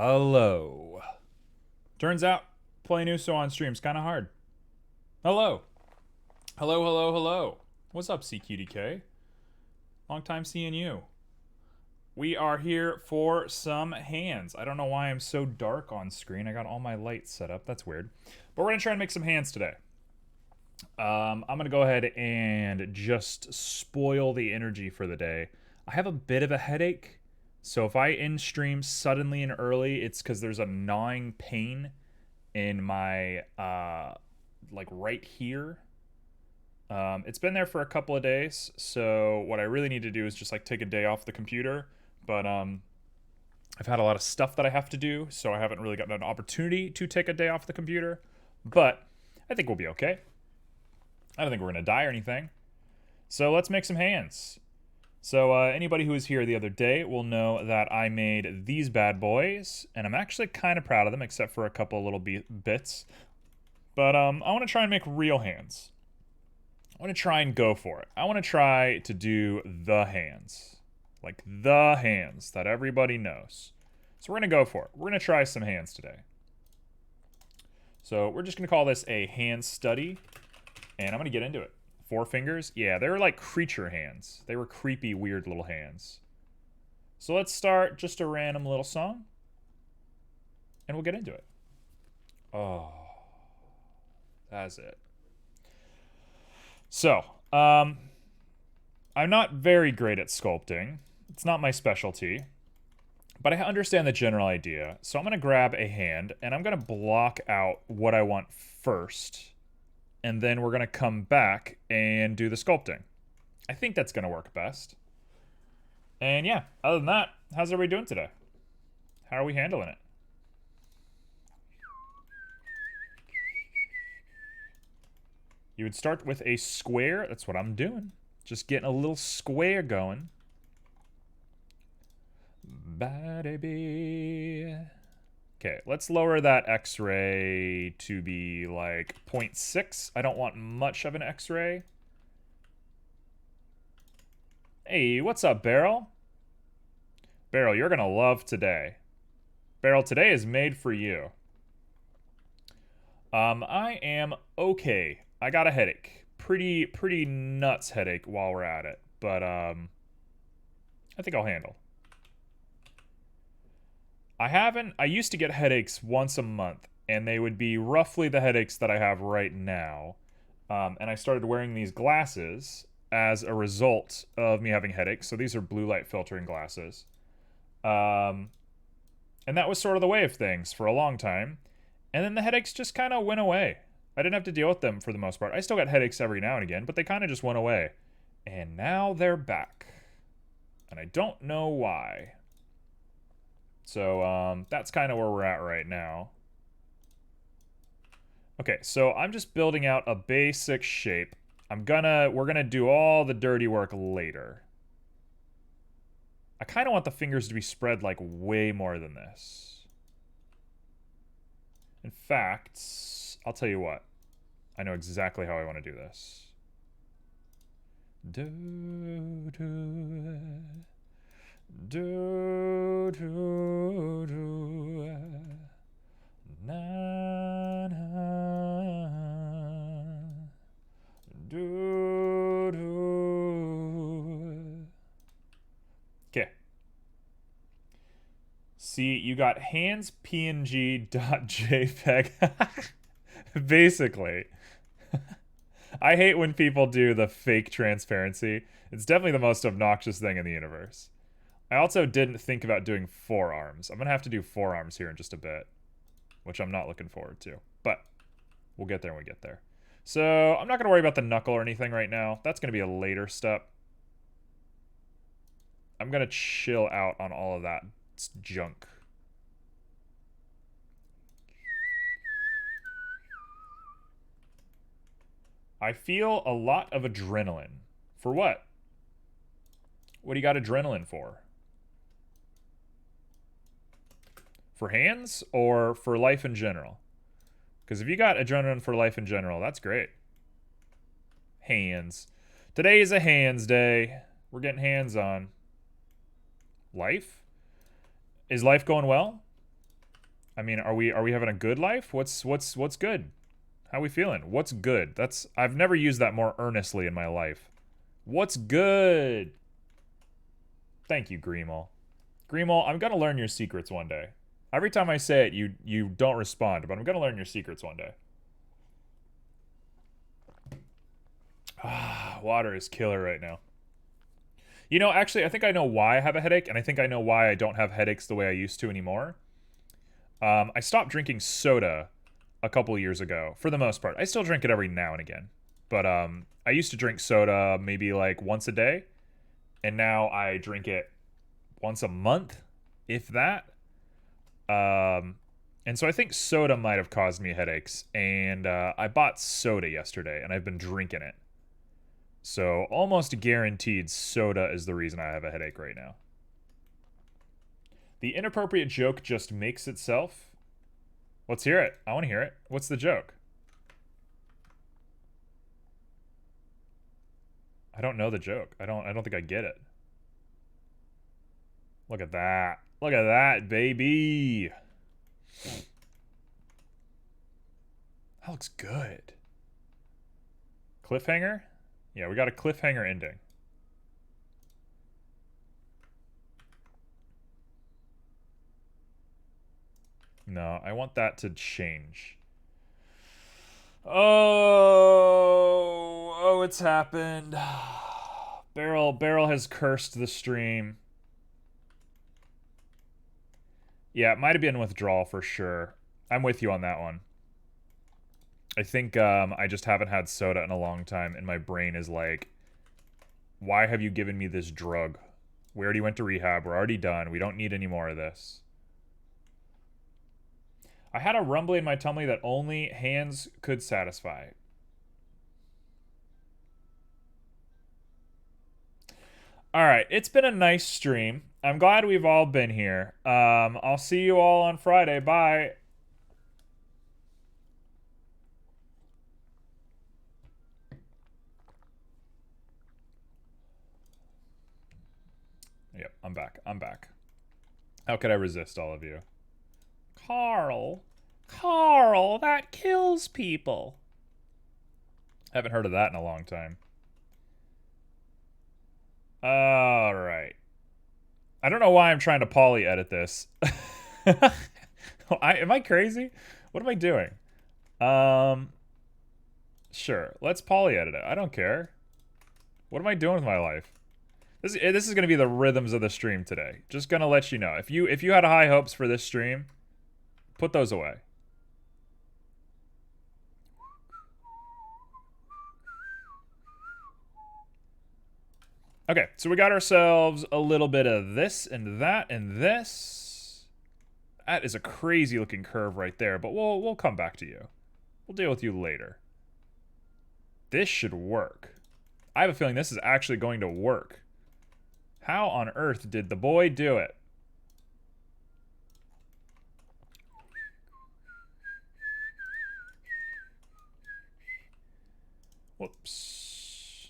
Hello. Turns out playing Uso on stream's kind of hard. Hello. Hello, hello, hello. What's up, CQDK? Long time seeing you. We are here for some hands. I don't know why I'm so dark on screen. I got all my lights set up. That's weird. But we're going to try and make some hands today. I'm going to go ahead and just spoil the energy for the day. I have a bit of a headache. So if I end stream suddenly and early, it's because there's a gnawing pain in my, like right here. It's been there for a couple of days. So what I really need to do is just like take a day off the computer. But I've had a lot of stuff that I have to do. So I haven't really gotten an opportunity to take a day off the computer. But I think we'll be okay. I don't think we're going to die or anything. So let's make some hands. So anybody who was here the other day will know that I made these bad boys, and I'm actually kind of proud of them, except for a couple of little bits. But I want to try and make real hands. I want to try and go for it. I want to try to do the hands. Like the hands that everybody knows. So we're going to go for it. We're going to try some hands today. So we're just going to call this a hand study, and I'm going to get into it. 4 fingers? Yeah, they were like creature hands. They were creepy, weird little hands. So let's start just a random little song. And we'll get into it. Oh. That's it. So, I'm not very great at sculpting. It's not my specialty. But I understand the general idea. So I'm going to grab a hand, and I'm going to block out what I want first. And then we're going to come back and do the sculpting. I think that's going to work best. And yeah, other than that, how's everybody doing today? How are we handling it? You would start with a square. That's what I'm doing. Just getting a little square going. Baby. Okay, let's lower that X-ray to be like 0.6. I don't want much of an X-ray. Hey, what's up, Beryl? Beryl, you're gonna love today. Beryl, today is made for you. I am okay. I got a headache. Pretty nuts headache while we're at it. But, I think I'll handle. I used to get headaches once a month, and they would be roughly the headaches that I have right now. And I started wearing these glasses as a result of me having headaches. So these are blue light filtering glasses. And that was sort of the way of things for a long time. And then the headaches just kind of went away. I didn't have to deal with them for the most part. I still got headaches every now and again, but they kind of just went away. And now they're back. And I don't know why. So that's kind of where we're at right now. Okay, so I'm just building out a basic shape. We're gonna do all the dirty work later. I kind of want the fingers to be spread like way more than this. In fact, I'll tell you what. I know exactly how I want to do this. Do, do, do, do, na, na, do, do. Okay. See, you got hands png.jpg. Basically. I hate when people do the fake transparency. It's definitely the most obnoxious thing in the universe. I also didn't think about doing forearms. I'm going to have to do forearms here in just a bit, which I'm not looking forward to. But we'll get there when we get there. So I'm not going to worry about the knuckle or anything right now. That's going to be a later step. I'm going to chill out on all of that junk. I feel a lot of adrenaline. For what? What do you got adrenaline for? For hands or for life in general? Because if you got adrenaline for life in general, that's great. Hands. Today is a hands day. We're getting hands on. Life? Is life going well? I mean, are we having a good life? What's good? How we feeling? What's good? That's I've never used that more earnestly in my life. What's good? Thank you, Greemall. Greemall, I'm gonna learn your secrets one day. Every time I say it, you don't respond, but I'm gonna learn your secrets one day. Ah, water is killer right now. You know, actually, I think I know why I have a headache, and I think I know why I don't have headaches the way I used to anymore. I stopped drinking soda a couple years ago, for the most part. I still drink it every now and again. But I used to drink soda maybe like once a day, and now I drink it once a month, if that. And so I think soda might have caused me headaches, and I bought soda yesterday, and I've been drinking it. So almost guaranteed soda is the reason I have a headache right now. The inappropriate joke just makes itself. Let's hear it. I want to hear it. What's the joke? I don't know the joke. I don't think I get it. Look at that. Look at that, baby. That looks good. Cliffhanger? Yeah, we got a cliffhanger ending. No, I want that to change. Oh, it's happened. Barrel has cursed the stream. Yeah, it might have been withdrawal for sure. I'm with you on that one. I think I just haven't had soda in a long time, and my brain is like, why have you given me this drug? We already went to rehab. We're already done. We don't need any more of this. I had a rumbling in my tummy that only hands could satisfy. All right, it's been a nice stream. I'm glad we've all been here. I'll see you all on Friday. Bye. Yep, I'm back. I'm back. How could I resist all of you? Carl, that kills people. I haven't heard of that in a long time. All right. I don't know why I'm trying to poly edit this. Am I crazy? What am I doing? Sure. Let's poly edit it. I don't care. What am I doing with my life? This is going to be the rhythms of the stream today. Just going to let you know. If you had high hopes for this stream, put those away. Okay, so we got ourselves a little bit of this and that and this. That is a crazy looking curve right there, but we'll come back to you. We'll deal with you later. This should work. I have a feeling this is actually going to work. How on earth did the boy do it? Whoops.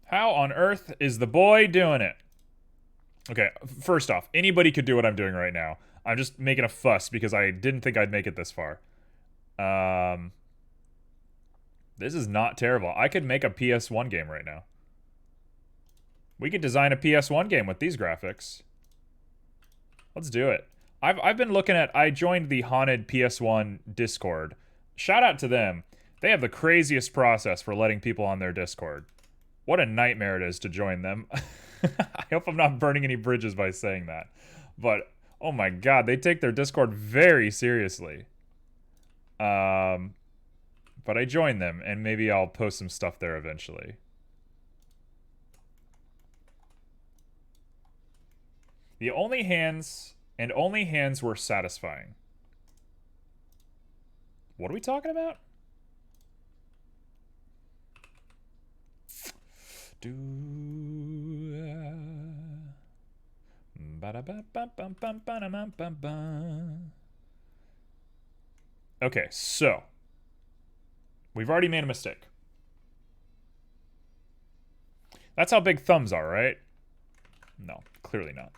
How on earth is the boy doing it? Okay, first off, anybody could do what I'm doing right now. I'm just making a fuss because I didn't think I'd make it this far. This is not terrible. I could make a PS1 game right now. We could design a PS1 game with these graphics. Let's do it. I've been looking at... I joined the Haunted PS1 Discord. Shout out to them. They have the craziest process for letting people on their Discord. What a nightmare it is to join them. I hope I'm not burning any bridges by saying that. But, oh my god, they take their Discord very seriously. But I joined them, and maybe I'll post some stuff there eventually. The only hands were satisfying. What are we talking about? Okay, so we've already made a mistake. That's how big thumbs are, right? No, clearly not.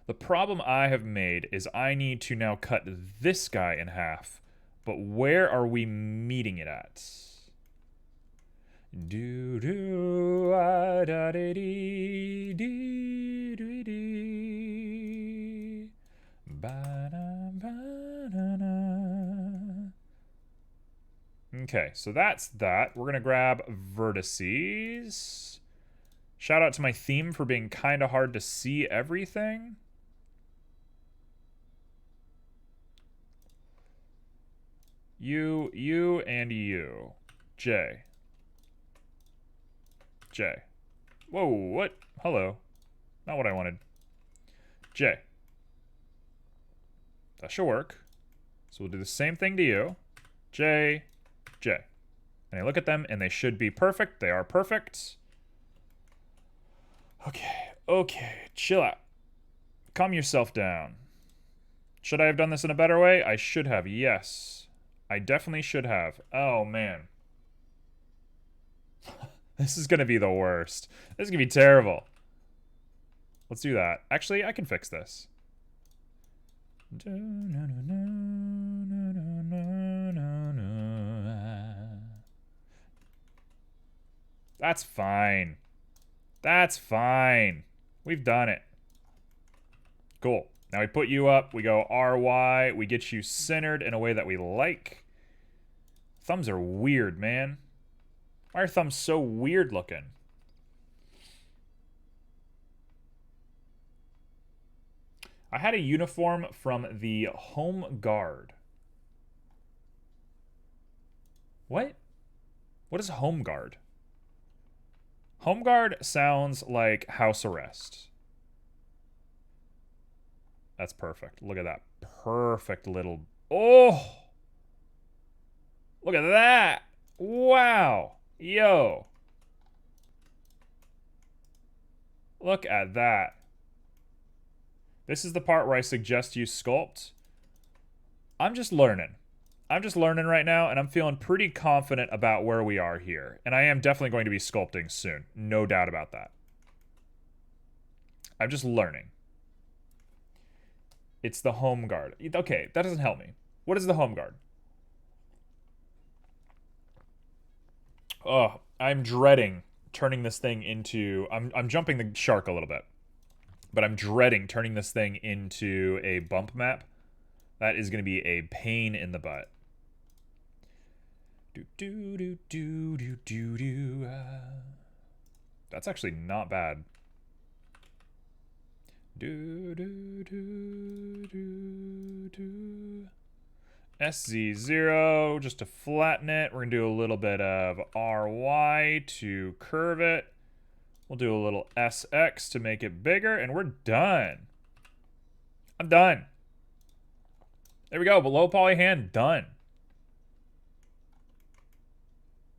The problem I have made is I need to now cut this guy in half. But where are we meeting it at? Do do da dee dee dee dee dee ba da ba da da. Okay, so that's that. We're gonna grab vertices. Shout out to my theme for being kind of hard to see everything. You, and you. J. J. Whoa, what? Hello. Not what I wanted. J. That should work. So we'll do the same thing to you. J. J. And I look at them and they should be perfect. They are perfect. Okay, chill out. Calm yourself down. Should I have done this in a better way? I should have, yes. I definitely should have. Oh, man. This is gonna be the worst. This is gonna be terrible. Let's do that. Actually, I can fix this. That's fine. That's fine. We've done it. Cool. Now we put you up. We go RY. We get you centered in a way that we like. Thumbs are weird, man. Why are thumbs so weird looking? I had a uniform from the Home Guard. What? What is Home Guard? Home Guard sounds like house arrest. That's perfect. Look at that. Perfect little... Oh! Look at that! Wow! Yo! Look at that. This is the part where I suggest you sculpt. I'm just learning. I'm just learning right now, and I'm feeling pretty confident about where we are here. And I am definitely going to be sculpting soon. No doubt about that. I'm just learning. It's the Home Guard. Okay, that doesn't help me. What is the Home Guard? Oh, I'm dreading turning this thing into... I'm jumping the shark a little bit. But I'm dreading turning this thing into a bump map. That is going to be a pain in the butt. That's actually not bad. SZ0, just to flatten it. We're going to do a little bit of RY to curve it. We'll do a little SX to make it bigger, and we're done. I'm done. There we go, below poly hand, done.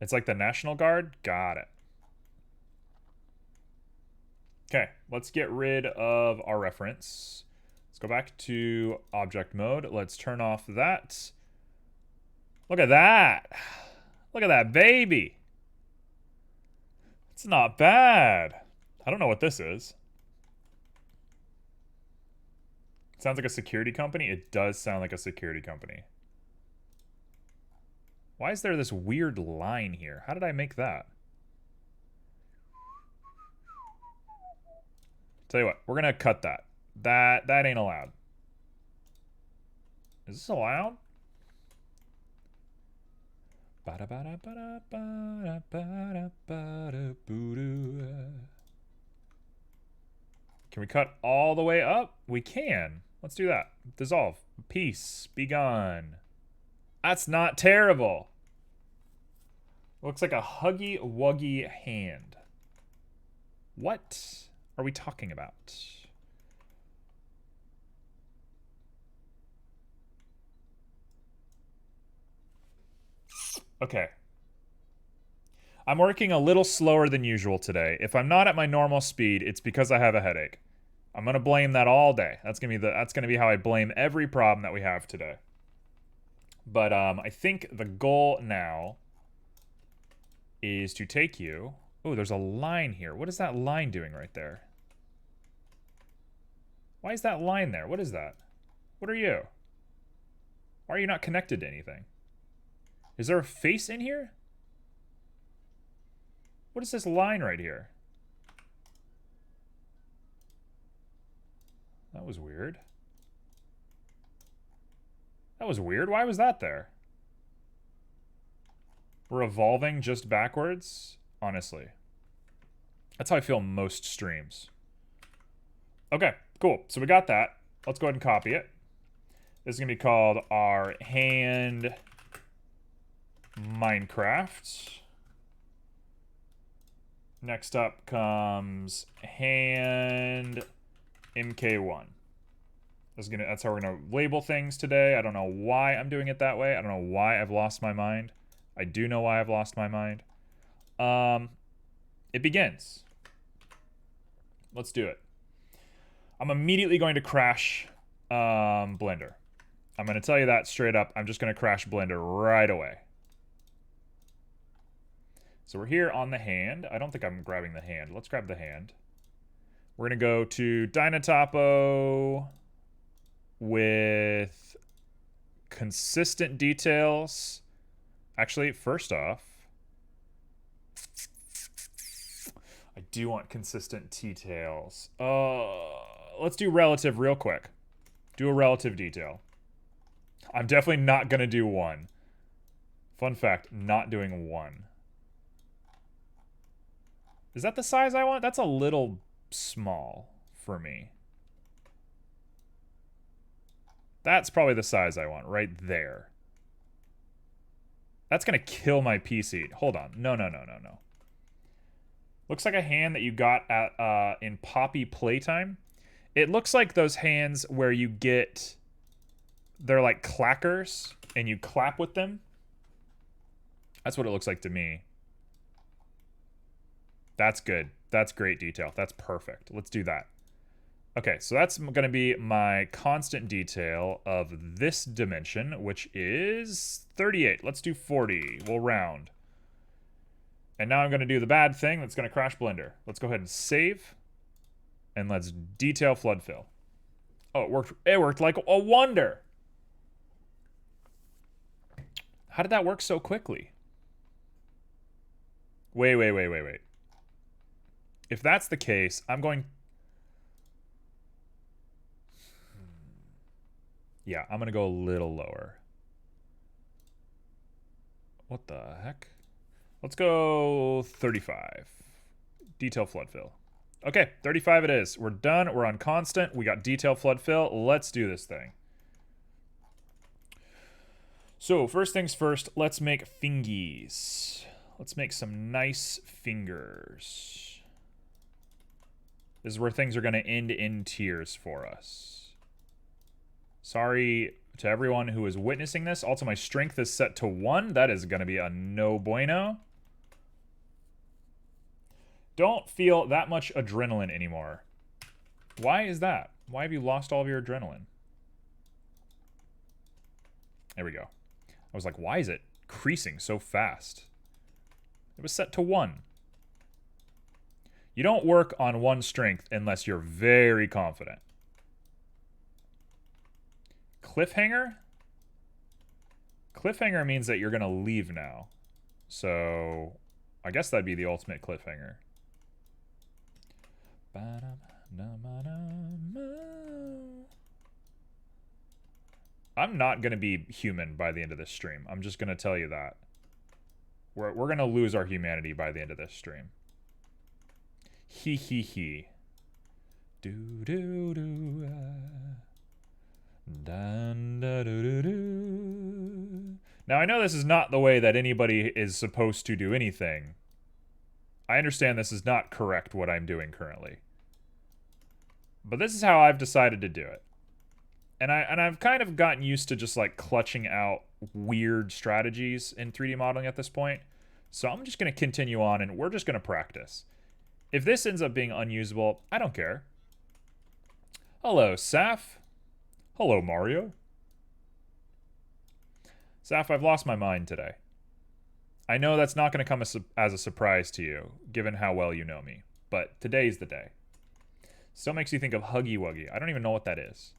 It's like the National Guard? Got it. Okay, let's get rid of our reference. Let's go back to object mode. Let's turn off that. Look at that. Look at that baby. It's not bad. I don't know what this is. It sounds like a security company. It does sound like a security company. Why is there this weird line here? How did I make that? Tell you what, we're gonna cut that. That ain't allowed. Is this allowed? Can we cut all the way up? We can. Let's do that. Dissolve. Peace. Be gone. That's not terrible. Looks like a huggy wuggy hand. What are we talking about? Okay. I'm working a little slower than usual today. If I'm not at my normal speed, it's because I have a headache. I'm gonna blame that all day. That's gonna be how I blame every problem that we have today. But I think the goal now is to take you. Oh, there's a line here. What is that line doing right there? Why is that line there? What is that? What are you? Why are you not connected to anything? Is there a face in here? What is this line right here? That was weird. That was weird. Why was that there? We're evolving just backwards? Honestly. That's how I feel most streams. Okay, cool. So we got that. Let's go ahead and copy it. This is going to be called our hand Minecraft. Next up comes hand MK1. That's how we're gonna label things today. I don't know why I'm doing it that way. I don't know why I've lost my mind. I do know why I've lost my mind. It begins. Let's do it. I'm immediately going to crash Blender. I'm gonna tell you that straight up. I'm just gonna crash Blender right away. So we're here on the hand. I don't think I'm grabbing the hand. Let's grab the hand. We're gonna go to Dynatopo with consistent details. Actually, first off, I do want consistent details. Let's do relative real quick. Do a relative detail. I'm definitely not gonna do 1. Fun fact, not doing 1. Is that the size I want? That's a little small for me. That's probably the size I want, right there. That's gonna kill my PC. Hold on. No. Looks like a hand that you got at in Poppy Playtime. It looks like those hands where you get... They're like clackers, and you clap with them. That's what it looks like to me. That's good. That's great detail. That's perfect. Let's do that. Okay, so that's going to be my constant detail of this dimension, which is 38. Let's do 40. We'll round. And now I'm going to do the bad thing that's going to crash Blender. Let's go ahead and save. And let's detail flood fill. Oh, it worked. It worked like a wonder. How did that work so quickly? Wait. If that's the case, I'm going... Yeah, I'm going to go a little lower. What the heck? Let's go 35. Detail flood fill. Okay, 35 it is. We're done. We're on constant. We got detail flood fill. Let's do this thing. So, first things first, let's make fingies. Let's make some nice fingers. This is where things are going to end in tears for us. Sorry to everyone who is witnessing this. Also, my strength is set to 1. That is going to be a no bueno. Don't feel that much adrenaline anymore. Why is that? Why have you lost all of your adrenaline? There we go. I was like, why is it creasing so fast? It was set to 1. You don't work on 1 strength unless you're very confident. Cliffhanger? Cliffhanger means that you're going to leave now. So, I guess that'd be the ultimate cliffhanger. I'm not going to be human by the end of this stream. I'm just going to tell you that. We're going to lose our humanity by the end of this stream. He. Do. Dun, da, do. Now, I know this is not the way that anybody is supposed to do anything. I understand this is not correct what I'm doing currently. But this is how I've decided to do it. And I've kind of gotten used to just like clutching out weird strategies in 3D modeling at this point. So I'm just going to continue on and we're just going to practice. If this ends up being unusable, I don't care. Hello, Saf. Hello, Mario. Saf, I've lost my mind today. I know that's not going to come as a surprise to you, given how well you know me. But today's the day. Still makes you think of Huggy Wuggy. I don't even know what that is.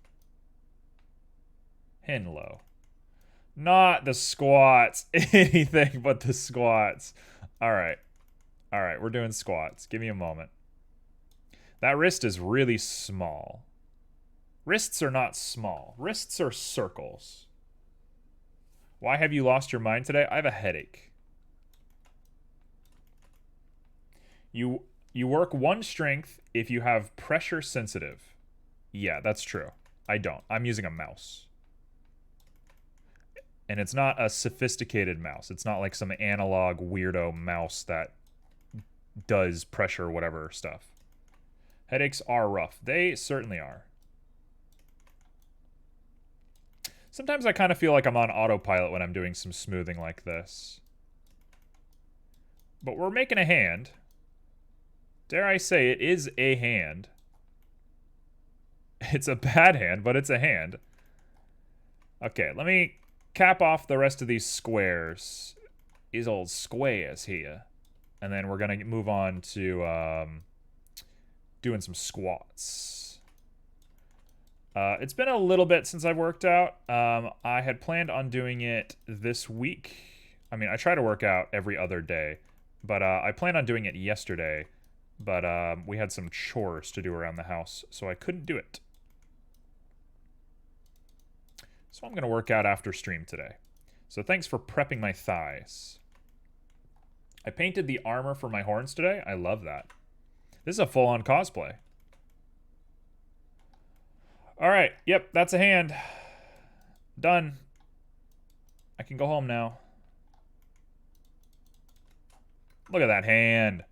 Hinlow. Not the squats. Anything but the squats. All right. All right, we're doing squats. Give me a moment. That wrist is really small. Wrists are not small. Wrists are circles. Why have you lost your mind today? I have a headache. You work one strength if you have pressure sensitive. Yeah, that's true. I don't. I'm using a mouse. And it's not a sophisticated mouse. It's not like some analog weirdo mouse that does pressure whatever stuff. Headaches are rough. They certainly are. Sometimes I kind of feel like I'm on autopilot when I'm doing some smoothing like this. But we're making a hand. Dare I say, it is a hand. It's a bad hand, but it's a hand. Okay, let me cap off the rest of these squares. These old squares here. And then we're going to move on to doing some squats. It's been a little bit since I've worked out. I had planned on doing it this week. I mean, I try to work out every other day. But I planned on doing it yesterday. But we had some chores to do around the house, so I couldn't do it. So I'm going to work out after stream today. So thanks for prepping my thighs. I painted the armor for my horns today. I love that. This is a full-on cosplay. All right. Yep, that's a hand. Done. I can go home now. Look at that hand.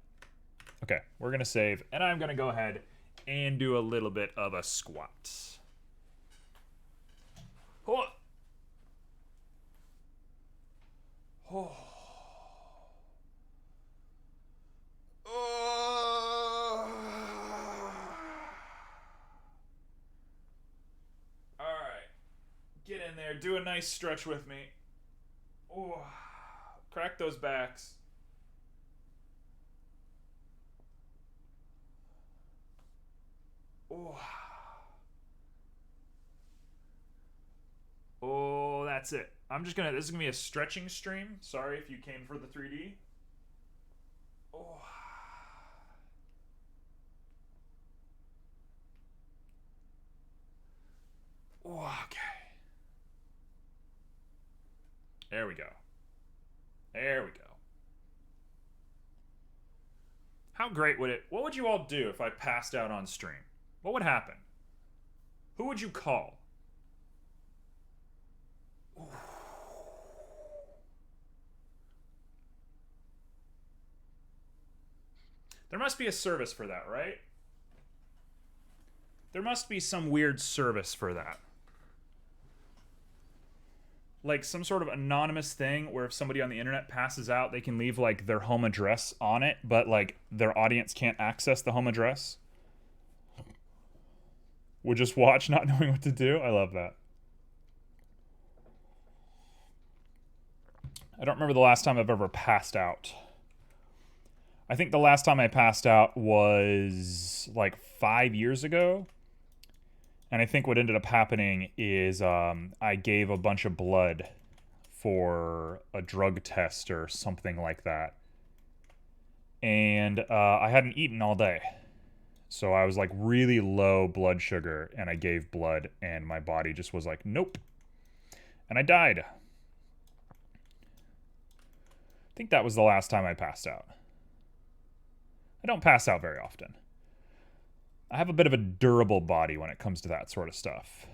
Okay, we're going to save, and I'm going to go ahead and do a little bit of a squat. Oh. Oh. All right. Get in there. Do a nice stretch with me. Oh. Crack those backs. Oh. Oh, that's it. This is gonna be a stretching stream. Sorry if you came for the 3D. Oh. Oh, okay. There we go. There we go. How great what would you all do if I passed out on stream? What would happen? Who would you call? Ooh. There must be a service for that, right? There must be some weird service for that. Like some sort of anonymous thing where if somebody on the internet passes out, they can leave like their home address on it, but like their audience can't access the home address. Would just watch not knowing what to do. I love that. I don't remember the last time I've ever passed out. I think the last time I passed out was like 5 years ago. And I think what ended up happening is I gave a bunch of blood for a drug test or something like that. And I hadn't eaten all day. So I was like really low blood sugar and I gave blood and my body just was like, nope. And I died. I think that was the last time I passed out. I don't pass out very often. I have a bit of a durable body when it comes to that sort of stuff.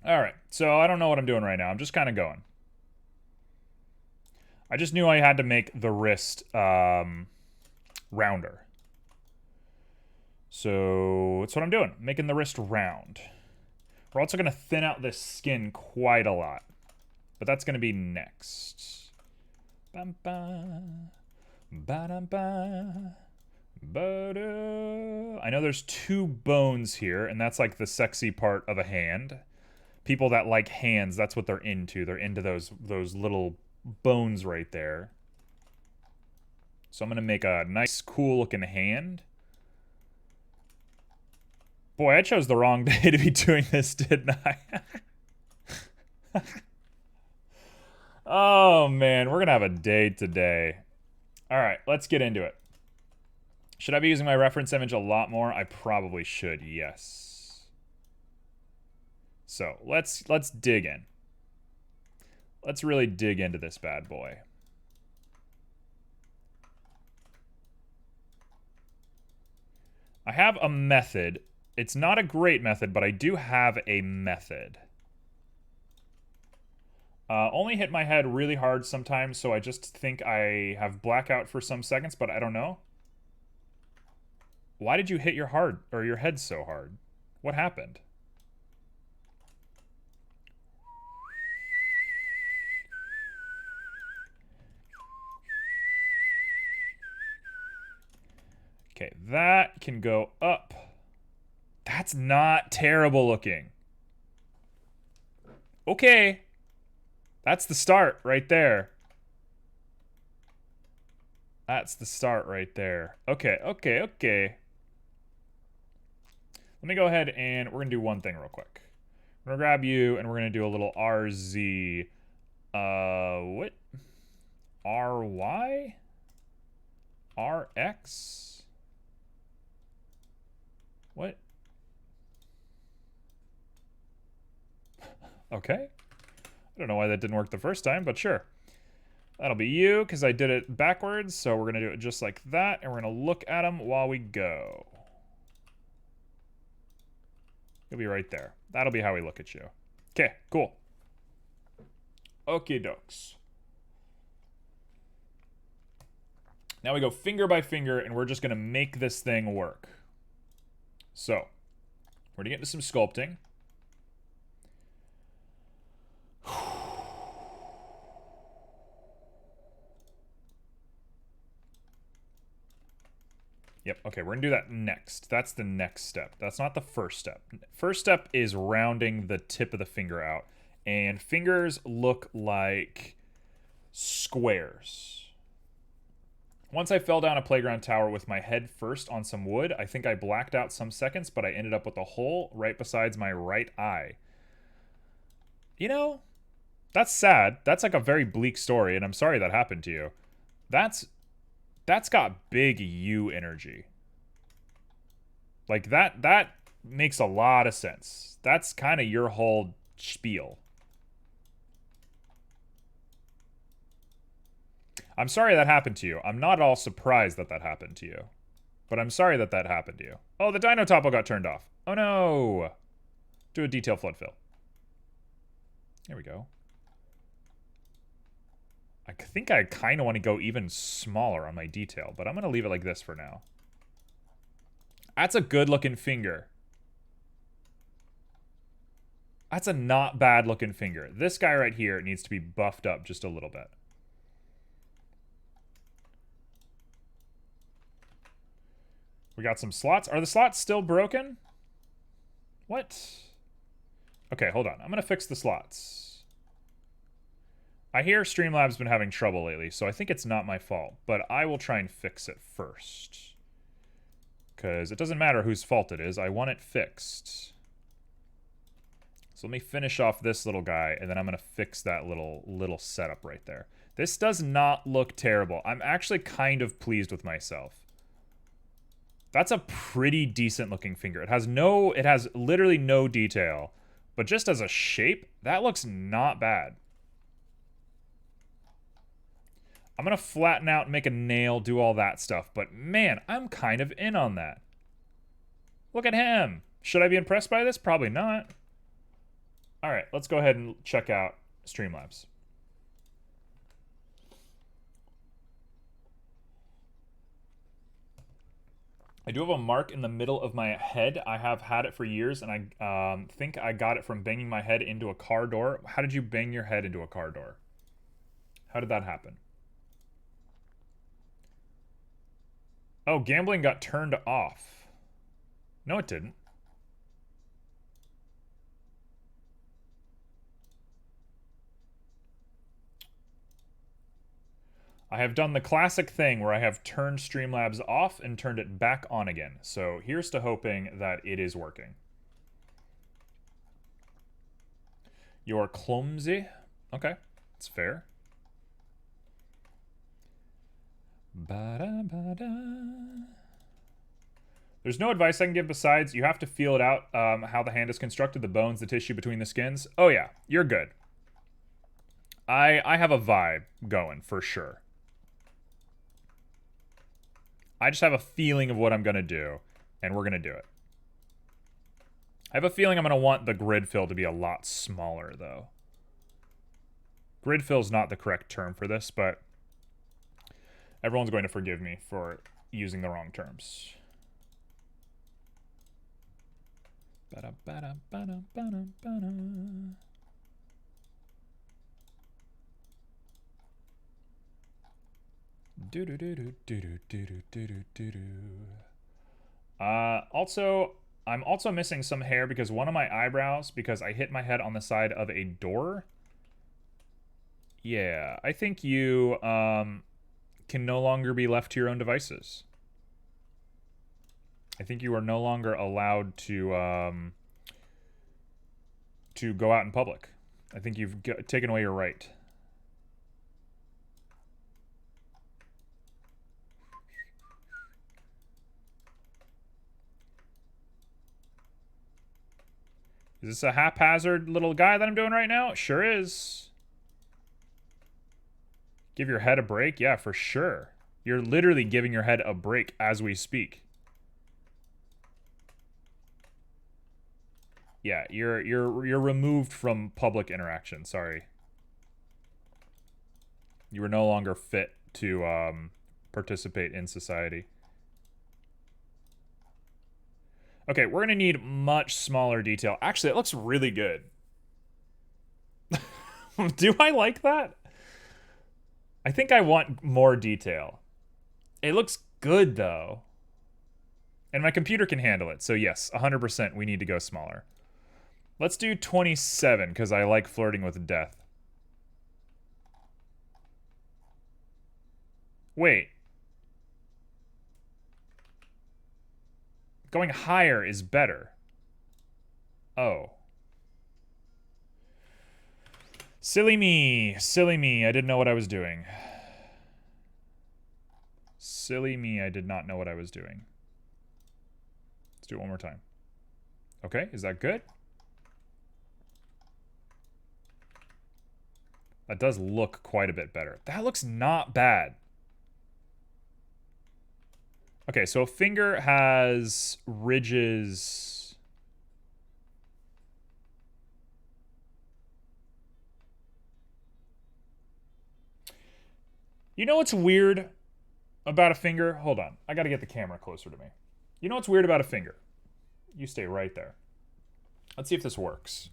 All right, so I don't know what I'm doing right now. I'm just kind of going. I just knew I had to make the wrist rounder. So that's what I'm doing, making the wrist round. We're also going to thin out this skin quite a lot. But that's going to be next. Bam, bam, ba-dum, ba. I know there's 2 bones here, and that's like the sexy part of a hand. People that like hands, that's what they're into. They're into those little bones right there. So I'm going to make a nice, cool-looking hand. Boy, I chose the wrong day to be doing this, didn't I? Oh, man. We're going to have a day today. All right, let's get into it. Should I be using my reference image a lot more? I probably should, yes. So, let's dig in. Let's really dig into this bad boy. I have a method. It's not a great method, but I do have a method. Only hit my head really hard sometimes, so I just think I have blackout for some seconds, but I don't know. Why did you hit your head so hard? What happened? Okay, that can go up. That's not terrible looking. Okay. That's the start right there. That's the start right there. Okay, okay, okay. Let me go ahead and we're going to do one thing real quick. We're going to grab you and we're going to do a little RZ. What? RY? RX? What? Okay. I don't know why that didn't work the first time, but sure. That'll be you, because I did it backwards, so we're going to do it just like that, and we're going to look at them while we go. You'll be right there. That'll be how we look at you. Okay, cool. Okie dokes. Now we go finger by finger, and we're just going to make this thing work. So, we're going to get into some sculpting. Yep, okay, we're gonna do that next. That's the next step. That's not the first step. First step is rounding the tip of the finger out. And fingers look like squares. Once I fell down a playground tower with my head first on some wood, I think I blacked out some seconds, but I ended up with a hole right besides my right eye. You know, that's sad. That's like a very bleak story, and I'm sorry that happened to you. That's got big you energy. Like that makes a lot of sense. That's kind of your whole spiel. I'm sorry that happened to you. I'm not at all surprised that that happened to you. But I'm sorry that that happened to you. Oh, the dino topo got turned off. Oh no. Do a detail flood fill. There we go. I think I kind of want to go even smaller on my detail, but I'm going to leave it like this for now. That's a good looking finger. That's a not bad looking finger. This guy right here needs to be buffed up just a little bit. We got some slots. Are the slots still broken? What? Okay, hold on. I'm going to fix the slots. I hear Streamlabs been having trouble lately, so I think it's not my fault. But I will try and fix it first. Because it doesn't matter whose fault it is. I want it fixed. So let me finish off this little guy, and then I'm going to fix that little setup right there. This does not look terrible. I'm actually kind of pleased with myself. That's a pretty decent looking finger. It has literally no detail. But just as a shape, that looks not bad. I'm going to flatten out, make a nail, do all that stuff. But man, I'm kind of in on that. Look at him. Should I be impressed by this? Probably not. All right, let's go ahead and check out Streamlabs. I do have a mark in the middle of my head. I have had it for years, and I think I got it from banging my head into a car door. How did you bang your head into a car door? How did that happen? Oh, gambling got turned off. No, it didn't. I have done the classic thing where I have turned Streamlabs off and turned it back on again. So here's to hoping that it is working. You're clumsy. Okay, it's fair. Ba-da-ba-da. There's no advice I can give besides you have to feel it out, how the hand is constructed, the bones, the tissue between the skins. Oh yeah, you're good. I have a vibe going, for sure. I just have a feeling of what I'm going to do, and we're going to do it. I have a feeling I'm going to want the grid fill to be a lot smaller, though. Grid fill is not the correct term for this, but everyone's going to forgive me for using the wrong terms. Also, I'm also missing some hair because one of my eyebrows, because I hit my head on the side of a door. Yeah, I think you can no longer be left to your own devices. I think you are no longer allowed to go out in public. I think you've taken away your right. Is this a haphazard little guy that I'm doing right now? It sure is. Give your head a break? Yeah, for sure. You're literally giving your head a break as we speak. Yeah, you're removed from public interaction. Sorry. You are no longer fit to participate in society. Okay, we're gonna need much smaller detail. Actually, it looks really good. Do I like that? I think I want more detail. It looks good, though. And my computer can handle it. So yes, 100% we need to go smaller. Let's do 27, because I like flirting with death. Wait. Going higher is better. Oh. Silly me. Silly me. I didn't know what I was doing. Silly me. I did not know what I was doing. Let's do it one more time. Okay, is that good? That does look quite a bit better. That looks not bad. Okay, so a finger has ridges. You know what's weird about a finger? Hold on. I gotta get the camera closer to me. You know what's weird about a finger? You stay right there. Let's see if this works.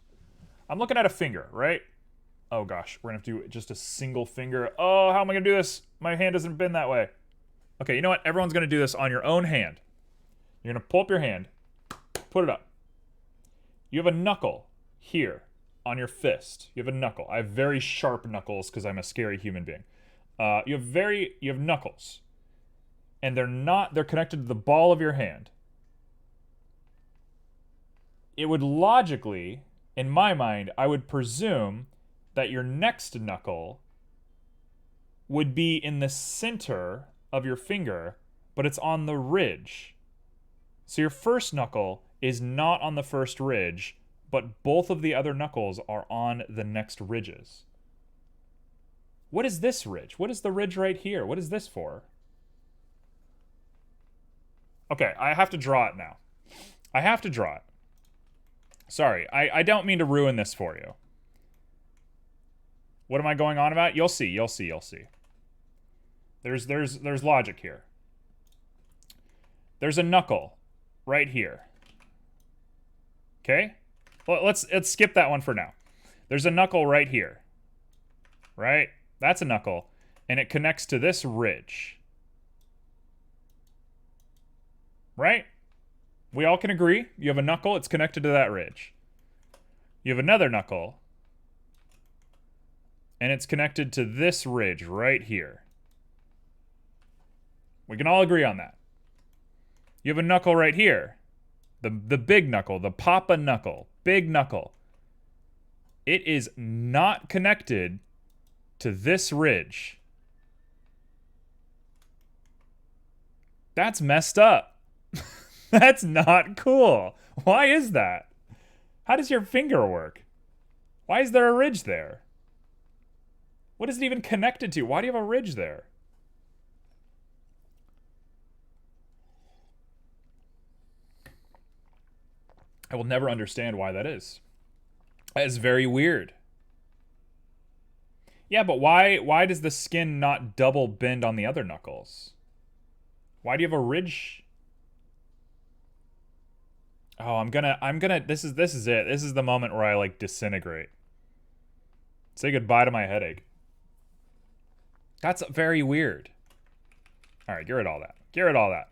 I'm looking at a finger, right? Oh gosh, we're gonna have to do just a single finger. Oh, how am I gonna do this? My hand doesn't bend that way. Okay, you know what? Everyone's gonna do this on your own hand. You're gonna pull up your hand, put it up. You have a knuckle here on your fist. You have a knuckle. I have very sharp knuckles because I'm a scary human being. You have knuckles. And they're connected to the ball of your hand. It would logically, in my mind, I would presume that your next knuckle would be in the center of your finger, but it's on the ridge. So your first knuckle is not on the first ridge, but both of the other knuckles are on the next ridges. What is this ridge? What is the ridge right here? What is this for? Okay, I have to draw it now. I have to draw it. Sorry, I don't mean to ruin this for you. What am I going on about? You'll see, you'll see, you'll see. There's logic here. There's a knuckle right here. Okay? Well, let's skip that one for now. There's a knuckle right here. Right? That's a knuckle. And it connects to this ridge. Right? We all can agree. You have a knuckle, it's connected to that ridge. You have another knuckle. And it's connected to this ridge right here. We can all agree on that. You have a knuckle right here. The big knuckle, the Papa knuckle, big knuckle. It is not connected to this ridge. That's messed up. That's not cool. Why is that? How does your finger work? Why is there a ridge there? What is it even connected to? Why do you have a ridge there? I will never understand why that is. That is very weird. Yeah, but why does the skin not double bend on the other knuckles? Why do you have a ridge? Oh, I'm gonna this is it. This is the moment where I like disintegrate. Say goodbye to my headache. That's very weird. All right, get rid of all that. Get rid of all that.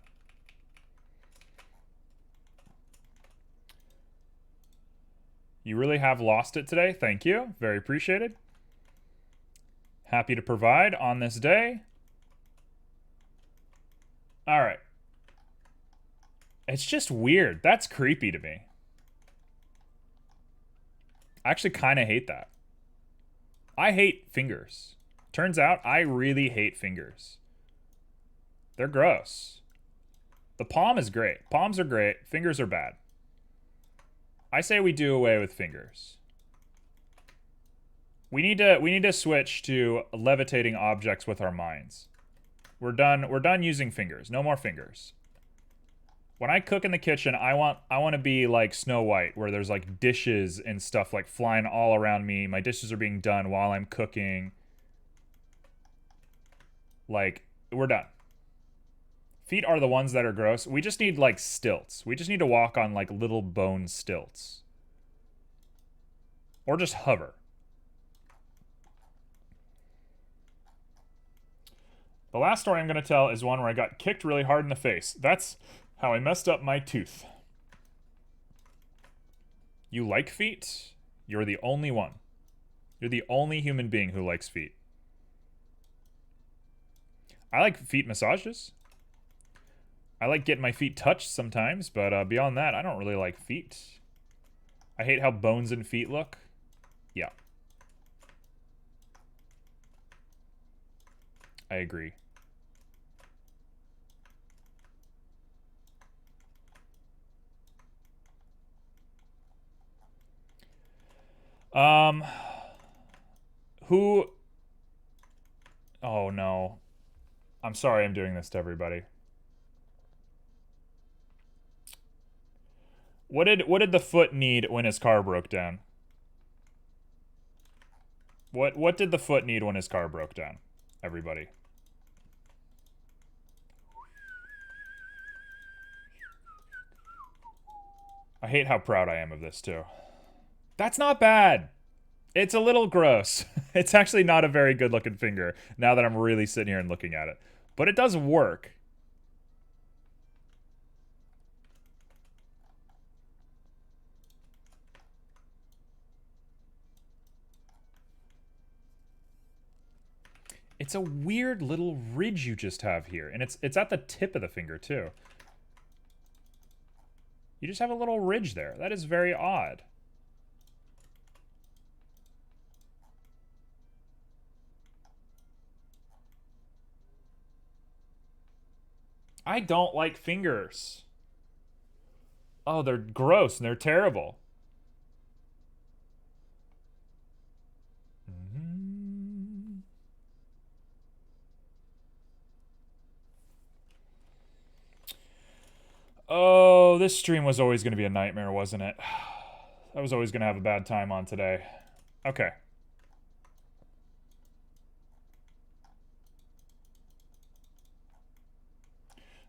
You really have lost it today. Thank you. Very appreciated. Happy to provide on this day. All right. It's just weird. That's creepy to me. I actually kind of hate that. I hate fingers. Turns out I really hate fingers. They're gross. The palm is great. Palms are great. Fingers are bad. I say we do away with fingers. We need to switch to levitating objects with our minds. We're done using fingers. No more fingers. When I cook in the kitchen, I want to be like Snow White, where there's like dishes and stuff like flying all around me. My dishes are being done while I'm cooking. Like, we're done. Feet are the ones that are gross. We just need like stilts. We just need to walk on like little bone stilts. Or just hover. The last story I'm going to tell is one where I got kicked really hard in the face. That's how I messed up my tooth. You like feet? You're the only one. You're the only human being who likes feet. I like feet massages. I like getting my feet touched sometimes, but beyond that, I don't really like feet. I hate how bones and feet look. Yeah. I agree. Who... Oh, no. I'm sorry I'm doing this to everybody. What did the foot need when his car broke down? What did the foot need when his car broke down? Everybody. I hate how proud I am of this too. That's not bad. It's a little gross. It's actually not a very good looking finger now that I'm really sitting here and looking at it. But it does work. It's a weird little ridge you just have here. And it's at the tip of the finger too. You just have a little ridge there. That is very odd. I don't like fingers. Oh, they're gross and they're terrible. Oh, this stream was always going to be a nightmare, wasn't it? I was always going to have a bad time on today. Okay.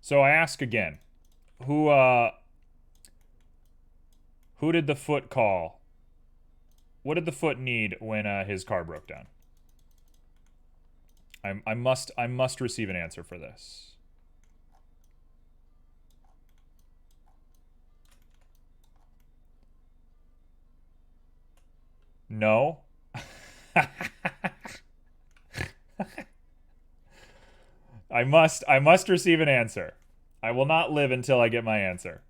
So I ask again. Who did the foot call? What did the foot need when his car broke down? I must receive an answer for this. No. I must receive an answer. I will not live until I get my answer.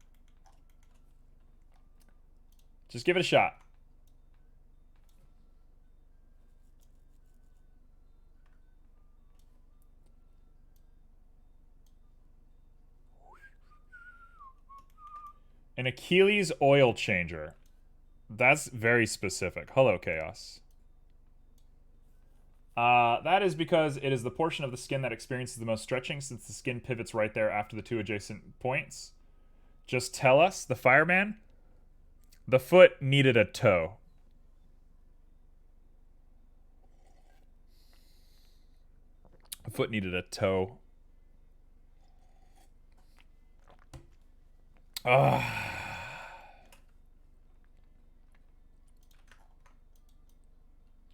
Just give it a shot. An Achilles oil changer. That's very specific. Hello, Chaos. That is because it is the portion of the skin that experiences the most stretching, since the skin pivots right there after the two adjacent points. Just tell us, the fireman, the foot needed a toe. The foot needed a toe.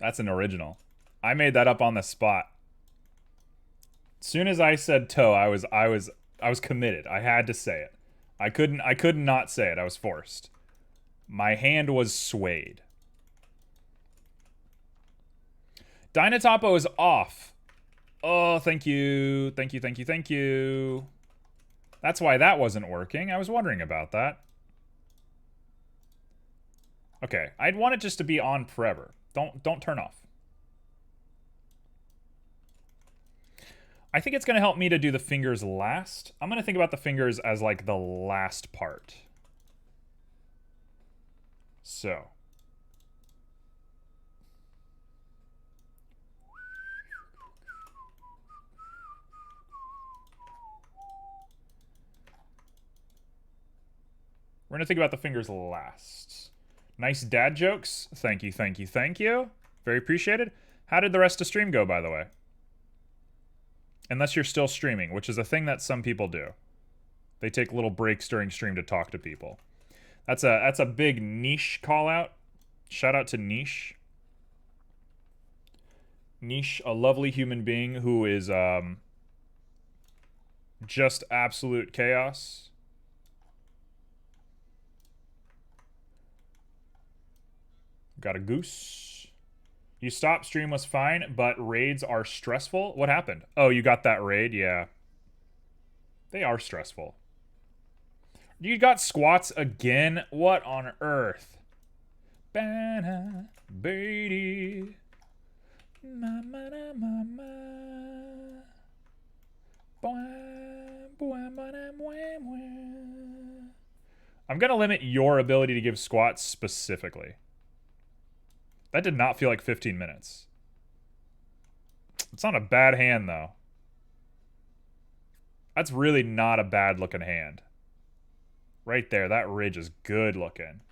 That's an original. I made that up on the spot. As soon as I said toe, I was committed. I had to say it. I couldn't not say it. I was forced. My hand was swayed. Dynatopo is off. Oh, thank you. Thank you, thank you, thank you. That's why that wasn't working. I was wondering about that. Okay, I'd want it just to be on forever. Don't turn off. I think it's going to help me to do the fingers last. I'm going to think about the fingers as like the last part. So. We're going to think about the fingers last. Nice dad jokes. Thank you, thank you, thank you. Very appreciated. How did the rest of stream go, by the way? Unless you're still streaming, which is a thing that some people do. They take little breaks during stream to talk to people. That's a big Niche call out. Shout out to Niche. Niche, a lovely human being who is just absolute chaos. Got a goose. You stopped, stream was fine, but raids are stressful. What happened? Oh, you got that raid? Yeah. They are stressful. You got squats again? What on earth? Banana, baby. I'm gonna limit your ability to give squats specifically. That did not feel like 15 minutes. It's not a bad hand, though. That's really not a bad looking hand. Right there, that ridge is good looking.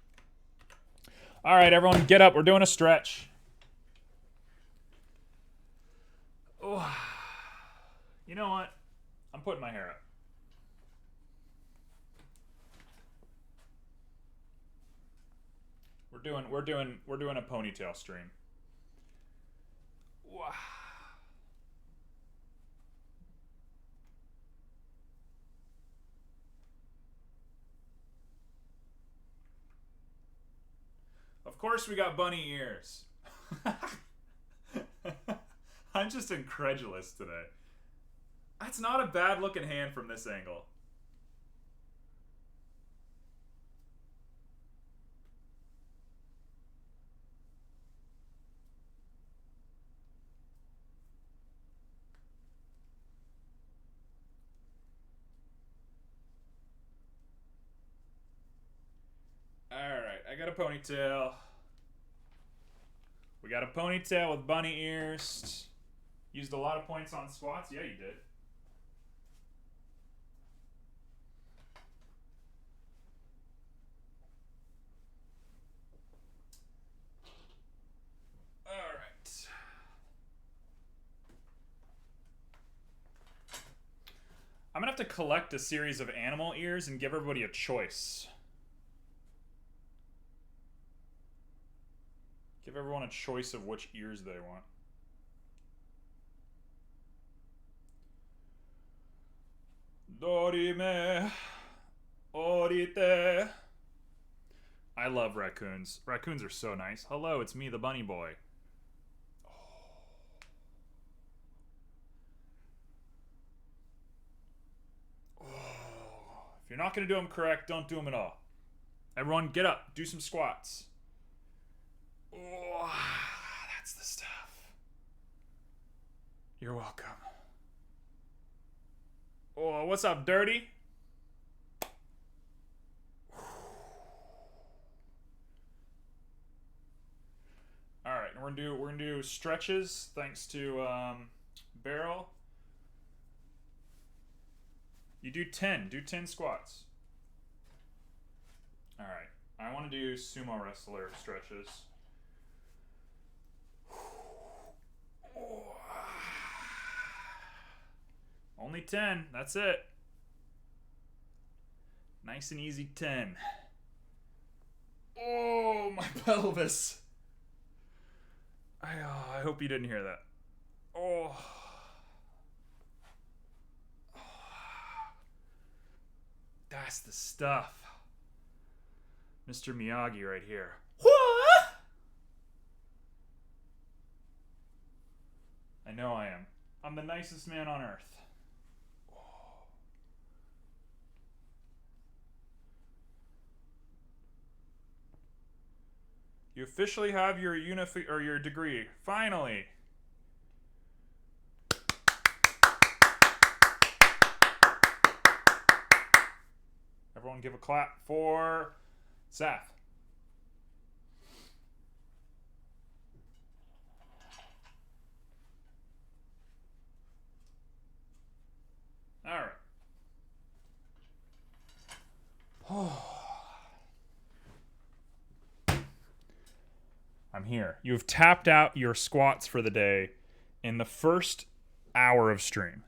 All right, everyone, get up. We're doing a stretch. Oh. You know what? I'm putting my hair up. We're doing a ponytail stream. Wow. Of course we got bunny ears. I'm just incredulous today. That's not a bad looking hand from this angle. Alright, I got a ponytail. We got a ponytail with bunny ears. Used a lot of points on squats? Yeah, you did. Alright. I'm gonna have to collect a series of animal ears and give everybody a choice. Give everyone a choice of which ears they want. Dorime, orite. I love raccoons. Raccoons are so nice. Hello, it's me, the bunny boy. If you're not going to do them correct, don't do them at all. Everyone, get up. Do some squats. Oh, that's the stuff. You're welcome. Oh, what's up, Dirty? All right, we're gonna do stretches thanks to Barrel. You do 10. Do 10 squats. All right. I want to do sumo wrestler stretches. Only 10. That's it. Nice and easy 10. Oh, my pelvis. I hope you didn't hear that. Oh. That's the stuff. Mr. Miyagi right here. What? I know I am. I'm the nicest man on earth. You officially have your your degree. Finally. Everyone give a clap for Seth. All right. I'm here. You've tapped out your squats for the day in the first hour of stream.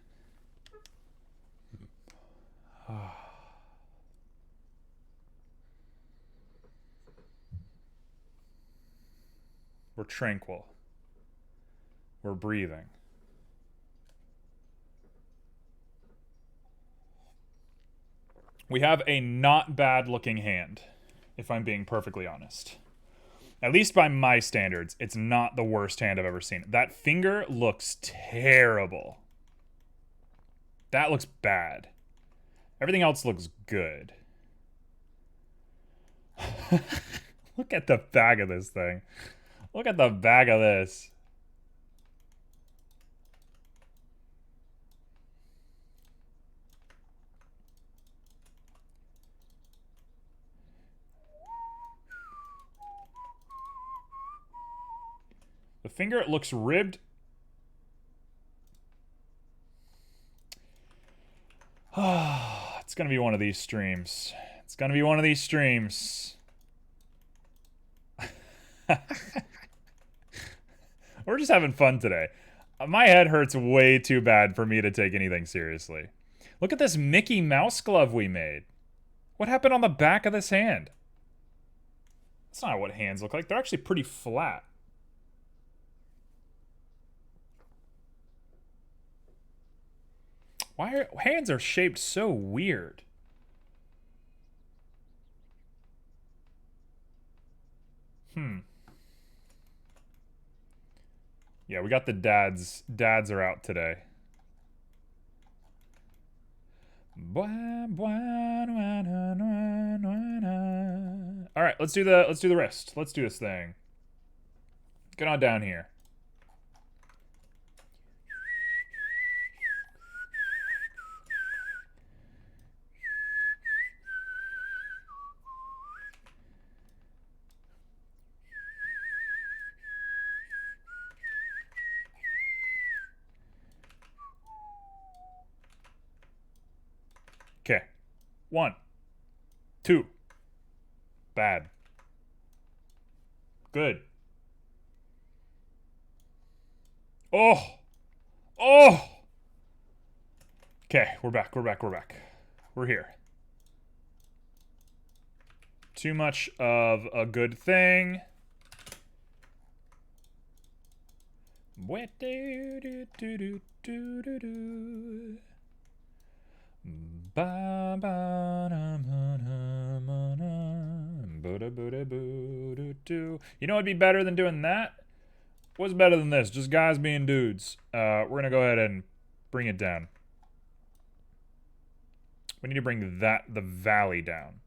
We're tranquil. We're breathing. We have a not bad looking hand, if I'm being perfectly honest. At least by my standards, it's not the worst hand I've ever seen. That finger looks terrible. That looks bad. Everything else looks good. Look at the back of this thing. Look at the back of this. The finger looks ribbed. It's going to be one of these streams. It's going to be one of these streams. We're just having fun today. My head hurts way too bad for me to take anything seriously. Look at this Mickey Mouse glove we made. What happened on the back of this hand? That's not what hands look like. They're actually pretty flat. Why are hands are shaped so weird? Yeah, we got the dads. Dads are out today. All right, let's do the wrist. Let's do this thing. Get on down here. Okay. 1, 2. Bad. Good. Oh. Oh. Okay, we're back. We're here. Too much of a good thing. You know what'd be better than doing that? What's better than this? Just guys being dudes. We're gonna go ahead and bring it down. We need to bring the valley down.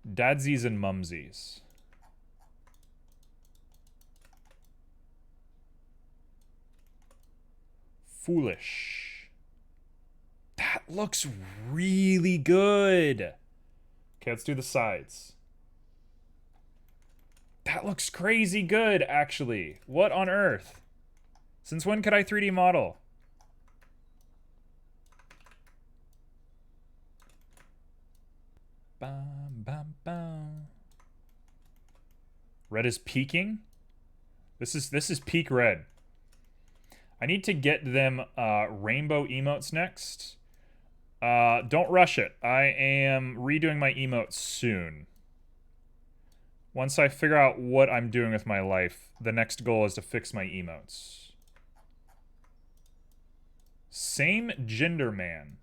Dadsies and mumsies. Foolish. That looks really good. Okay, let's do the sides. That looks crazy good, actually. What on earth? Since when could I 3D model? Bam, bam, bam. Red is peaking. This is peak red. I need to get them rainbow emotes next. Don't rush it. I am redoing my emotes soon. Once I figure out what I'm doing with my life, the next goal is to fix my emotes. Same gender man.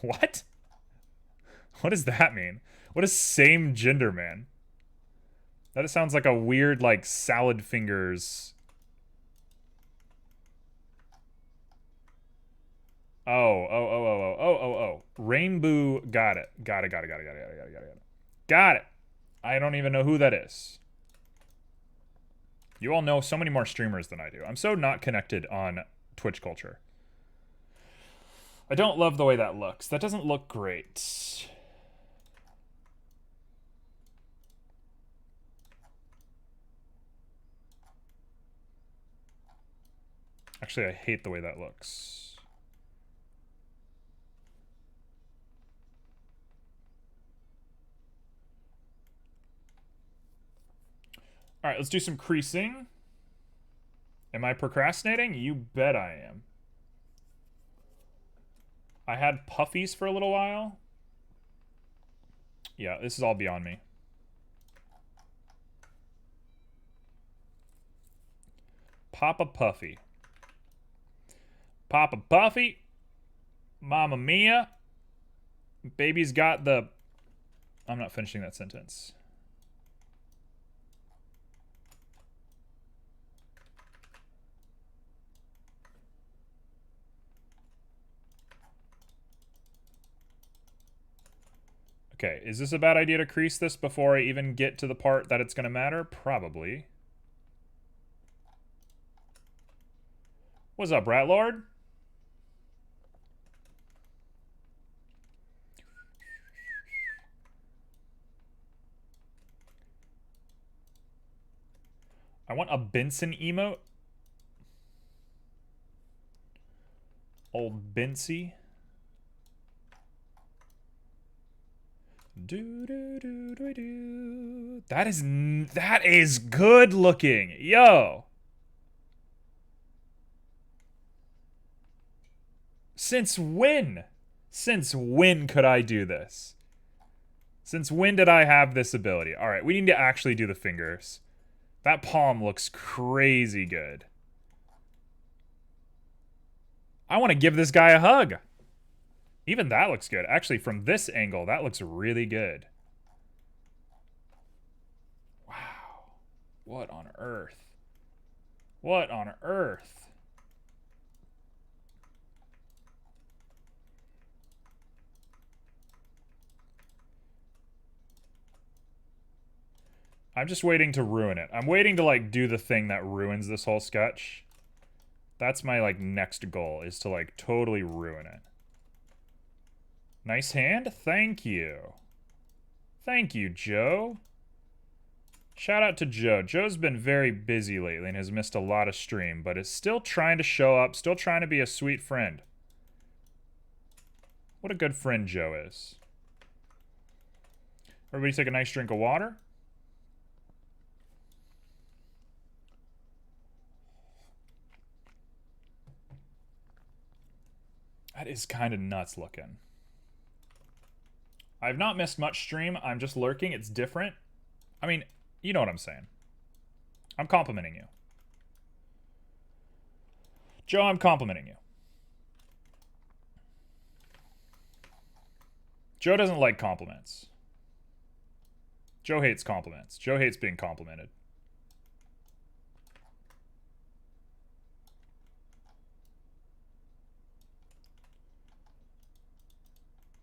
What? What does that mean? What is same gender man? That sounds like a weird, like, salad fingers. Oh. Rainbow, got it. Got it. Got it. I don't even know who that is. You all know so many more streamers than I do. I'm so not connected on Twitch culture. I don't love the way that looks. That doesn't look great. Actually, I hate the way that looks. All right, let's do some creasing. Am I procrastinating? You bet I am. I had puffies for a little while. Yeah, this is all beyond me. Papa Puffy. Papa Puffy. Mamma Mia. Baby's got the... I'm not finishing that sentence. Okay, is this a bad idea to crease this before I even get to the part that it's going to matter? Probably. What's up, Rat Lord? I want a Benson emote. Old Bency. That is good looking. Yo. Since when? Since when could I do this? Since when did I have this ability? All right, we need to actually do the fingers. That palm looks crazy good. I want to give this guy a hug. Even that looks good. Actually, from this angle, that looks really good. Wow. What on earth? What on earth? I'm just waiting to ruin it. I'm waiting to, like, do the thing that ruins this whole sketch. That's my, like, next goal, is to, like, totally ruin it. Nice hand? Thank you. Thank you, Joe. Shout out to Joe. Joe's been very busy lately and has missed a lot of stream, but is still trying to show up, still trying to be a sweet friend. What a good friend Joe is. Everybody take a nice drink of water. That is kind of nuts looking. I've not missed much stream. I'm just lurking. It's different. I mean, you know what I'm saying. I'm complimenting you. Joe, I'm complimenting you. Joe doesn't like compliments. Joe hates compliments. Joe hates being complimented.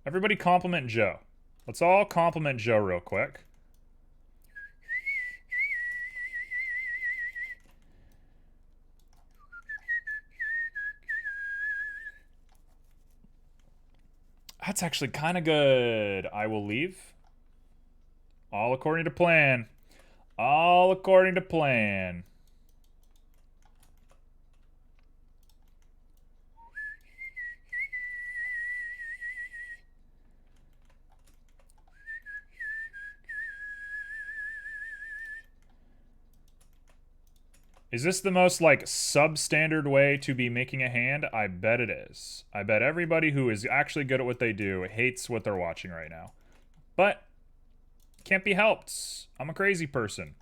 Everybody compliment Joe. Let's all compliment Joe real quick. That's actually kind of good. I will leave. All according to plan. All according to plan. Is this the most, like, substandard way to be making a hand? I bet it is. I bet everybody who is actually good at what they do hates what they're watching right now. But, can't be helped. I'm a crazy person.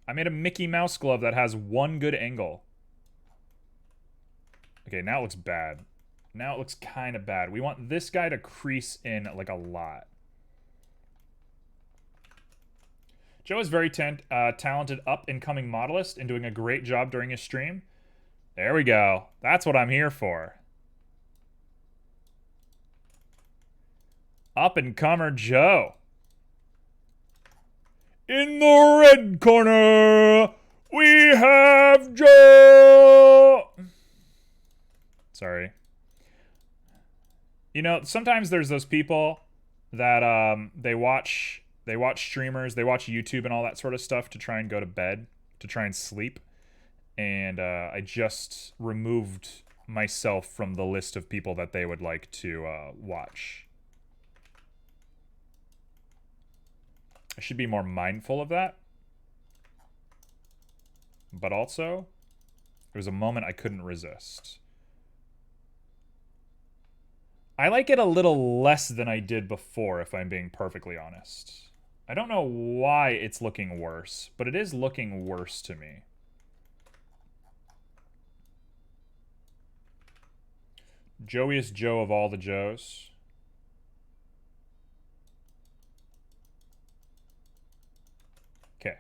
I made a Mickey Mouse glove that has one good angle. Okay, now it looks bad. Now it looks kind of bad. We want this guy to crease in, like, a lot. Joe is very talented up-and-coming modelist and doing a great job during his stream. There we go. That's what I'm here for. Up-and-comer Joe. In the red corner, we have Joe. Sorry. You know, sometimes there's those people that they watch streamers, they watch YouTube and all that sort of stuff to try and go to bed, to try and sleep. And I just removed myself from the list of people that they would like to watch. I should be more mindful of that. But also, it was a moment I couldn't resist. I like it a little less than I did before, if I'm being perfectly honest. I don't know why it's looking worse, but it is looking worse to me. Joeyest Joe of all the Joes. Okay.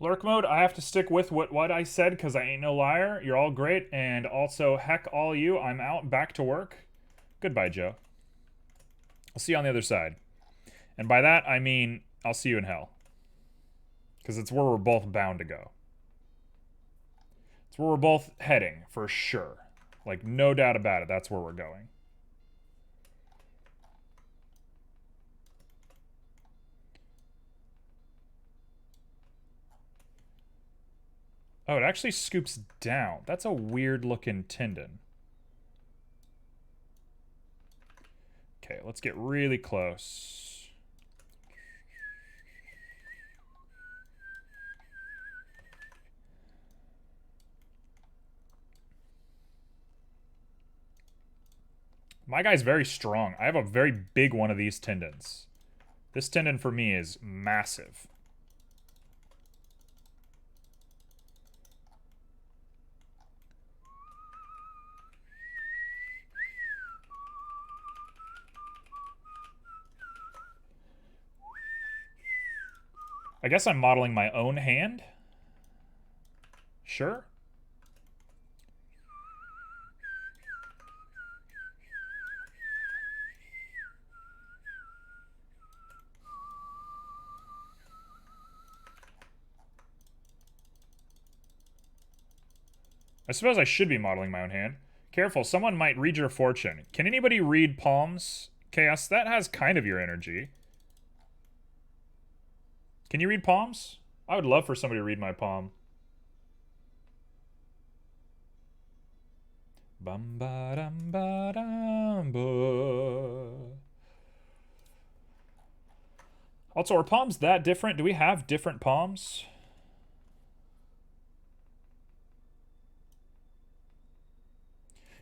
Lurk mode, I have to stick with what I said because I ain't no liar. You're all great, and also, heck all you. I'm out, back to work. Goodbye, Joe. I'll see you on the other side. And by that, I mean, I'll see you in hell. Because it's where we're both bound to go. It's where we're both heading, for sure. Like, no doubt about it, that's where we're going. Oh, it actually scoops down. That's a weird looking tendon. Okay, let's get really close. My guy's very strong. I have a very big one of these tendons. This tendon for me is massive. I guess I'm modeling my own hand. Sure. I suppose I should be modeling my own hand. Careful, someone might read your fortune. Can anybody read palms? Chaos, that has kind of your energy. Can you read palms? I would love for somebody to read my palm. Bum ba dum ba dum ba. Also, are palms that different? Do we have different palms?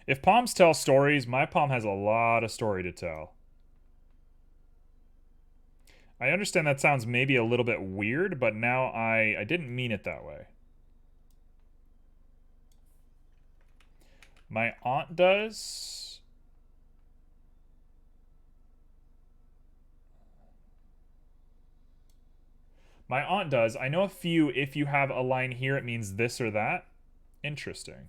If palms tell stories, my palm has a lot of story to tell. I understand that sounds maybe a little bit weird, but now I didn't mean it that way. My aunt does. My aunt does. I know a few, if you have a line here, it means this or that. Interesting.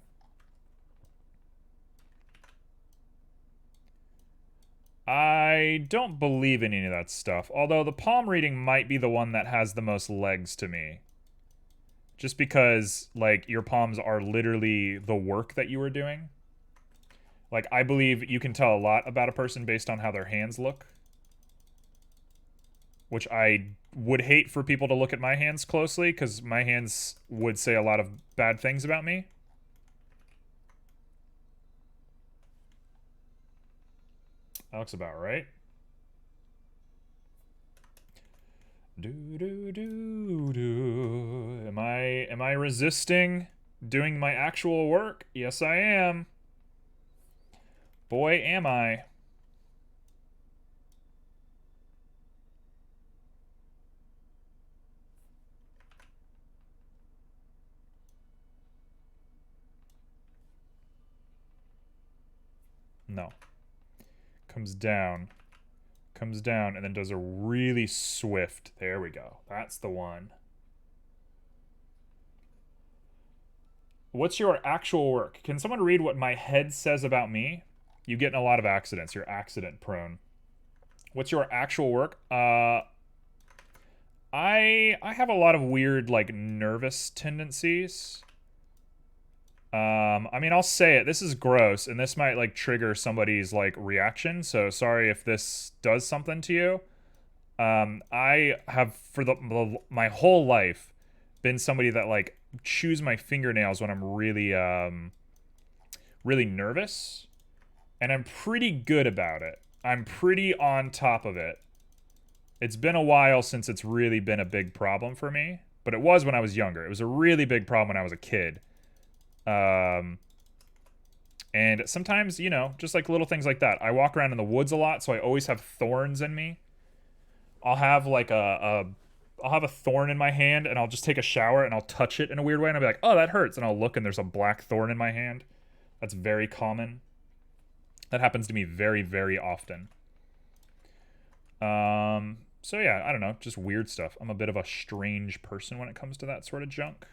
I don't believe in any of that stuff, although the palm reading might be the one that has the most legs to me. Just because, like, your palms are literally the work that you were doing. Like, I believe you can tell a lot about a person based on how their hands look. Which I would hate for people to look at my hands closely, because my hands would say a lot of bad things about me. That looks about right. Do do do do. Am I resisting doing my actual work? Yes, I am. Boy, am I. No. Comes down, and then does a really swift. There we go. That's the one. What's your actual work? Can someone read what my head says about me? You get in a lot of accidents. You're accident prone. What's your actual work? I have a lot of weird, like, nervous tendencies. I mean, I'll say it. This is gross, and this might, like, trigger somebody's, like, reaction. So sorry if this does something to you. I have for my whole life been somebody that, like, chews my fingernails when I'm really really nervous, and I'm pretty good about it. I'm pretty on top of it. It's been a while since it's really been a big problem for me, but it was when I was younger. It was a really big problem when I was a kid. And sometimes, you know, just like little things like that. I walk around in the woods a lot, so I always have thorns in me. I'll have like I'll have a thorn in my hand, and I'll just take a shower and I'll touch it in a weird way, and I'll be like, "Oh, that hurts," and I'll look and there's a black thorn in my hand. That's very common. That happens to me very, very often. So yeah, I don't know, just weird stuff. I'm a bit of a strange person when it comes to that sort of junk.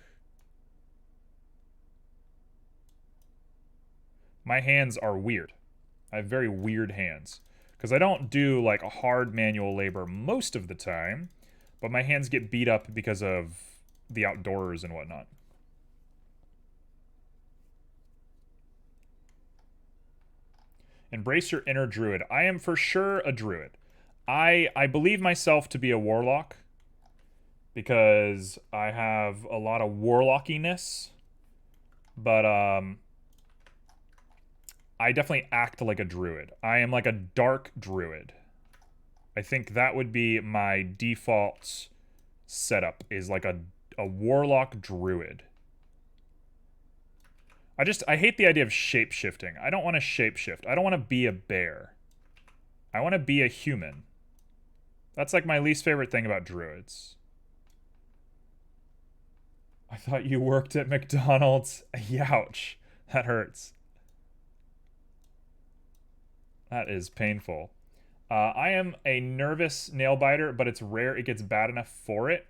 My hands are weird. I have very weird hands. Because I don't do, like, a hard manual labor most of the time, but my hands get beat up because of the outdoors and whatnot. Embrace your inner druid. I am for sure a druid. I believe myself to be a warlock because I have a lot of warlockiness, but I definitely act like a druid. I am like a dark druid. I think that would be my default setup, is like a warlock druid. I hate the idea of shape-shifting. I don't want to shape-shift. I don't want to be a bear. I want to be a human. That's like my least favorite thing about druids. I thought you worked at McDonald's. Youch. That hurts. That is painful. I am a nervous nail biter, but it's rare it gets bad enough for it.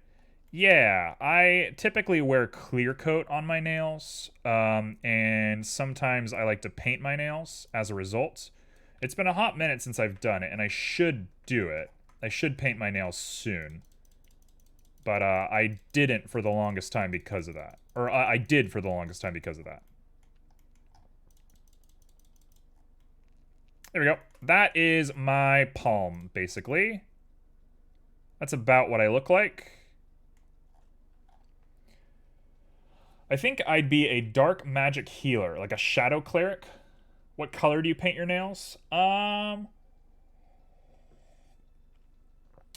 Yeah, I typically wear clear coat on my nails, and sometimes I like to paint my nails as a result. It's been a hot minute since I've done it, and I should do it. I should paint my nails soon. But I didn't for the longest time because of that. Or I did for the longest time because of that. There we go. That is my palm, basically. That's about what I look like. I think I'd be a dark magic healer, like a shadow cleric. What color do you paint your nails? I'm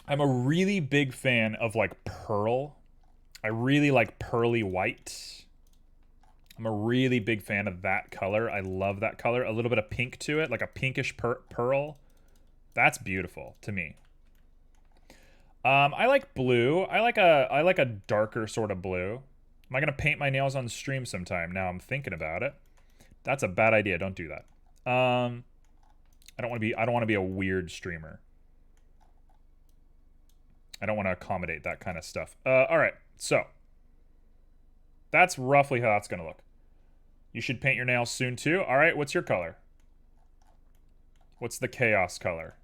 a really big fan of like pearl. I really like pearly white. I'm a really big fan of that color. I love that color. A little bit of pink to it, like a pinkish pearl. That's beautiful to me. I like blue. I like a darker sort of blue. Am I gonna paint my nails on stream sometime? Now I'm thinking about it. That's a bad idea. Don't do that. I don't want to be a weird streamer. I don't want to accommodate that kind of stuff. All right. So that's roughly how that's gonna look. You should paint your nails soon too. All right. What's your color? What's the chaos color?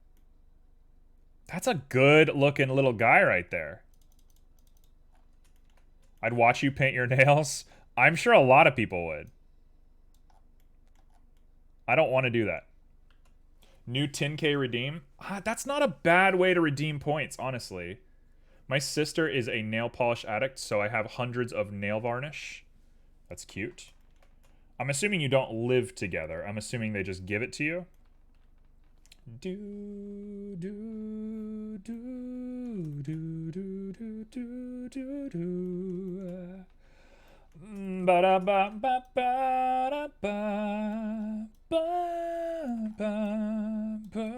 That's a good looking little guy right there. I'd watch you paint your nails. I'm sure a lot of people would. I don't want to do that. New 10K redeem? That's not a bad way to redeem points, honestly. My sister is a nail polish addict, so I have hundreds of nail varnish. That's cute. I'm assuming you don't live together. I'm assuming they just give it to you. Do do do do do do do do do. Ba da ba ba ba da ba ba ba ba.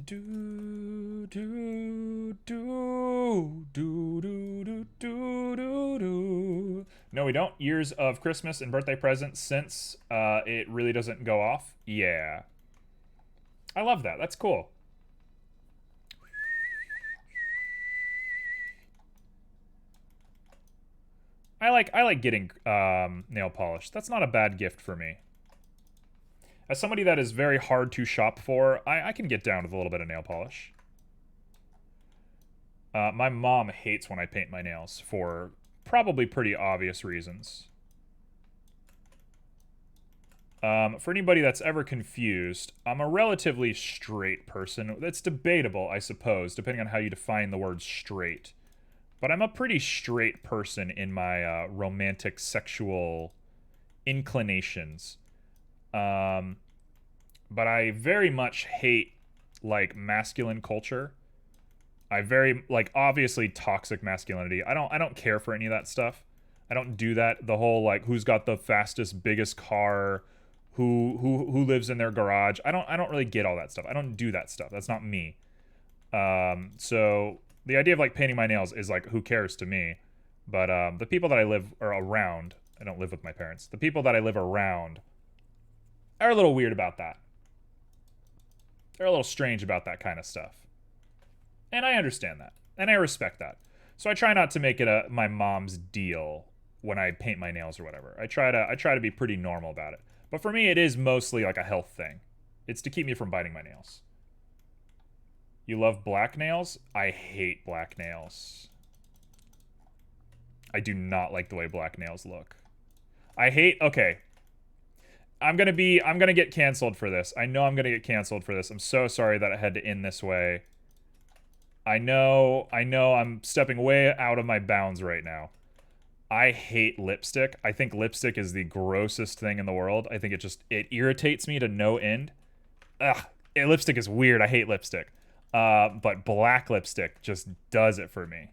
Do do do do do do do do do. No, we don't. Years of Christmas and birthday presents since it really doesn't go off. Yeah. I love that. That's cool. I like getting nail polish. That's not a bad gift for me. As somebody that is very hard to shop for, I can get down with a little bit of nail polish. My mom hates when I paint my nails for probably pretty obvious reasons. For anybody that's ever confused, I'm a relatively straight person. That's debatable, I suppose, depending on how you define the word straight. But I'm a pretty straight person in my romantic sexual inclinations. But I very much hate, like, masculine culture. I very, like, obviously toxic masculinity. I don't care for any of that stuff. I don't do that. The whole, like, who's got the fastest, biggest car, who lives in their garage. I don't really get all that stuff. I don't do that stuff. That's not me. So the idea of, like, painting my nails is, like, who cares to me. But the people that I live or around, I don't live with my parents. The people that I live around are a little weird about that. They're a little strange about that kind of stuff. And I understand that. And I respect that. So I try not to make it my mom's deal when I paint my nails or whatever. I try to be pretty normal about it. But for me, it is mostly like a health thing. It's to keep me from biting my nails. You love black nails? I hate black nails. I do not like the way black nails look. Okay. I'm gonna get canceled for this. I know I'm gonna get canceled for this. I'm so sorry that I had to end this way. I know I'm stepping way out of my bounds right now. I hate lipstick. I think lipstick is the grossest thing in the world. I think it irritates me to no end. Ugh, lipstick is weird. I hate lipstick. But black lipstick just does it for me.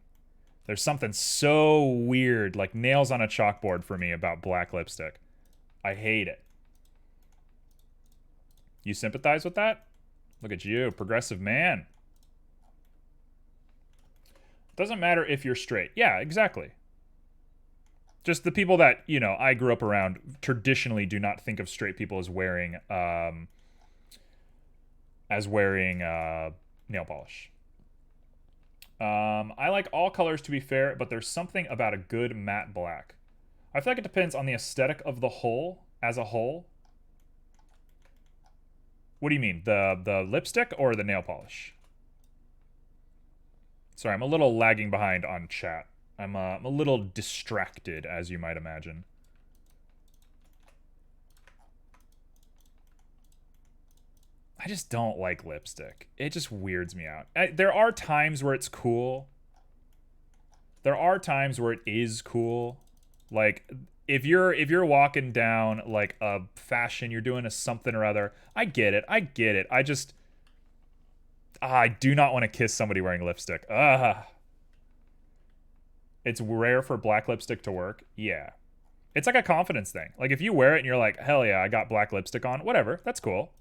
There's something so weird, like nails on a chalkboard for me about black lipstick. I hate it. You sympathize with that? Look at you, progressive man. Doesn't matter if you're straight. Yeah, exactly. Just the people that, you know, I grew up around traditionally do not think of straight people as wearing nail polish. I like all colors, to be fair, but there's something about a good matte black. I feel like it depends on the aesthetic of the whole as a whole. What do you mean? The lipstick or the nail polish? Sorry, I'm a little lagging behind on chat. I'm a little distracted, as you might imagine. I just don't like lipstick. It just weirds me out. There are times where it's cool. There are times where it is cool. Like, if you're walking down like a fashion, you're doing a something or other. I get it. I get it. I do not want to kiss somebody wearing lipstick. It's rare for black lipstick to work. Yeah. It's like a confidence thing. Like if you wear it and you're like, "Hell yeah, I got black lipstick on." Whatever. That's cool.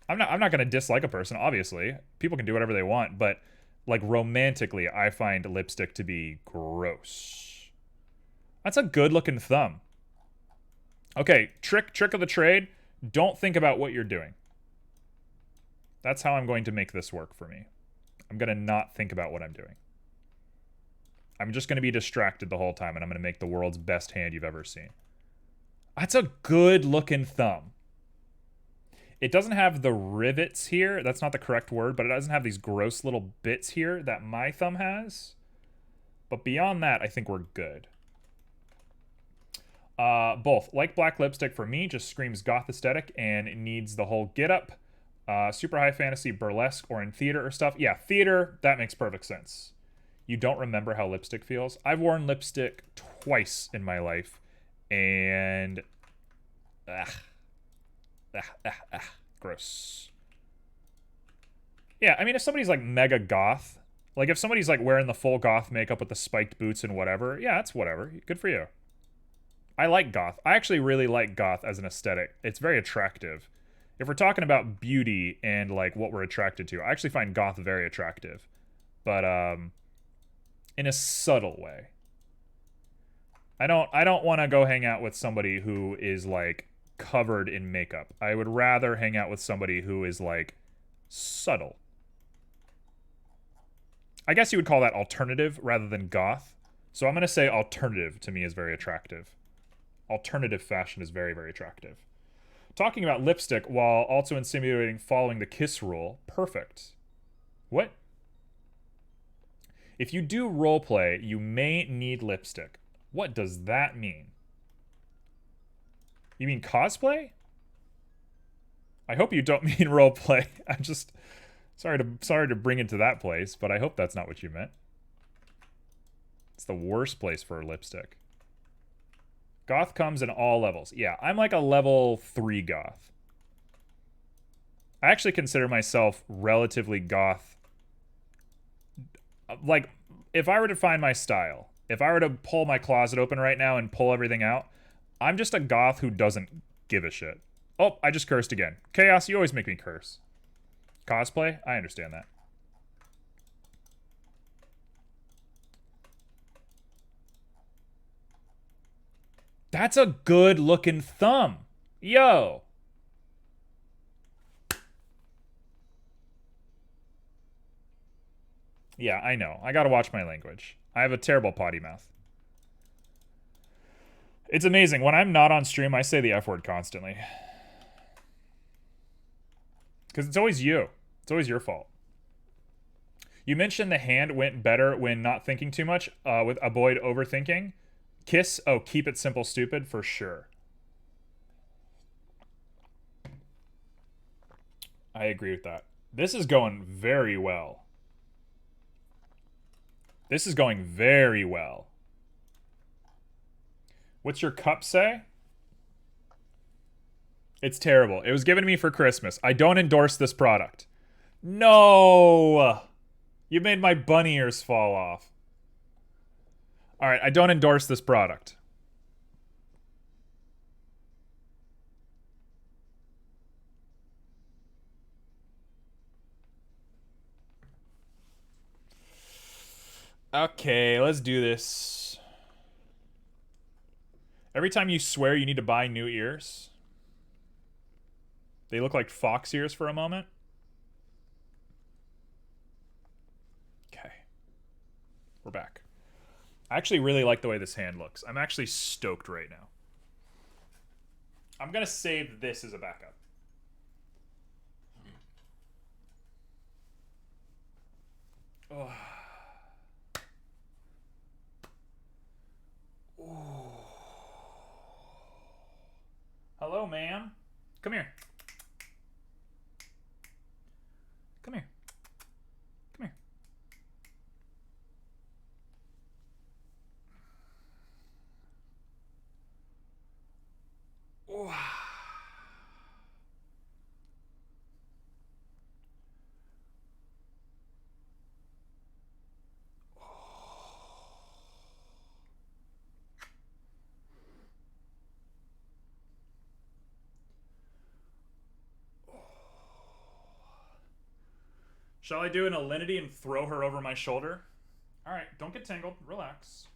I'm not going to dislike a person, obviously. People can do whatever they want, but like romantically, I find lipstick to be gross. That's a good-looking thumb. Okay, trick of the trade. Don't think about what you're doing. That's how I'm going to make this work for me. I'm going to not think about what I'm doing. I'm just going to be distracted the whole time, and I'm going to make the world's best hand you've ever seen. That's a good-looking thumb. It doesn't have the rivets here. That's not the correct word, but it doesn't have these gross little bits here that my thumb has. But beyond that, I think we're good. Both. Like black lipstick for me, just screams goth aesthetic and it needs the whole get up. Super high fantasy, burlesque, or in theater or stuff. Yeah, theater, that makes perfect sense. You don't remember how lipstick feels? I've worn lipstick twice in my life, and gross. Yeah, I mean, if somebody's like mega goth, like if somebody's like wearing the full goth makeup with the spiked boots and whatever, yeah, that's whatever. Good for you. I like goth. I actually really like goth as an aesthetic. It's very attractive. If we're talking about beauty and like what we're attracted to, I actually find goth very attractive. But in a subtle way. I don't want to go hang out with somebody who is like covered in makeup. I would rather hang out with somebody who is like subtle. I guess you would call that alternative rather than goth. So I'm going to say alternative to me is very attractive. Alternative fashion is very, very attractive. Talking about lipstick while also insinuating following the kiss rule. Perfect. What? If you do roleplay, you may need lipstick. What does that mean? You mean cosplay? I hope you don't mean roleplay. I'm just sorry to bring it to that place, but I hope that's not what you meant. It's the worst place for a lipstick. Goth comes in all levels. Yeah, I'm like a level 3 goth. I actually consider myself relatively goth. Like, if I were to find my style, if I were to pull my closet open right now and pull everything out, I'm just a goth who doesn't give a shit. Oh, I just cursed again. Chaos, you always make me curse. Cosplay? I understand that. That's a good looking thumb. Yo. Yeah, I know. I gotta watch my language. I have a terrible potty mouth. It's amazing. When I'm not on stream, I say the F word constantly. Because it's always you. It's always your fault. You mentioned the hand went better when not thinking too much, with avoid overthinking. Kiss, oh, keep it simple, stupid, for sure. I agree with that. This is going very well. This is going very well. What's your cup say? It's terrible. It was given to me for Christmas. I don't endorse this product. No! You made my bunny ears fall off. Alright, I don't endorse this product. Okay, let's do this. Every time you swear you need to buy new ears. They look like fox ears for a moment. Okay. We're back. I actually really like the way this hand looks. I'm actually stoked right now. I'm going to save this as a backup. Oh. Ooh. Hello, ma'am. Come here. Come here. Come here. Shall I do an Alinity and throw her over my shoulder? All right, don't get tangled. Relax.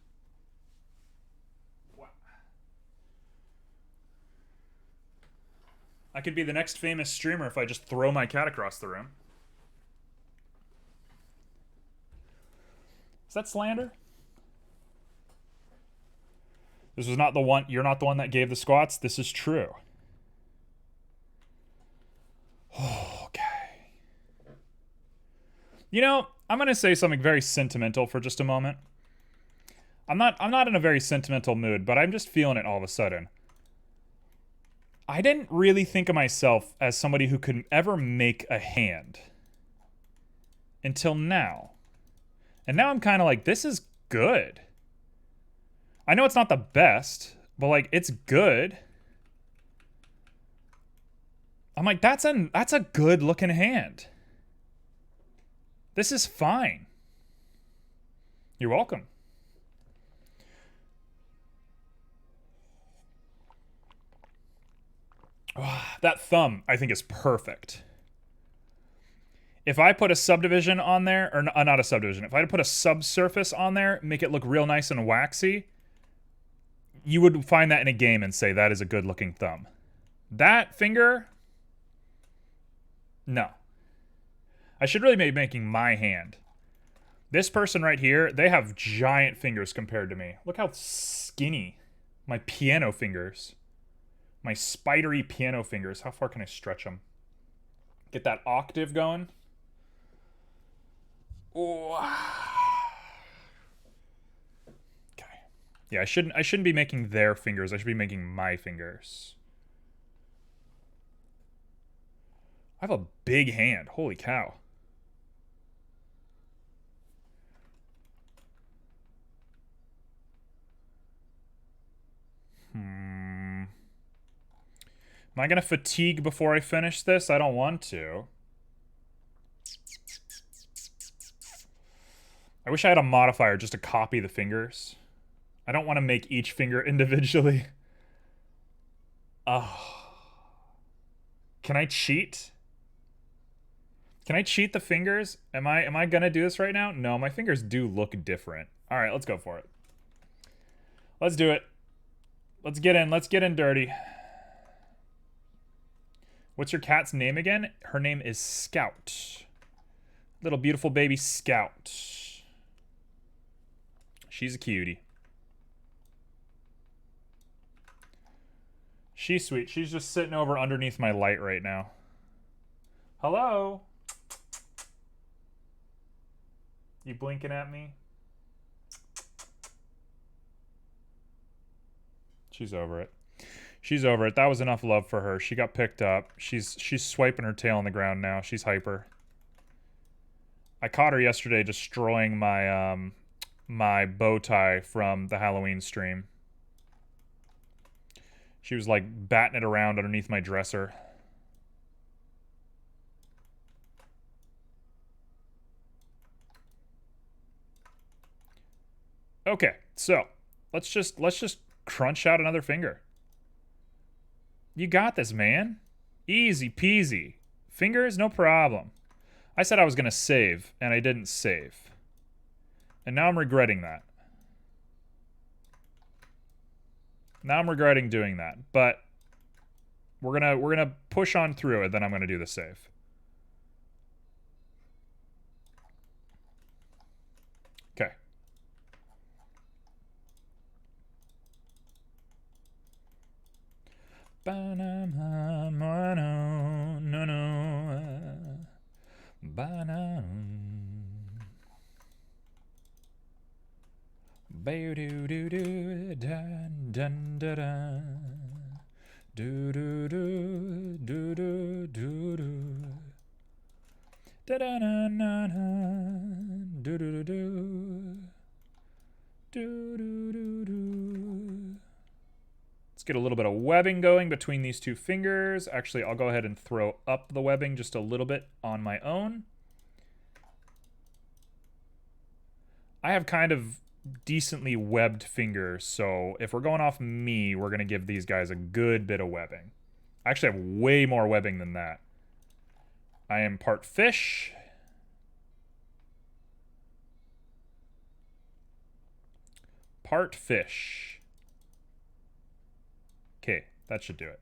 Wow. I could be the next famous streamer if I just throw my cat across the room. Is that slander? This was not the one. You're not the one that gave the squats. This is true. Okay. You know, I'm going to say something very sentimental for just a moment. I'm not in a very sentimental mood, but I'm just feeling it all of a sudden. I didn't really think of myself as somebody who could ever make a hand until now. And now I'm kind of like, this is good. I know it's not the best, but like, it's good. I'm like, that's a good looking hand. This is fine. You're welcome. Oh, that thumb, I think, is perfect. If I put a subdivision on there, or not a subdivision, if I put a subsurface on there, make it look real nice and waxy, you would find that in a game and say that is a good looking thumb. That finger, no. I should really be making my hand. This person right here, they have giant fingers compared to me. Look how skinny my piano fingers, my spidery piano fingers. How far can I stretch them? Get that octave going. Oh. Okay. Yeah, I shouldn't be making their fingers. I should be making my fingers. I have a big hand. Holy cow. Am I going to fatigue before I finish this? I don't want to. I wish I had a modifier just to copy the fingers. I don't want to make each finger individually. Oh. Can I cheat? Can I cheat the fingers? Am I going to do this right now? No, my fingers do look different. All right, let's go for it. Let's do it. Let's get in. Let's get in dirty. What's your cat's name again? Her name is Scout. Little beautiful baby Scout. She's a cutie. She's sweet. She's just sitting over underneath my light right now. Hello? You blinking at me? She's over it. She's over it. That was enough love for her. She got picked up. She's swiping her tail on the ground now. She's hyper. I caught her yesterday destroying my my bow tie from the Halloween stream. She was like batting it around underneath my dresser. Okay, so let's just crunch out another finger. You got this, man. Easy peasy. Fingers, no problem. I said I was going to save, and I didn't save. And now I'm regretting that. Now I'm regretting doing that. But we're gonna push on through it, then I'm gonna do the save. Okay. Let's get a little bit of webbing going between these two fingers. Actually, I'll go ahead and throw up the webbing just a little bit on my own. I have kind of decently webbed fingers, so if we're going off me, we're going to give these guys a good bit of webbing. I actually have way more webbing than that. I am part fish, part fish. Okay, that should do it.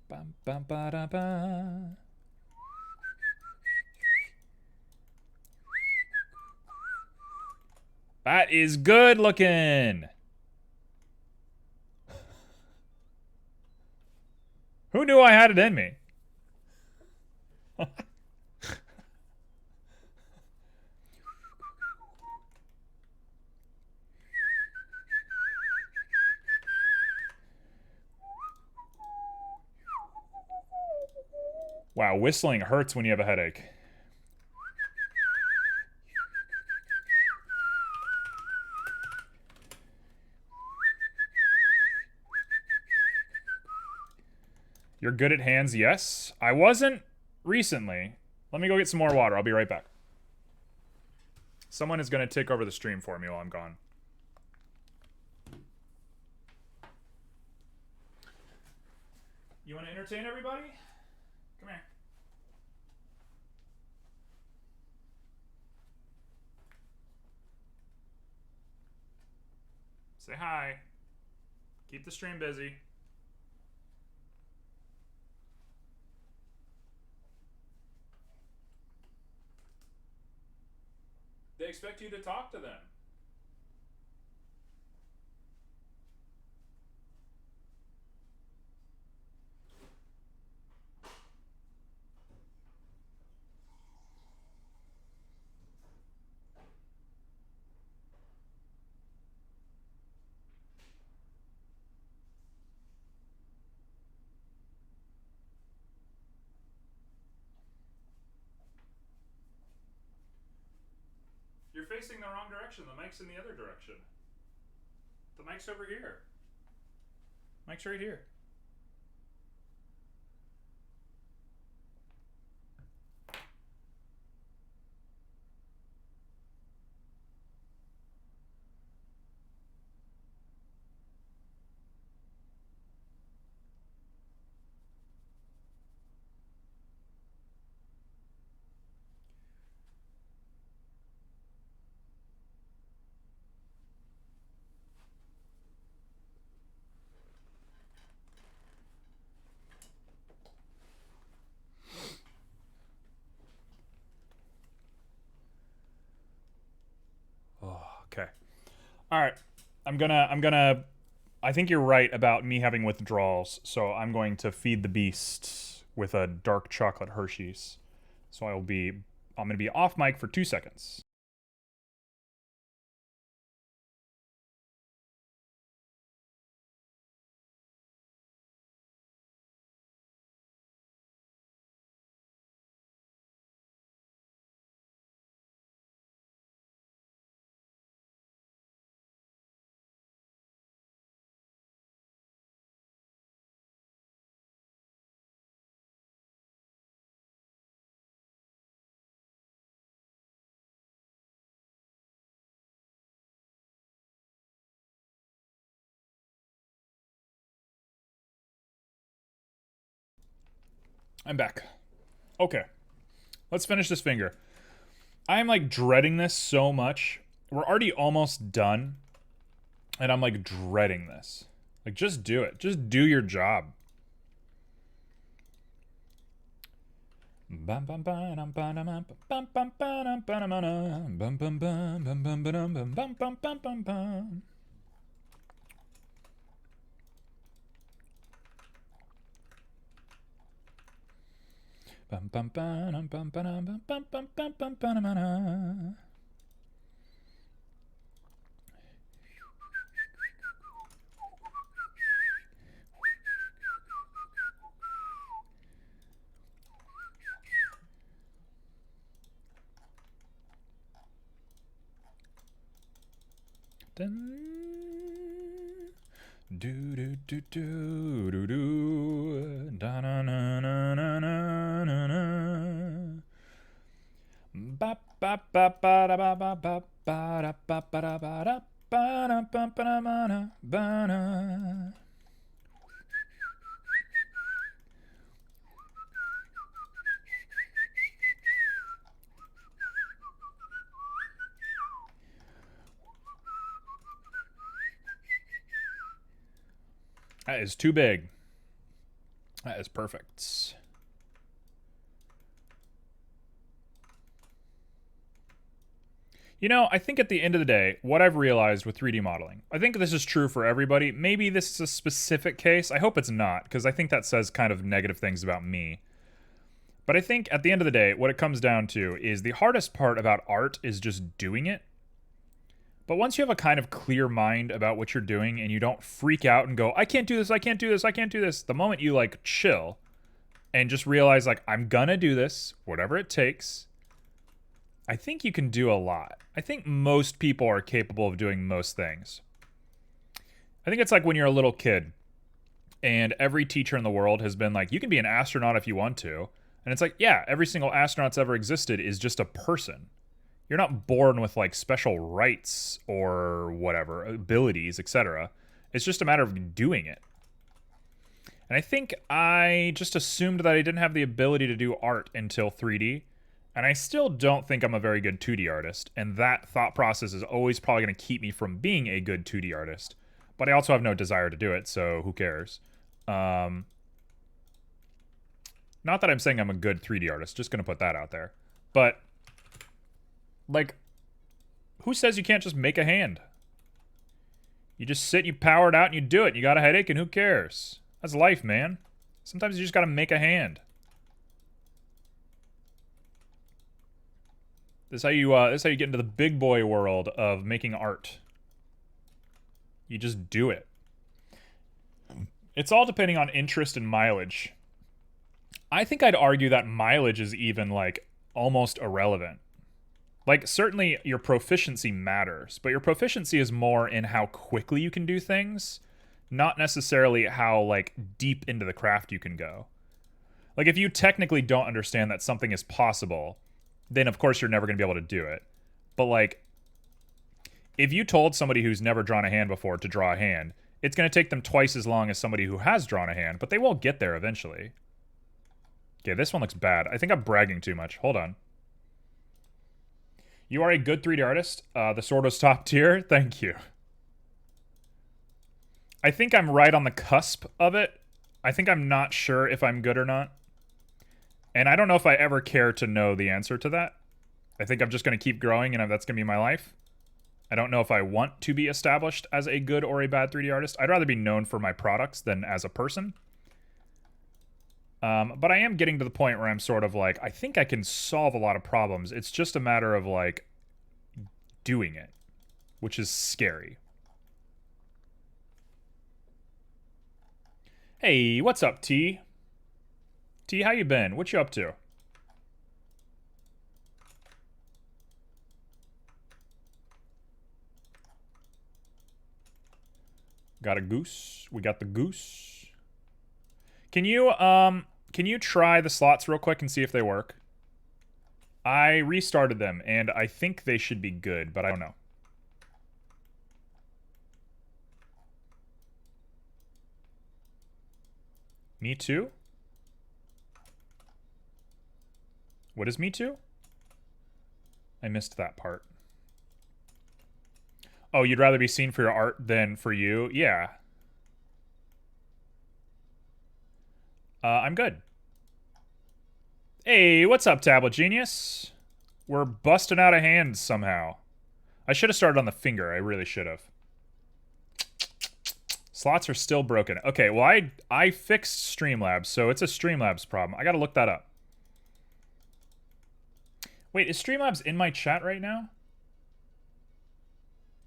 Bum, bum, ba, da, ba. That is good looking. Who knew I had it in me? Wow, whistling hurts when you have a headache. You're good at hands, yes. I wasn't recently. Let me go get some more water. I'll be right back. Someone is going to take over the stream for me while I'm gone. You want to entertain everybody? Come here. Say hi. Keep the stream busy. They expect you to talk to them. You're facing the wrong direction. The mic's in the other direction. The mic's over here. Mic's right here. Okay. All right. I think you're right about me having withdrawals, so I'm going to feed the beast with a dark chocolate Hershey's. So I'm going to be off mic for 2 seconds. I'm back. Okay. Let's finish this finger. I am like dreading this so much. We're already almost done. And I'm like dreading this. Like, just do it. Just do your job. Do do do do do do da na na na na na na na ba ba ba ba da ba ba ba ba da ba ba da ba da ba da ba ba da ba da ba da. That is too big. That is perfect. You know, I think at the end of the day, what I've realized with 3D modeling, I think this is true for everybody. Maybe this is a specific case. I hope it's not, because I think that says kind of negative things about me. But I think at the end of the day, what it comes down to is the hardest part about art is just doing it. But once you have a kind of clear mind about what you're doing and you don't freak out and go, I can't do this, I can't do this, I can't do this. The moment you like chill and just realize like, I'm gonna do this, whatever it takes, I think you can do a lot. I think most people are capable of doing most things. I think it's like when you're a little kid and every teacher in the world has been like, you can be an astronaut if you want to. And it's like, yeah, every single astronaut that's ever existed is just a person. You're not born with like special rights or whatever, abilities, etc. It's just a matter of doing it. And I think I just assumed that I didn't have the ability to do art until 3D. And I still don't think I'm a very good 2D artist, and that thought process is always probably going to keep me from being a good 2D artist. But I also have no desire to do it, so who cares? Not that I'm saying I'm a good 3D artist, just going to put that out there. But, like, who says you can't just make a hand? You just sit, you power it out, and you do it. You got a headache, and who cares? That's life, man. Sometimes you just got to make a hand. This is how you get into the big boy world of making art. You just do it. It's all depending on interest and mileage. I think I'd argue that mileage is even like almost irrelevant. Like certainly your proficiency matters, but your proficiency is more in how quickly you can do things, not necessarily how like deep into the craft you can go. Like if you technically don't understand that something is possible, then of course you're never going to be able to do it. But like, if you told somebody who's never drawn a hand before to draw a hand, it's going to take them twice as long as somebody who has drawn a hand, but they will get there eventually. Okay, this one looks bad. I think I'm bragging too much. Hold on. You are a good 3D artist. The sword was top tier. Thank you. I think I'm right on the cusp of it. I think I'm not sure if I'm good or not. And I don't know if I ever care to know the answer to that. I think I'm just going to keep growing and that's going to be my life. I don't know if I want to be established as a good or a bad 3D artist. I'd rather be known for my products than as a person. But I am getting to the point where I'm sort of like, I think I can solve a lot of problems. It's just a matter of like doing it, which is scary. Hey, what's up, T? T, how you been? What you up to? Got a goose. We got the goose. Can you try the slots real quick and see if they work? I restarted them and I think they should be good, but I don't know. Me too? What is me too? I missed that part. Oh, you'd rather be seen for your art than for you? Yeah. I'm good. Hey, what's up, Tablet Genius? We're busting out of hands somehow. I should have started on the finger. I really should have. Slots are still broken. Okay, well, I fixed Streamlabs, so it's a Streamlabs problem. I gotta look that up. Wait, is Streamlabs in my chat right now?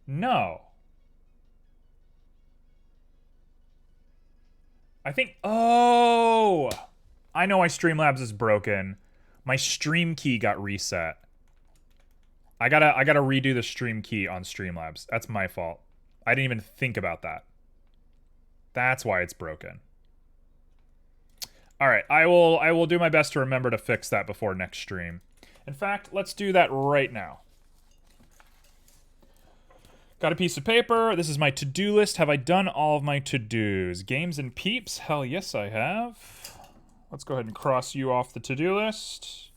No. I think... Oh! I know why Streamlabs is broken. My stream key got reset. I gotta redo the stream key on Streamlabs. That's my fault. I didn't even think about that. That's why it's broken. Alright, I will do my best to remember to fix that before next stream. In fact, let's do that right now. Got a piece of paper. This is my to-do list. Have I done all of my to-dos? Games and peeps? Hell yes, I have. Let's go ahead and cross you off the to-do list.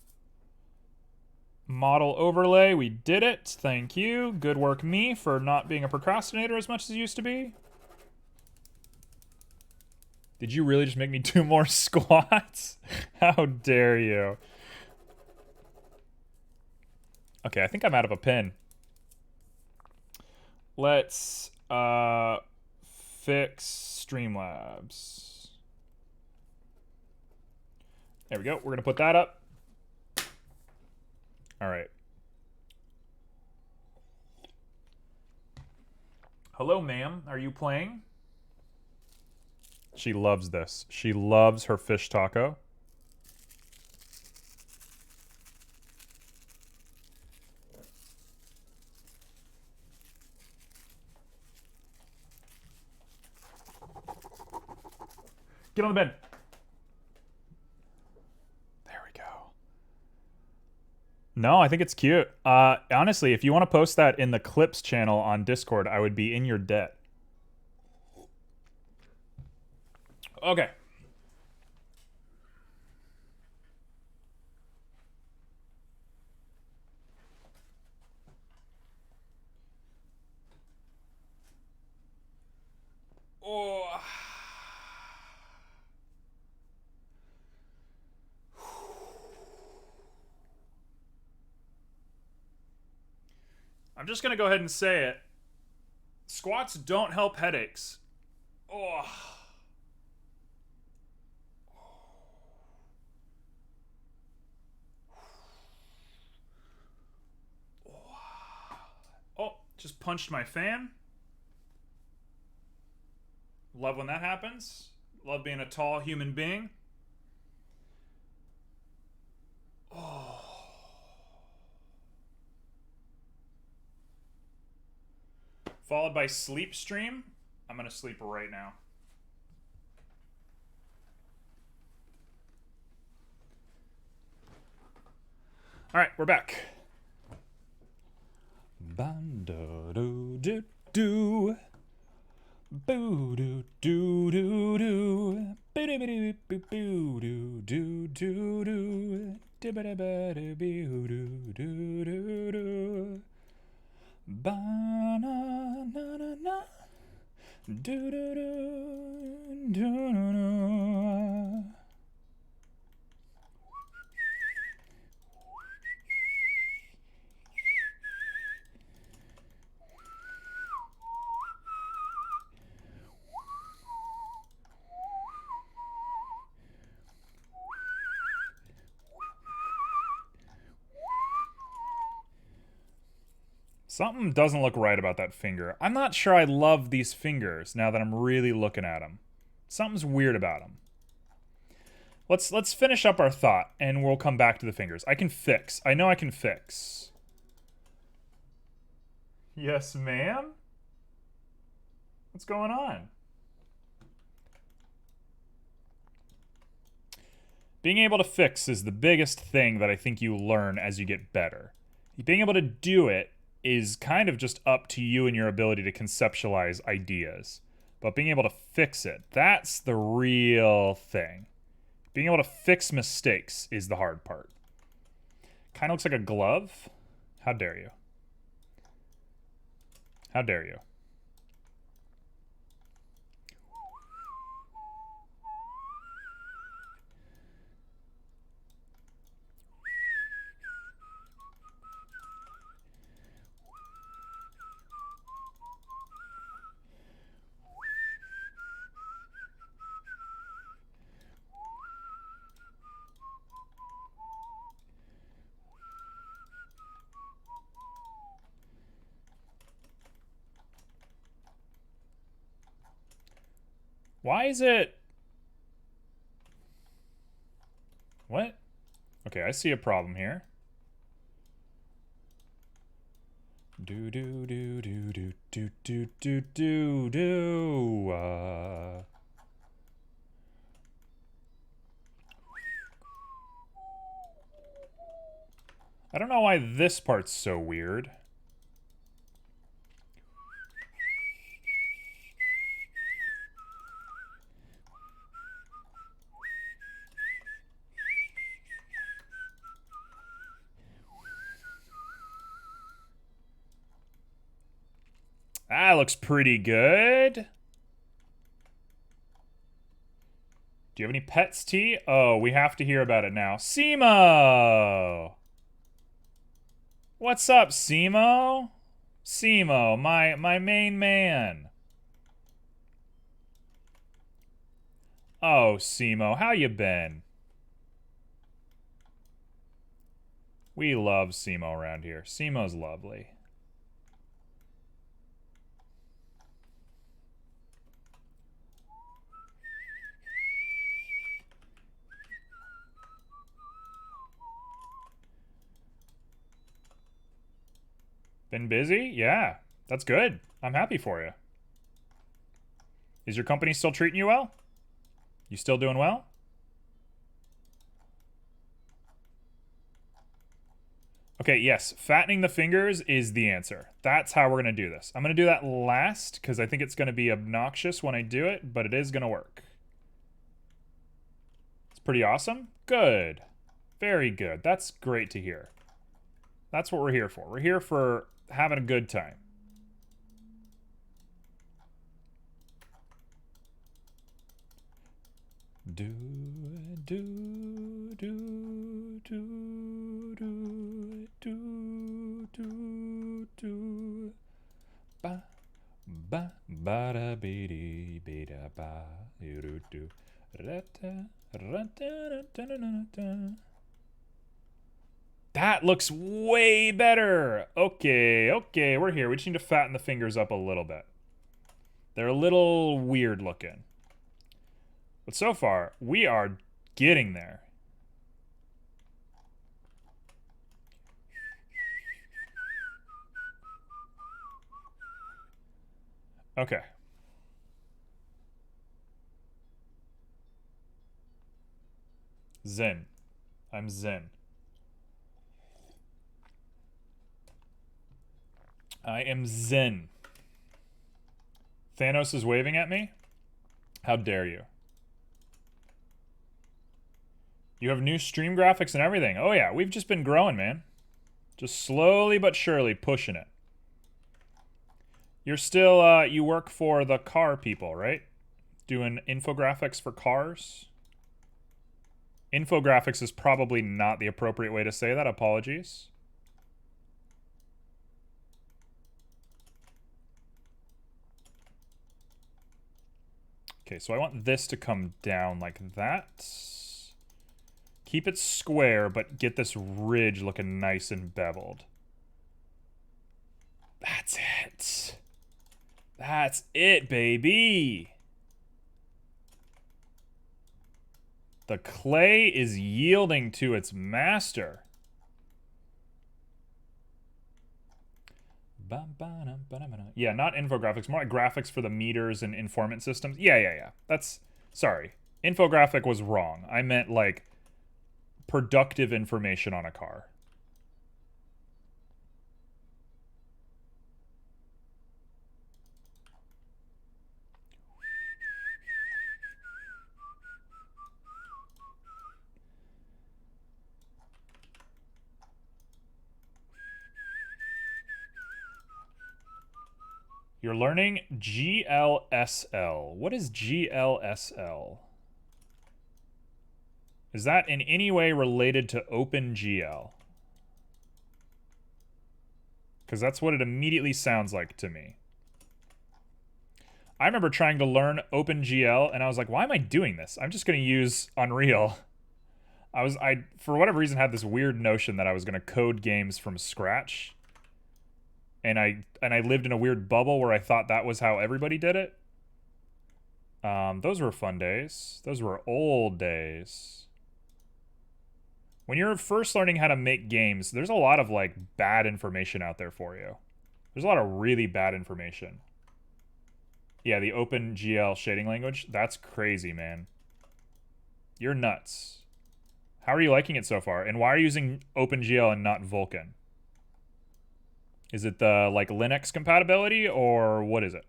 Model overlay. We did it. Thank you. Good work, me, for not being a procrastinator as much as it used to be. Did you really just make me do more squats? How dare you? Okay, I think I'm out of a pin. Let's fix Streamlabs. There we go. We're gonna put that up. All right. Hello, ma'am. Are you playing? She loves this. She loves her fish taco. Get on the bed. There we go. No, I think it's cute. Honestly, if you want to post that in the clips channel on Discord, I would be in your debt. Okay. Oh. I'm just going to go ahead and say it. Squats don't help headaches. Oh. Oh, just punched my fan. Love when that happens. Love being a tall human being. Oh. Followed by sleep stream. I'm going to sleep right now. All right, we're back. Bando do do do. Boo do do do do. Boo do do do do do do do. Dibba-dabba-da boo do do do do. Ba na na na na. Do do do do do. Something doesn't look right about that finger. I'm not sure I love these fingers now that I'm really looking at them. Something's weird about them. Let's finish up our thought and we'll come back to the fingers. I can fix. I know I can fix. Yes, ma'am? What's going on? Being able to fix is the biggest thing that I think you learn as you get better. Being able to do it is kind of just up to you and your ability to conceptualize ideas. But being able to fix it, that's the real thing. Being able to fix mistakes is the hard part. Kind of looks like a glove. How dare you? How dare you? Why is it... What? Okay, I see a problem here. Do do do do do do do do do do. I don't know why this part's so weird. That looks pretty good. Do you have any pets, T? Oh, we have to hear about it now. Simo! What's up, Simo? Simo, my main man. Oh, Simo, how you been? We love Simo around here. Simo's lovely. Been busy? Yeah, that's good. I'm happy for you. Is your company still treating you well? You still doing well? Okay, yes, fattening the fingers is the answer. That's how we're going to do this. I'm going to do that last because I think it's going to be obnoxious when I do it, but it is going to work. It's pretty awesome. Good. Very good. That's great to hear. That's what we're here for. We're here for having a good time. Do, do, do, do, do, do, do, do. Ba, ba, ba da be dee be da ba do do. That looks way better. Okay, okay, we're here. We just need to fatten the fingers up a little bit. They're a little weird looking. But so far, we are getting there. Okay. Zen. I'm zen. I am zen. Thanos is waving at me? How dare you? You have new stream graphics and everything. Oh yeah, we've just been growing, man. Just slowly but surely pushing it. You're still, you work for the car people, right? Doing infographics for cars? Infographics is probably not the appropriate way to say that. Apologies. Okay, so I want this to come down like that. Keep it square, but get this ridge looking nice and beveled. That's it. That's it, baby. The clay is yielding to its master. Yeah, not infographics, more like graphics for the meters and informant systems. Yeah. That's, sorry. Infographic was wrong. I meant like productive information on a car. You're learning GLSL. What is GLSL? Is that in any way related to OpenGL? Because that's what it immediately sounds like to me. I remember trying to learn OpenGL, and I was like, why am I doing this? I'm just going to use Unreal. I, for whatever reason, had this weird notion that I was going to code games from scratch. And I lived in a weird bubble where I thought that was how everybody did it. Those were fun days. Those were old days. When you're first learning how to make games, there's a lot of, like, bad information out there for you. There's a lot of really bad information. Yeah, the OpenGL shading language, that's crazy, man. You're nuts. How are you liking it so far? And why are you using OpenGL and not Vulkan? Is it the, like, Linux compatibility, or what is it?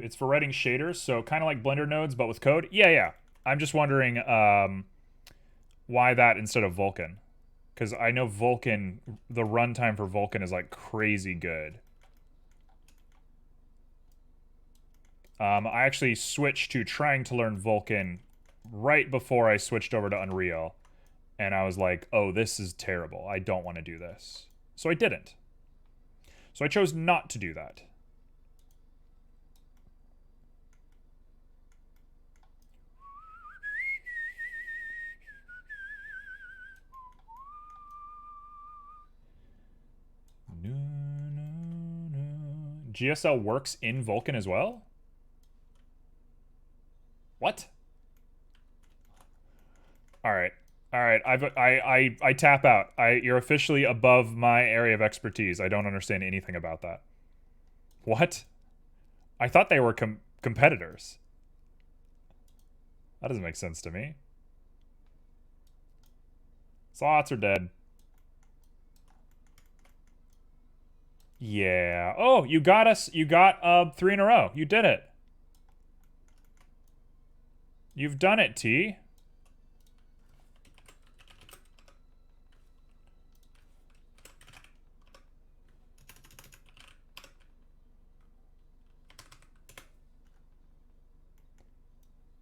It's for writing shaders, so kind of like Blender nodes, but with code. Yeah. I'm just wondering why that instead of Vulkan. Because I know Vulkan, the runtime for Vulkan is like crazy good. I actually switched to trying to learn Vulkan right before I switched over to Unreal. And I was like, oh, this is terrible. I don't want to do this. So I didn't. So I chose not to do that. GSL works in Vulkan as well? What? All right. All right. I tap out. You're officially above my area of expertise. I don't understand anything about that. What? I thought they were competitors. That doesn't make sense to me. Slots are dead. Yeah. Oh, you got us. You got 3 in a row. You did it. You've done it, T.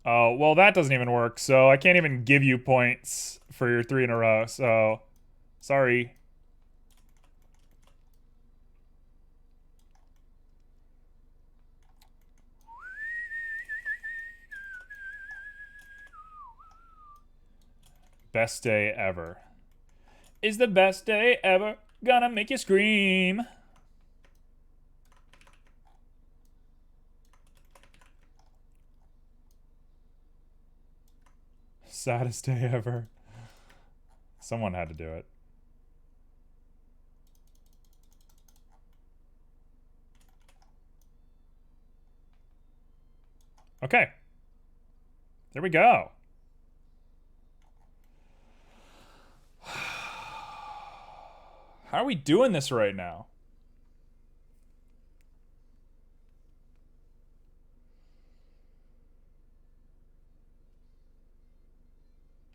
Oh, well, that doesn't even work, so I can't even give you points for your 3 in a row, so sorry. Best day ever. Is the best day ever gonna make you scream? Saddest day ever. Someone had to do it. Okay. There we go. How are we doing this right now?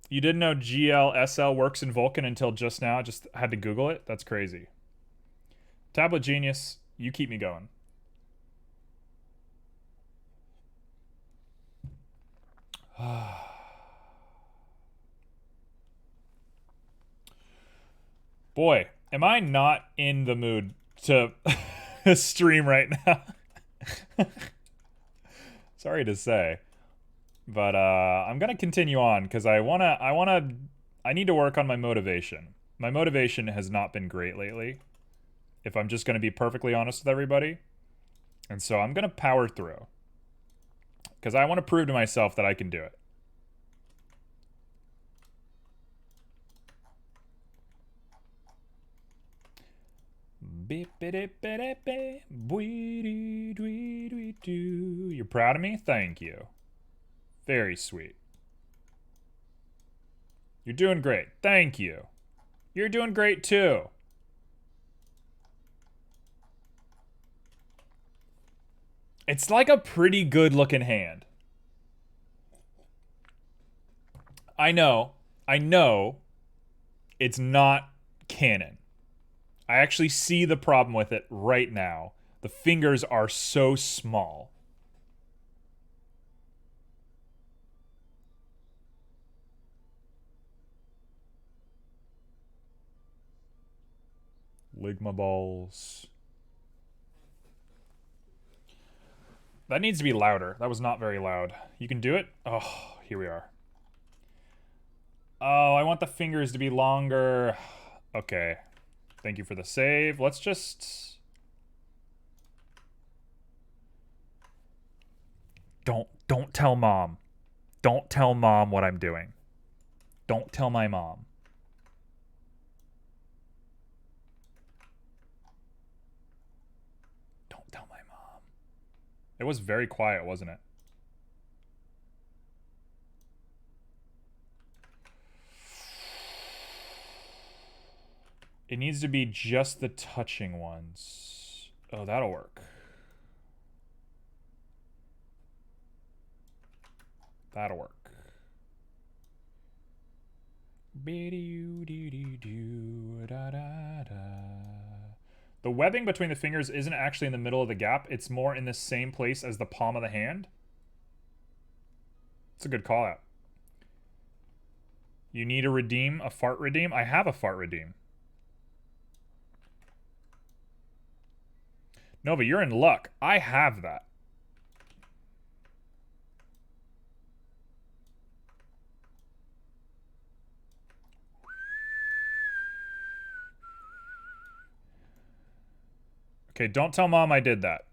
You didn't know GLSL works in Vulkan until just now? Just had to Google it? That's crazy. Tablet Genius, you keep me going. Boy, am I not in the mood to stream right now. Sorry to say. But I'm gonna continue on because I need to work on my motivation. My motivation has not been great lately, if I'm just gonna be perfectly honest with everybody. And so I'm gonna power through. Because I want to prove to myself that I can do it. You're proud of me? Thank you. Very sweet. You're doing great. Thank you. You're doing great too. It's like a pretty good looking hand. I know it's not canon. I actually see the problem with it right now. The fingers are so small. Ligma balls. That needs to be louder. That was not very loud. You can do it? Oh, here we are. Oh, I want the fingers to be longer. Okay. Thank you for the save. Let's just... Don't tell Mom. Don't tell Mom what I'm doing. Don't tell my mom. Don't tell my mom. It was very quiet, wasn't it? It needs to be just the touching ones. Oh, that'll work. That'll work. The webbing between the fingers isn't actually in the middle of the gap. It's more in the same place as the palm of the hand. It's a good call out. You need a redeem, a fart redeem? I have a fart redeem. Nova, you're in luck. I have that. Okay, don't tell Mom I did that.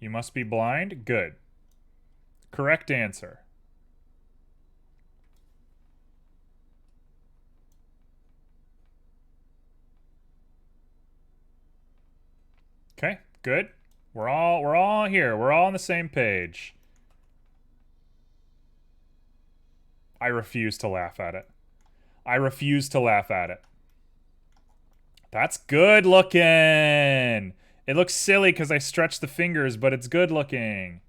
You must be blind? Good. Correct answer. Okay, good. We're all here. We're all on the same page. I refuse to laugh at it. I refuse to laugh at it. That's good looking. It looks silly because I stretched the fingers, but it's good looking.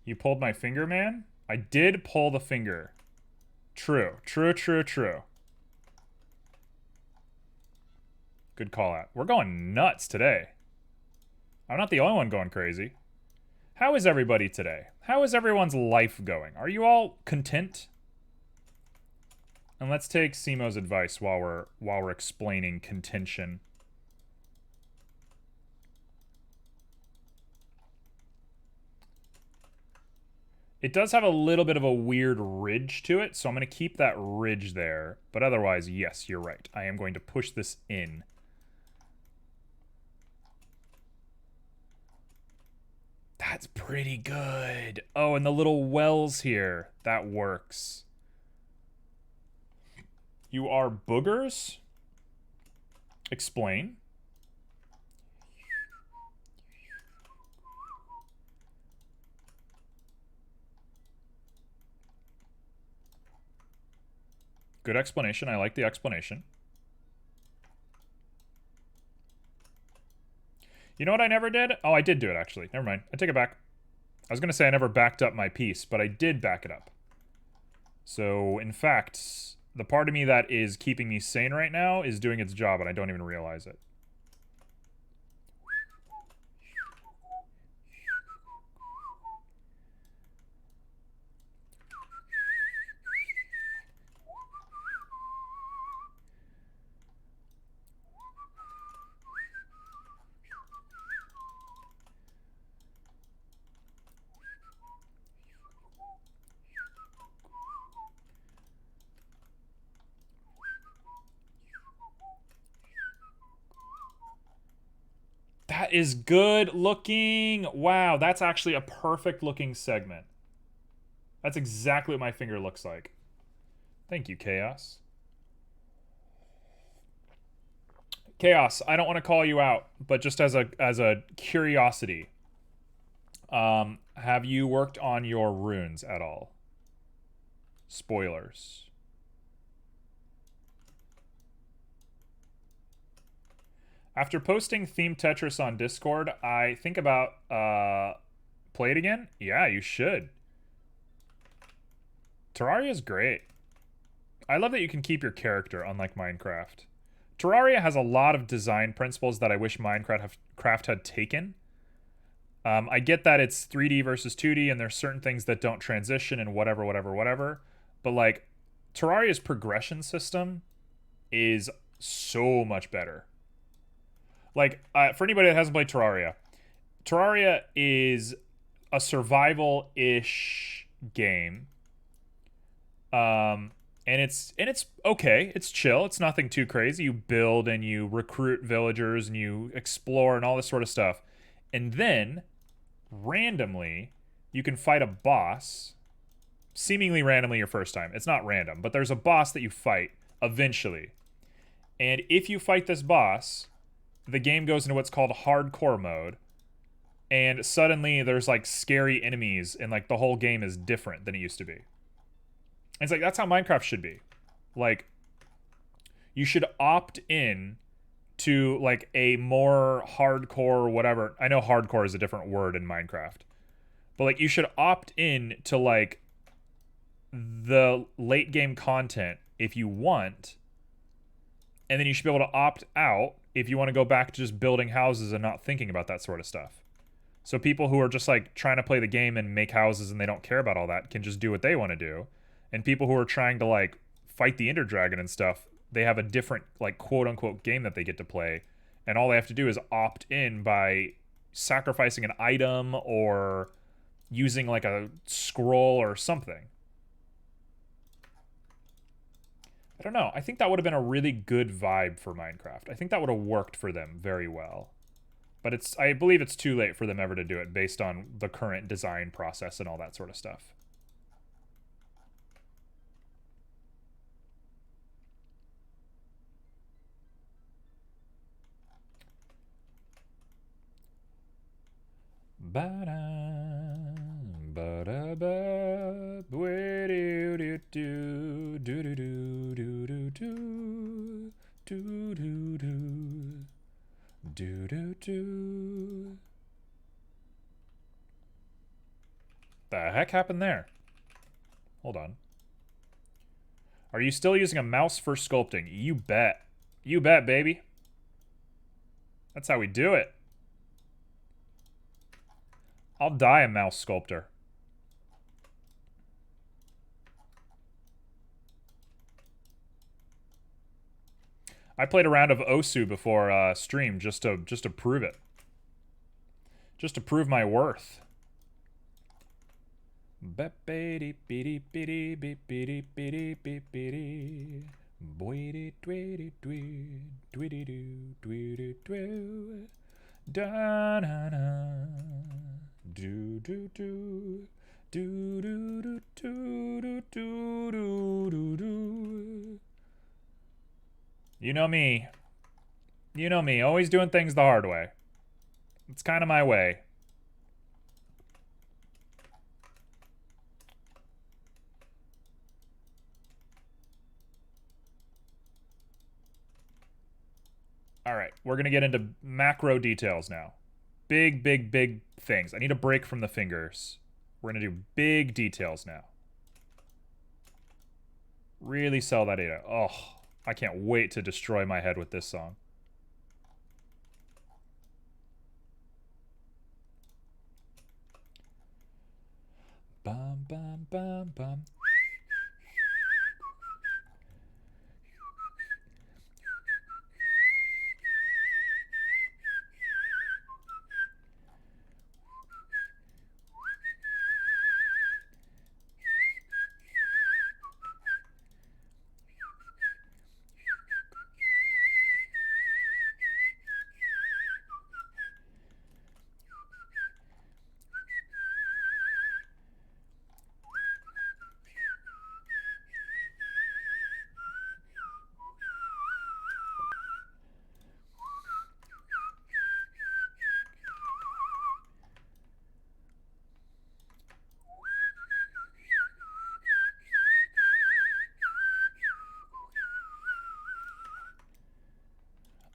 You pulled my finger, man? I did pull the finger. True. True, true, true. Good call out. We're going nuts today. I'm not the only one going crazy. How is everybody today? How is everyone's life going? Are you all content? And let's take Simo's advice while we're explaining contention. It does have a little bit of a weird ridge to it, so I'm going to keep that ridge there. But otherwise, yes, you're right. I am going to push this in. That's pretty good. Oh, and the little wells here. That works. You are boogers? Explain. Good explanation. I like the explanation. You know what I never did? Oh, I did do it, actually. Never mind. I take it back. I was going to say I never backed up my piece, but I did back it up. So, in fact, the part of me that is keeping me sane right now is doing its job, and I don't even realize it. That is good looking. Wow, that's actually a perfect looking segment. That's exactly what my finger looks like. Thank you, Chaos. Chaos, I don't want to call you out, but just as a curiosity, have you worked on your runes at all? Spoilers. After posting Theme Tetris on Discord, I think about, play it again? Yeah, you should. Terraria's great. I love that you can keep your character, unlike Minecraft. Terraria has a lot of design principles that I wish Minecraft had taken. I get that it's 3D versus 2D, and there's certain things that don't transition and whatever. But, like, Terraria's progression system is so much better. Like, for anybody that hasn't played Terraria, Terraria is a survival-ish game. And it's okay. It's chill. It's nothing too crazy. You build and you recruit villagers and you explore and all this sort of stuff. And then, randomly, you can fight a boss. Seemingly randomly your first time. It's not random, but there's a boss that you fight eventually. And if you fight this boss, the game goes into what's called hardcore mode, and suddenly there's like scary enemies, and like the whole game is different than it used to be. It's like that's how Minecraft should be. Like, you should opt in to like a more hardcore whatever. I know hardcore is a different word in Minecraft. But like you should opt in to like the late game content if you want. And then you should be able to opt out if you want to go back to just building houses and not thinking about that sort of stuff. So people who are just like trying to play the game and make houses and they don't care about all that can just do what they want to do. And people who are trying to like fight the Ender Dragon and stuff, they have a different like quote unquote game that they get to play. And all they have to do is opt in by sacrificing an item or using like a scroll or something. I don't know. I think that would have been a really good vibe for Minecraft. I think that would have worked for them very well. But I believe it's too late for them ever to do it based on the current design process and all that sort of stuff. Ba-da, ba-da-ba, do-do-do-do, do-do-do-do-do-do, do-do-do, do-do-do. The heck happened there? Hold on. Are you still using a mouse for sculpting? You bet. You bet, baby. That's how we do it. I'll die a mouse sculptor. I played a round of Osu before stream just to prove it. Just to prove my worth. Do do do do do do do do do do. You know me. You know me, always doing things the hard way. It's kind of my way. All right, we're going to get into macro details now. Big, big, big things. I need a break from the fingers. We're going to do big details now. Really sell that data. Oh, I can't wait to destroy my head with this song. Bum, bum, bum, bum.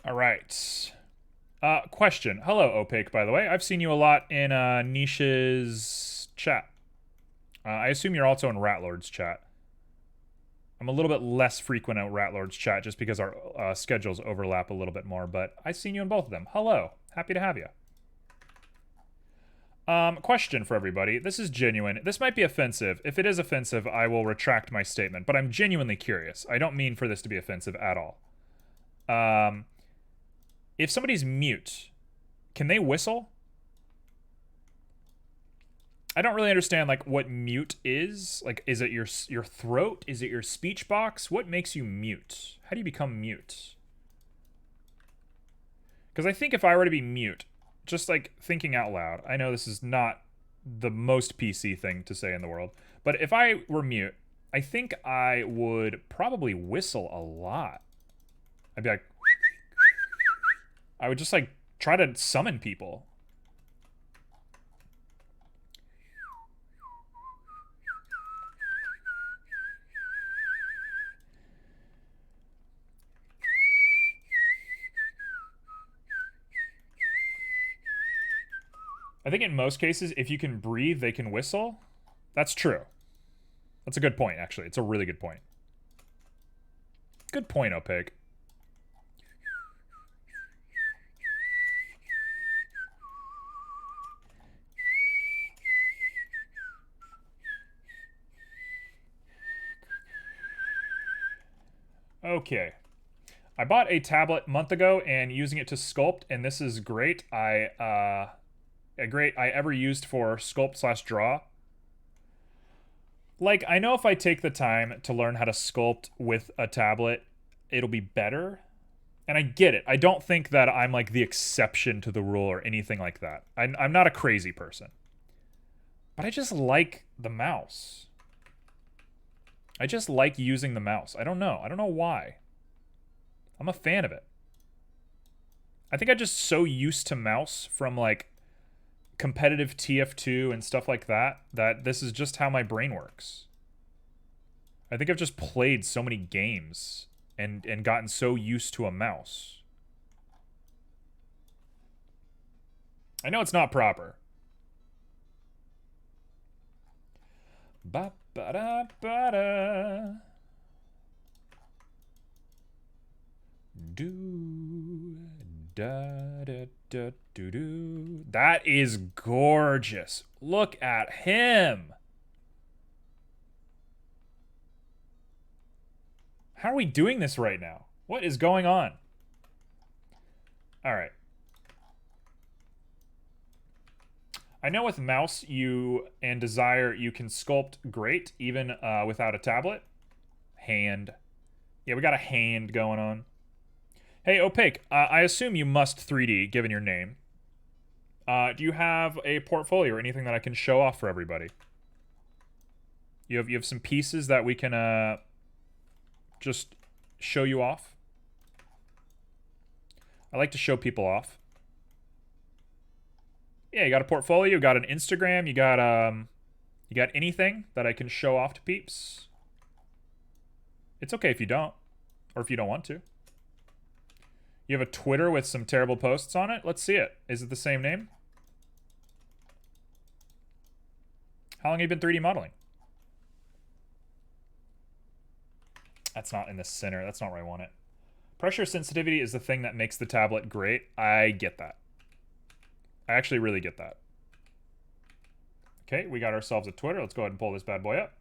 All right. Question. Hello, Opaque, by the way. I've seen you a lot in Nisha's chat. I assume you're also in Ratlord's chat. I'm a little bit less frequent at Ratlord's chat just because our schedules overlap a little bit more, but I've seen you in both of them. Hello. Happy to have you. Question for everybody. This is genuine. This might be offensive. If it is offensive, I will retract my statement, but I'm genuinely curious. I don't mean for this to be offensive at all. If somebody's mute, can they whistle? I don't really understand like what mute is. Like, is it your throat? Is it your speech box? What makes you mute? How do you become mute? Because I think if I were to be mute, just like thinking out loud, I know this is not the most PC thing to say in the world, but if I were mute, I think I would probably whistle a lot. I'd be like, I would just like try to summon people. I think in most cases, if you can breathe, they can whistle. That's true. That's a good point, actually. It's a really good point. Good point, Opaque. Okay. I bought a tablet a month ago and using it to sculpt, and this is great. I ever used for sculpt slash draw. Like, I know if I take the time to learn how to sculpt with a tablet, it'll be better. And I get it. I don't think that I'm like the exception to the rule or anything like that. I'm not a crazy person. But I just like the mouse. I just like using the mouse. I don't know. I don't know why. I'm a fan of it. I think I'm just so used to mouse from like competitive TF2 and stuff like that that this is just how my brain works. I think I've just played so many games and gotten so used to a mouse. I know it's not proper. Ba ba da ba da. Do da da da do do. That is gorgeous. Look at him. How are we doing this right now? What is going on? All right. I know with mouse and desire you can sculpt great even without a tablet. Hand. Yeah, we got a hand going on. Hey, Opaque, I assume you must 3D given your name. Do you have a portfolio or anything that I can show off for everybody? You have some pieces that we can just show you off. I like to show people off. Yeah, you got a portfolio, you got an Instagram, you got anything that I can show off to peeps? It's okay if you don't, or if you don't want to. You have a Twitter with some terrible posts on it? Let's see it. Is it the same name? How long have you been 3D modeling? That's not in the center. That's not where I want it. Pressure sensitivity is the thing that makes the tablet great. I get that. I actually really get that. Okay, we got ourselves a Twitter. Let's go ahead and pull this bad boy up.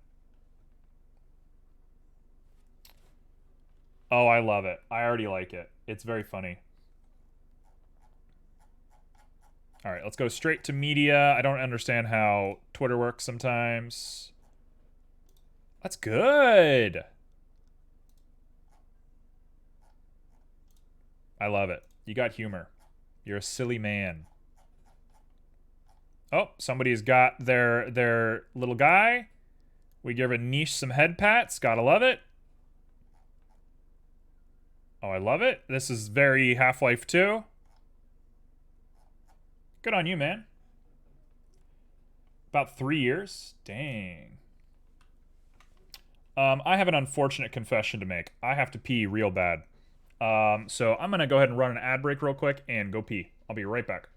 Oh, I love it. I already like it. It's very funny. All right, let's go straight to media. I don't understand how Twitter works sometimes. That's good. I love it. You got humor. You're a silly man. Oh, somebody's got their little guy. We give a niche some head pats. Gotta love it. Oh, I love it. This is very Half-Life 2. Good on you, man. About 3 years? Dang. I have an unfortunate confession to make. I have to pee real bad. So I'm gonna go ahead and run an ad break real quick and go pee. I'll be right back.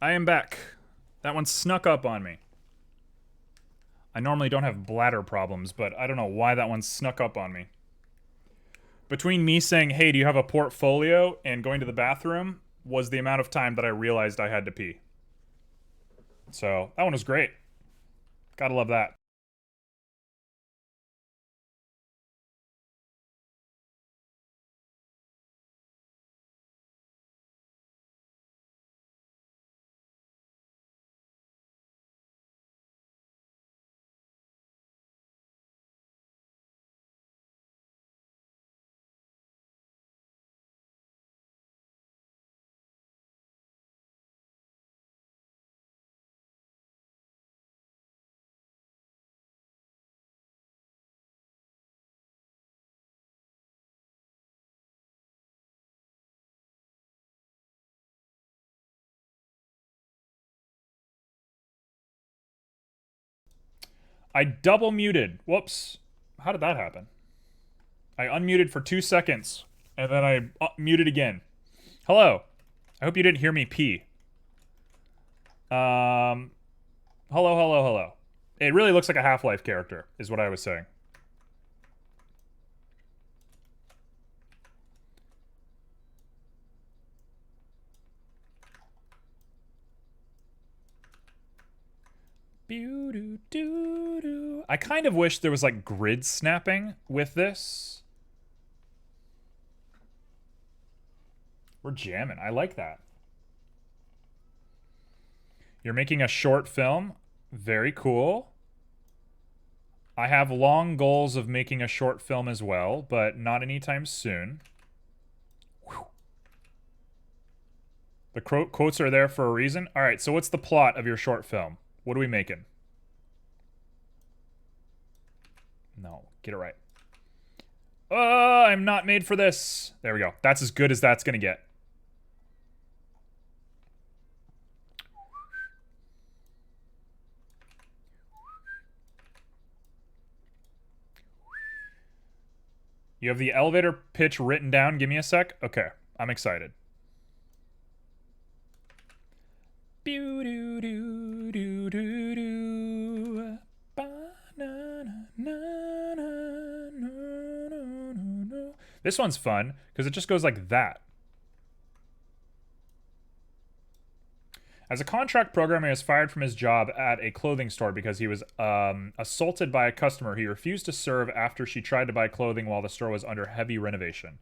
I am back. That one snuck up on me. I normally don't have bladder problems, but I don't know why that one snuck up on me. Between me saying, hey, do you have a portfolio, and going to the bathroom was the amount of time that I realized I had to pee. So, that one was great. Gotta love that. I double muted. Whoops. How did that happen? I unmuted for 2 seconds, and then I muted again. Hello. I hope you didn't hear me pee. Hello, hello, hello. It really looks like a Half-Life character, is what I was saying. I kind of wish there was like grid snapping with this. We're jamming. I like that. You're making a short film. Very cool. I have long goals of making a short film as well, but not anytime soon. Whew. The quotes are there for a reason. All right, so what's the plot of your short film? What are we making? No, get it right. I'm not made for this. There we go. That's as good as that's gonna get. You have the elevator pitch written down. Give me a sec. Okay, I'm excited. This one's fun because it just goes like that. As a contract programmer, he was fired from his job at a clothing store because he was assaulted by a customer he refused to serve after she tried to buy clothing while the store was under heavy renovation.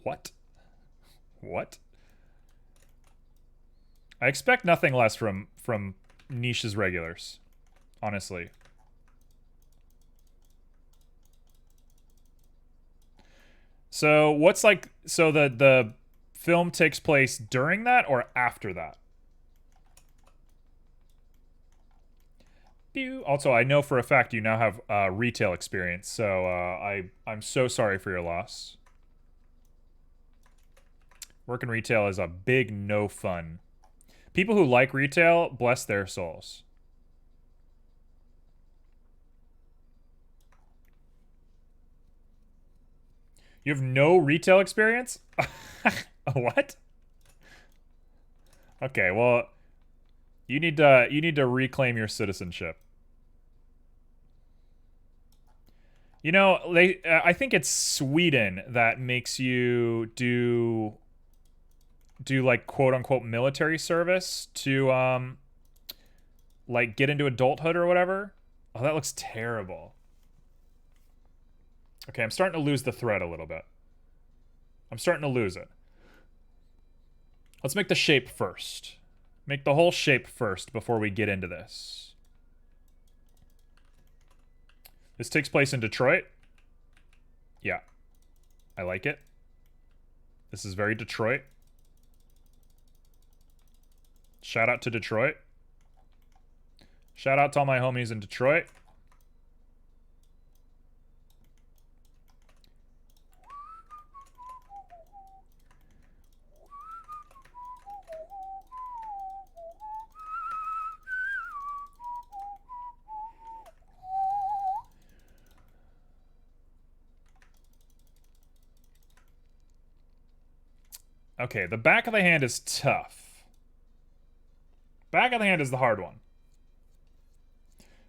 What? What? I expect nothing less from Niche's regulars, honestly. So what's like? So the film takes place during that or after that? Also, I know for a fact you now have retail experience, so I'm so sorry for your loss. Working retail is a big no fun. People who like retail, bless their souls. You have no retail experience? What? Okay, well, you need to reclaim your citizenship. You know, I think it's Sweden that makes you do like quote unquote military service to like get into adulthood or whatever. Oh, that looks terrible. Okay, I'm starting to lose the thread a little bit. I'm starting to lose it. Let's make the shape first. Make the whole shape first before we get into this. This takes place in Detroit. Yeah. I like it. This is very Detroit. Shout out to Detroit. Shout out to all my homies in Detroit. Okay, the back of the hand is tough. Back of the hand is the hard one.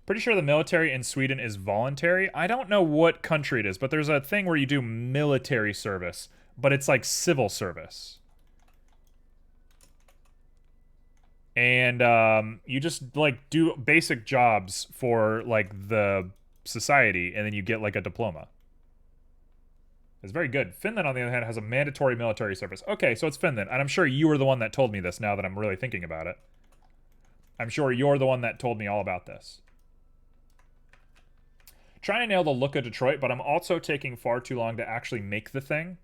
Pretty sure the military in Sweden is voluntary. I don't know what country it is, but there's a thing where you do military service, but it's like civil service. And you just like do basic jobs for like the society, and then you get like a diploma. It's very good. Finland, on the other hand, has a mandatory military service. Okay, so it's Finland, and I'm sure you were the one that told me this now that I'm really thinking about it. I'm sure you're the one that told me all about this. Trying to nail the look of Detroit, but I'm also taking far too long to actually make the thing.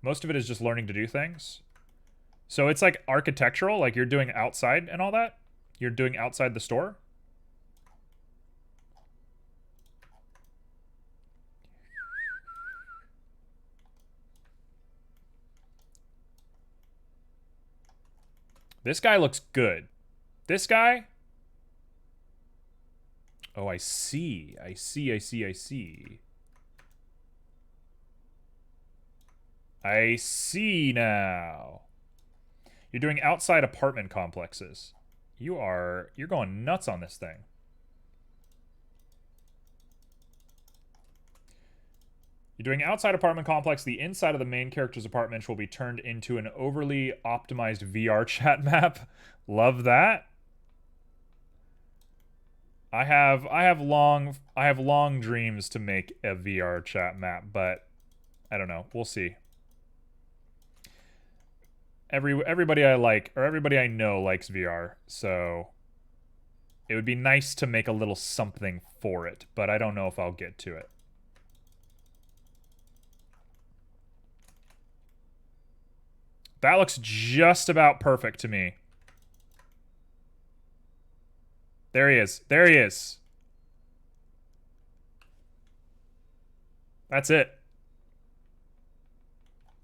Most of it is just learning to do things. So it's like architectural, like you're doing outside and all that. You're doing outside the store. This guy looks good. This guy? Oh, I see. I see, I see, I see. I see now. You're doing outside apartment complexes. You're going nuts on this thing. You're doing outside apartment complex. The inside of the main character's apartment will be turned into an overly optimized VR chat map. Love that. I have long dreams to make a VR chat map, but I don't know. We'll see. Everybody I like, or everybody I know likes VR, so it would be nice to make a little something for it, but I don't know if I'll get to it. That looks just about perfect to me. There he is. There he is. That's it.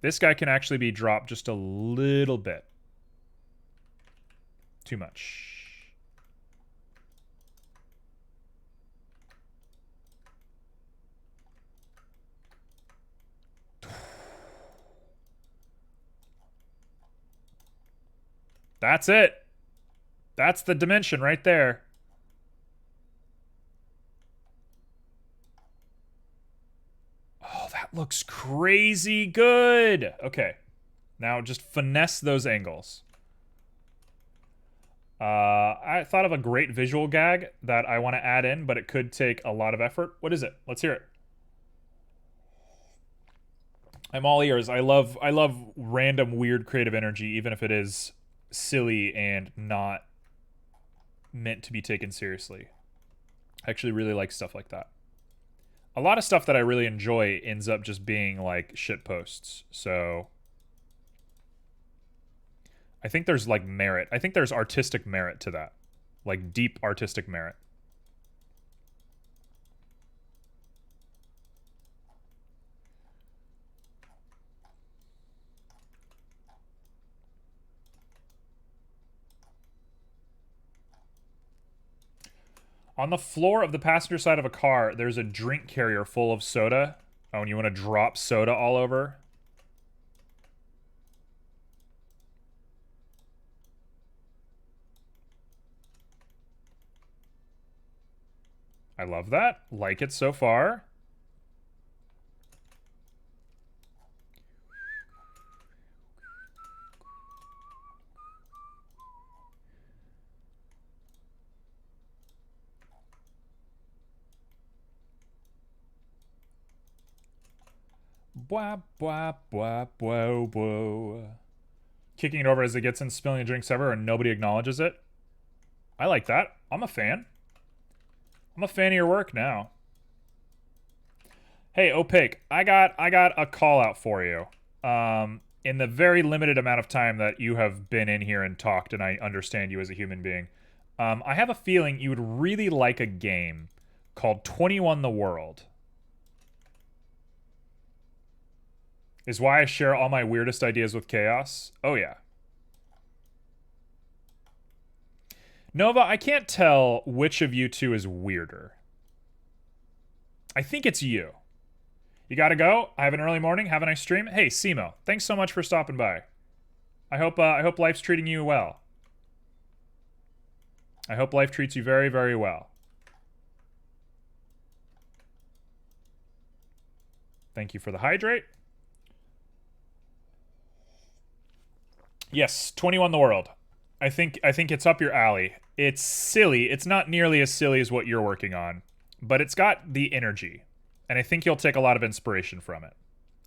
This guy can actually be dropped just a little bit. Too much. That's it. That's the dimension right there. Oh, that looks crazy good. Okay. Now just finesse those angles. I thought of a great visual gag that I want to add in, but it could take a lot of effort. What is it? Let's hear it. I'm all ears. I love random weird creative energy, even if it is silly and not meant to be taken seriously. I actually really like stuff like that. A lot of stuff that I really enjoy ends up just being like shit posts. So I think there's like merit. I think there's artistic merit to that. Like deep artistic merit. On the floor of the passenger side of a car, there's a drink carrier full of soda. Oh, and you want to drop soda all over? I love that. Like it so far. Bwah, bwah, bwah, bwah, bwah. Kicking it over as it gets in, spilling the drinks everywhere, and nobody acknowledges it. I like that. I'm a fan. I'm a fan of your work now. Hey, Opaque, I got a call out for you. In the very limited amount of time that you have been in here and talked, and I understand you as a human being, I have a feeling you would really like a game called 21 the World. Is why I share all my weirdest ideas with Chaos. Oh, yeah. Nova, I can't tell which of you two is weirder. I think it's you. You gotta go. I have an early morning. Have a nice stream. Hey, Simo, thanks so much for stopping by. I hope life's treating you well. I hope life treats you very, very well. Thank you for the hydrate. Yes, 21 the world. I think it's up your alley. It's silly. It's not nearly as silly as what you're working on, but it's got the energy, and I think you'll take a lot of inspiration from it.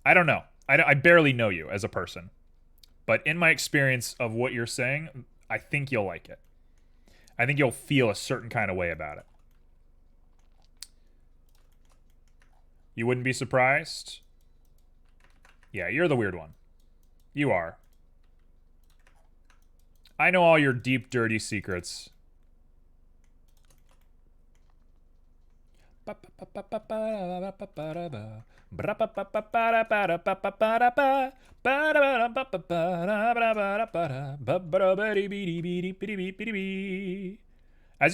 I don't know. I barely know you as a person, but in my experience of what you're saying, I think you'll like it. I think you'll feel a certain kind of way about it. You wouldn't be surprised? Yeah, you're the weird one. You are. I know all your deep, dirty secrets. As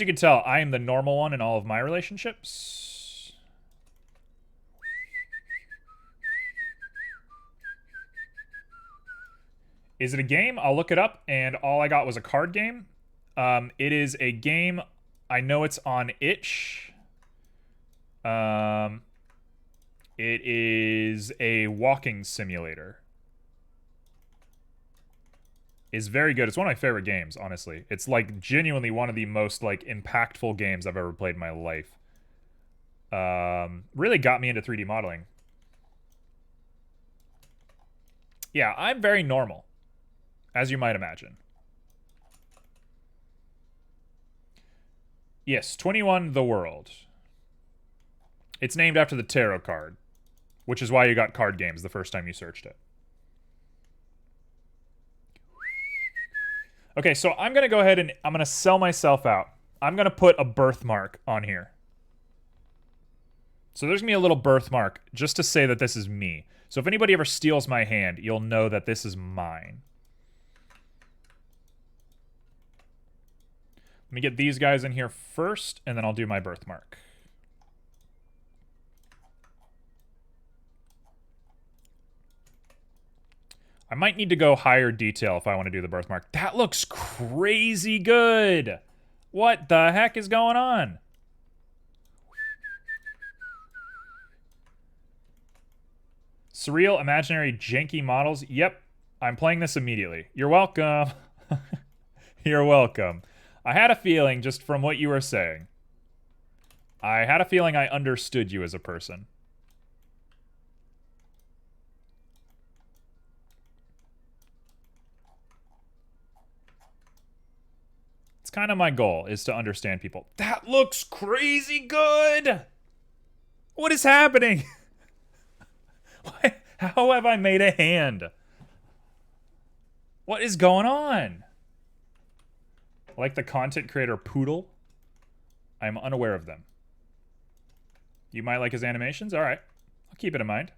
you can tell, I am the normal one in all of my relationships. Is it a game? I'll look it up, and all I got was a card game. It is a game. I know it's on itch. It is a walking simulator. Is very good. It's one of my favorite games, honestly. It's like genuinely one of the most like impactful games I've ever played in my life. Really got me into 3D modeling. Yeah, I'm very normal, as you might imagine. Yes, 21 the world. It's named after the tarot card, which is why you got card games the first time you searched it. Okay, so I'm going to go ahead and I'm going to sell myself out. I'm going to put a birthmark on here. So there's going to be a little birthmark just to say that this is me. So if anybody ever steals my hand, you'll know that this is mine. Let me get these guys in here first, and then I'll do my birthmark. I might need to go higher detail if I want to do the birthmark. That looks crazy good. What the heck is going on? Surreal, imaginary, janky models. Yep, I'm playing this immediately. You're welcome. You're welcome. I had a feeling just from what you were saying. I had a feeling I understood you as a person. It's kind of my goal, is to understand people. That looks crazy good! What is happening? How have I made a hand? What is going on? Like the content creator Poodle? I'm unaware of them. You might like his animations? Alright. I'll keep it in mind.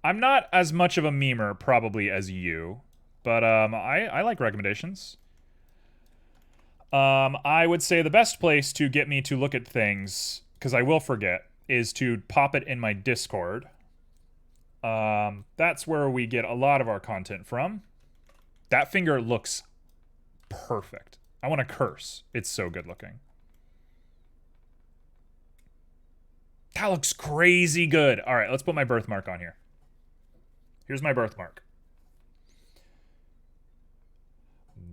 I'm not as much of a memer, probably, as you. But I like recommendations. I would say the best place to get me to look at things, because I will forget, is to pop it in my Discord. That's where we get a lot of our content from. That finger looks perfect. I want to curse. It's so good looking. That looks crazy good. All right, let's put my birthmark on here. Here's my birthmark.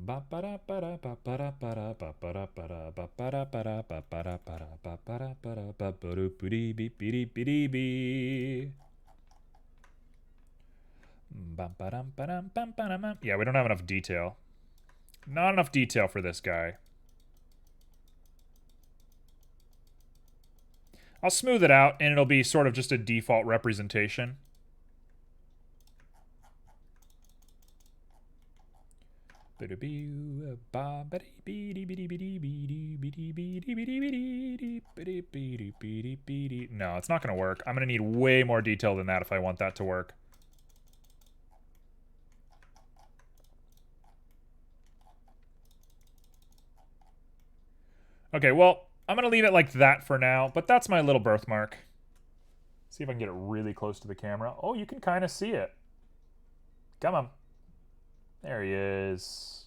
Yeah, we don't have enough detail. Not enough detail for this guy. I'll smooth it out, and it'll be sort of just a default representation. No, it's not going to work. I'm going to need way more detail than that if I want that to work. Okay, well, I'm going to leave it like that for now, but that's my little birthmark. See if I can get it really close to the camera. Oh, you can kind of see it. Come on. There he is.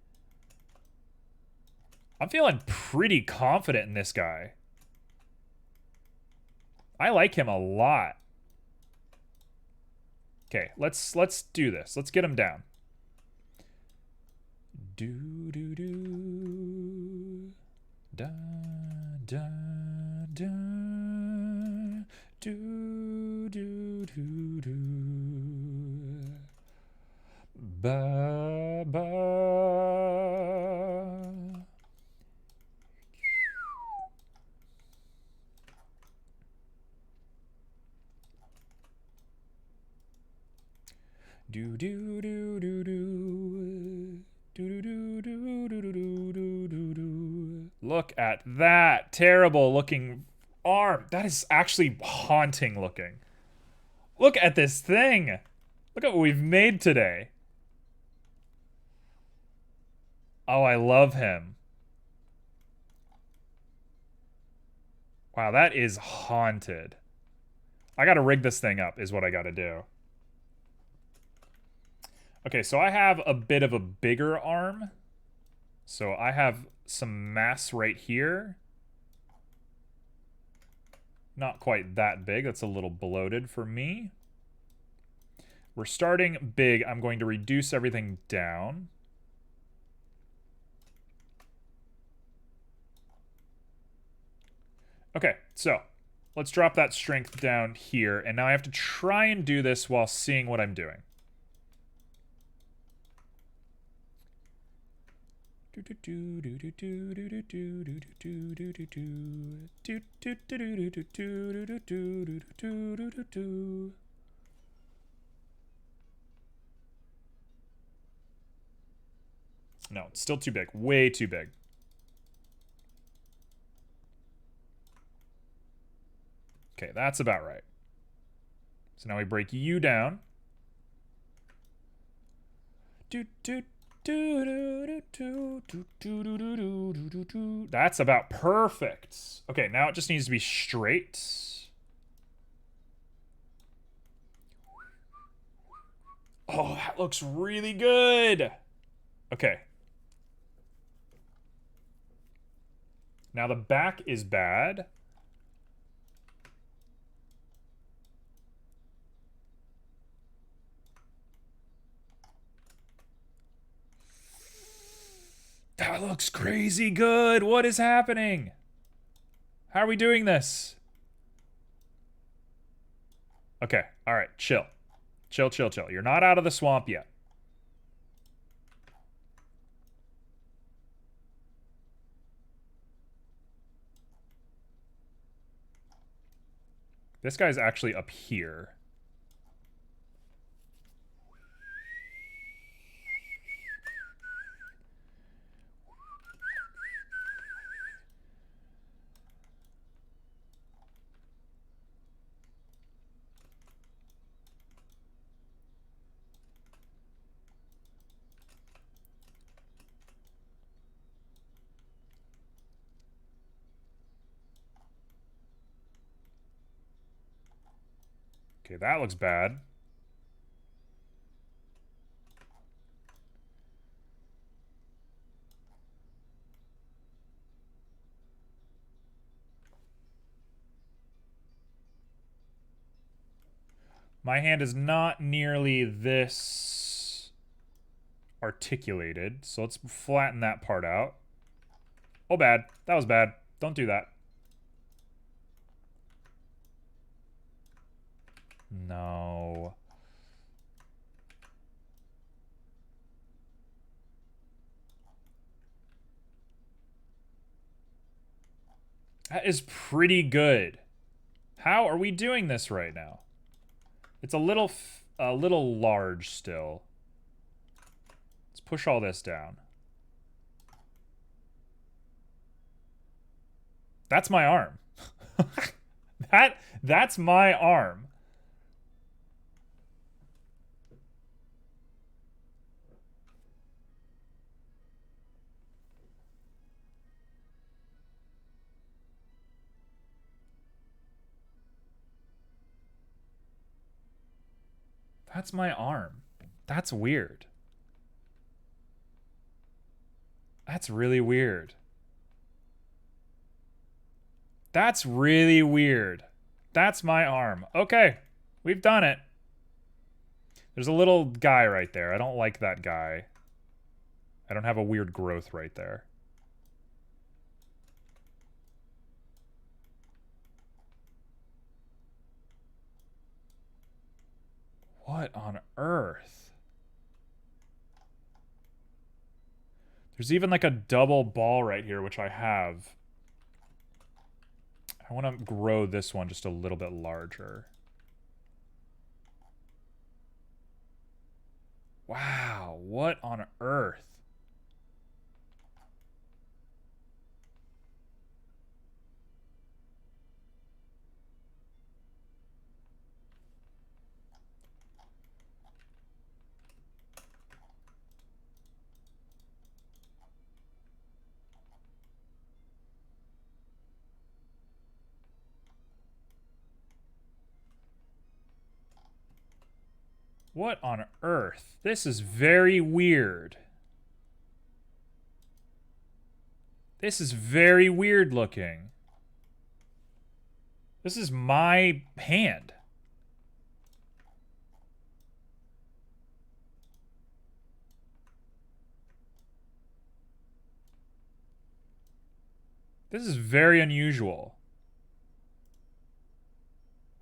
I'm feeling pretty confident in this guy. I like him a lot. Okay, let's do this. Let's get him down. Do do do. Da da da. Do do do do. Ba ba. Do do do do do. Do do do do do do do do do. Look at that terrible looking arm. That is actually haunting looking. Look at this thing. Look at what we've made today. Oh, I love him. Wow, that is haunted. I gotta rig this thing up is what I gotta do. Okay, so I have a bit of a bigger arm. So I have some mass right here. Not quite that big. That's a little bloated for me. We're starting big. I'm going to reduce everything down. Okay, so let's drop that strength down here. And now I have to try and do this while seeing what I'm doing. No, it's still too big. Way too big. Okay, that's about right. So now we break you down. That's about perfect. Okay, now it just needs to be straight. Oh, that looks really good. Okay. Now the back is bad. That looks crazy good. What is happening? How are we doing this? Okay, all right, chill. Chill, chill, chill. You're not out of the swamp yet. This guy's actually up here. Okay, that looks bad. My hand is not nearly this articulated, so let's flatten that part out. Oh, bad. That was bad. Don't do that. No. That is pretty good. How are we doing this right now? It's a little large still. Let's push all this down. That's my arm. That's my arm. That's my arm. That's weird. That's really weird. That's really weird. That's my arm. Okay, we've done it. There's a little guy right there. I don't like that guy. I don't have a weird growth right there. What on earth? There's even like a double ball right here, which I have. I want to grow this one just a little bit larger. Wow, what on earth? What on earth? This is very weird. This is very weird looking. This is my hand. This is very unusual.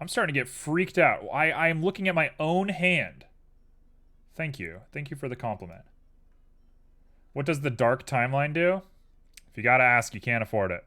I'm starting to get freaked out. I am looking at my own hand. Thank you. Thank you for the compliment. What does the dark timeline do? If you gotta ask, you can't afford it.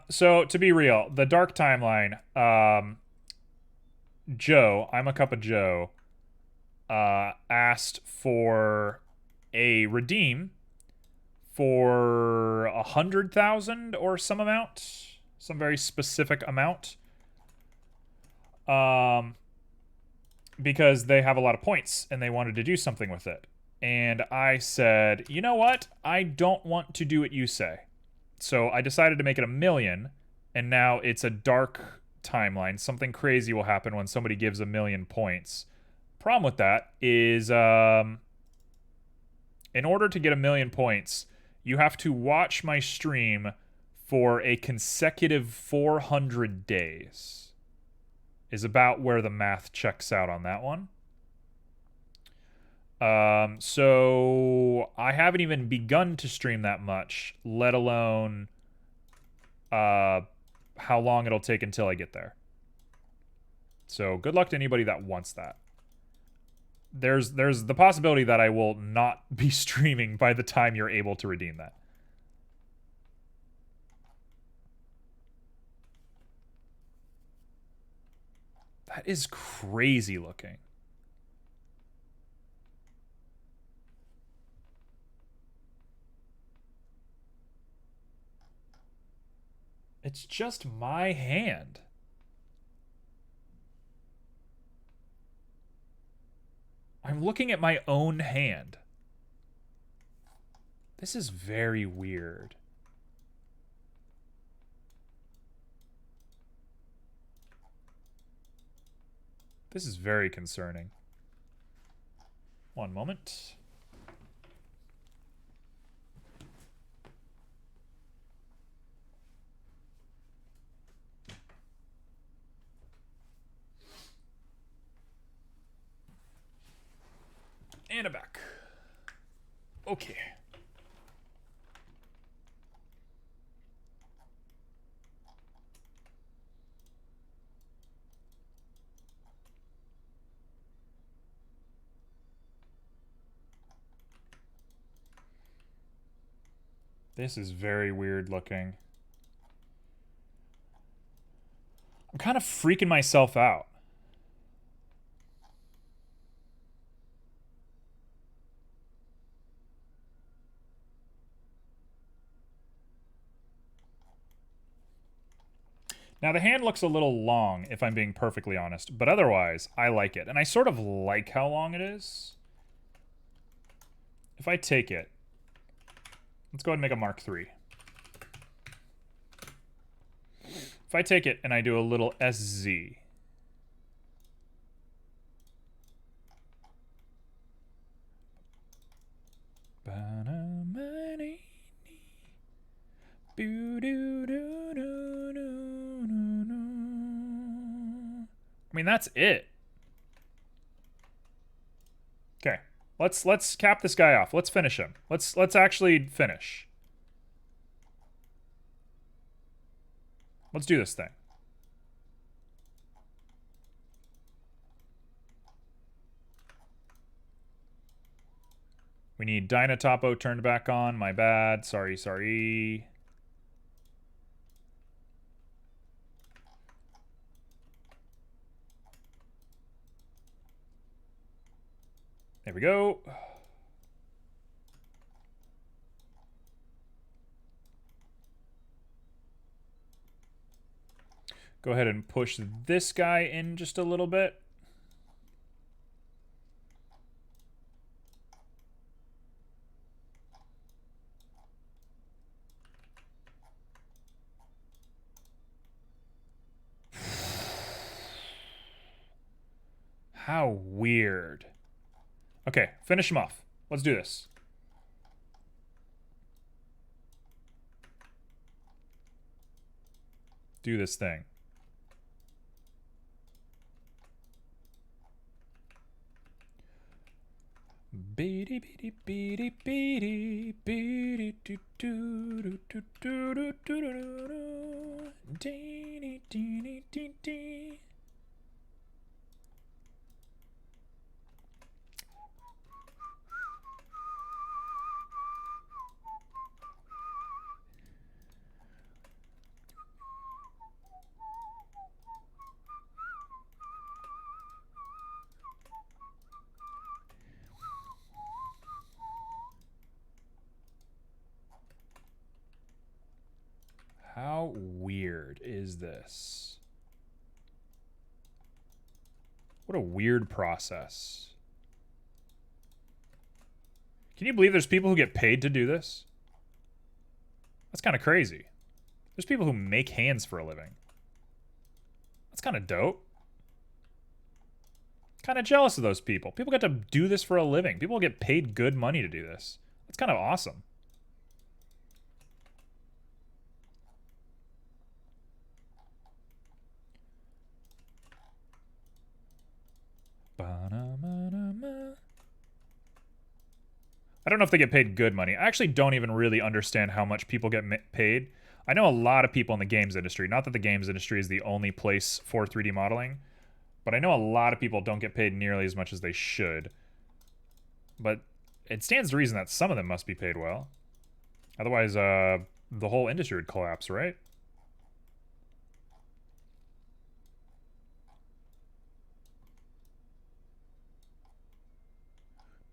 So to be real, the dark timeline, Joe, I'm a cup of Joe, asked for a redeem for 100,000 or some amount, some very specific amount, because they have a lot of points and they wanted to do something with it. And I said, you know what? I don't want to do what you say. So I decided to make it 1 million, and now it's a dark timeline. Something crazy will happen when somebody gives 1 million points. Problem with that is, in order to get 1 million points, you have to watch my stream for a consecutive 400 days. Is about where the math checks out on that one. So I haven't even begun to stream that much, let alone how long it'll take until I get there. So good luck to anybody that wants that. There's the possibility that I will not be streaming by the time you're able to redeem that. That is crazy looking. It's just my hand. I'm looking at my own hand. This is very weird. This is very concerning. One moment. And I'm back. Okay. This is very weird looking. I'm kind of freaking myself out. Now, the hand looks a little long, if I'm being perfectly honest, but otherwise, I like it. And I sort of like how long it is. if I take it, let's go ahead and make a Mark III. If I take it and I do a little SZ, I mean, that's it. Okay, let's cap this guy off. Let's finish him. Let's actually finish. Let's do this thing. We need Dynatopo turned back on. My bad. Sorry, sorry. There we go. Go ahead and push this guy in just a little bit. How weird. Okay, finish him off. Let's do this. Do this thing. Beady beady beady beady beady do do do do do do do do dee dee dee dee. How weird is this? What a weird process. Can you believe there's people who get paid to do this? That's kind of crazy. There's people who make hands for a living. That's kind of dope. Kind of jealous of those people. People get to do this for a living. People get paid good money to do this. That's kind of awesome. I don't know if they get paid good money. I actually don't even really understand how much people get paid. I know a lot of people in the games industry. Not that the games industry is the only place for 3D modeling, but I know a lot of people don't get paid nearly as much as they should. But it stands to reason that some of them must be paid well. Otherwise, the whole industry would collapse, right?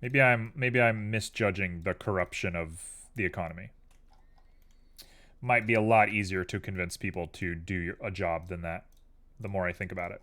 Maybe I'm misjudging the corruption of the economy. Might be a lot easier to convince people to do a job than that, the more I think about it.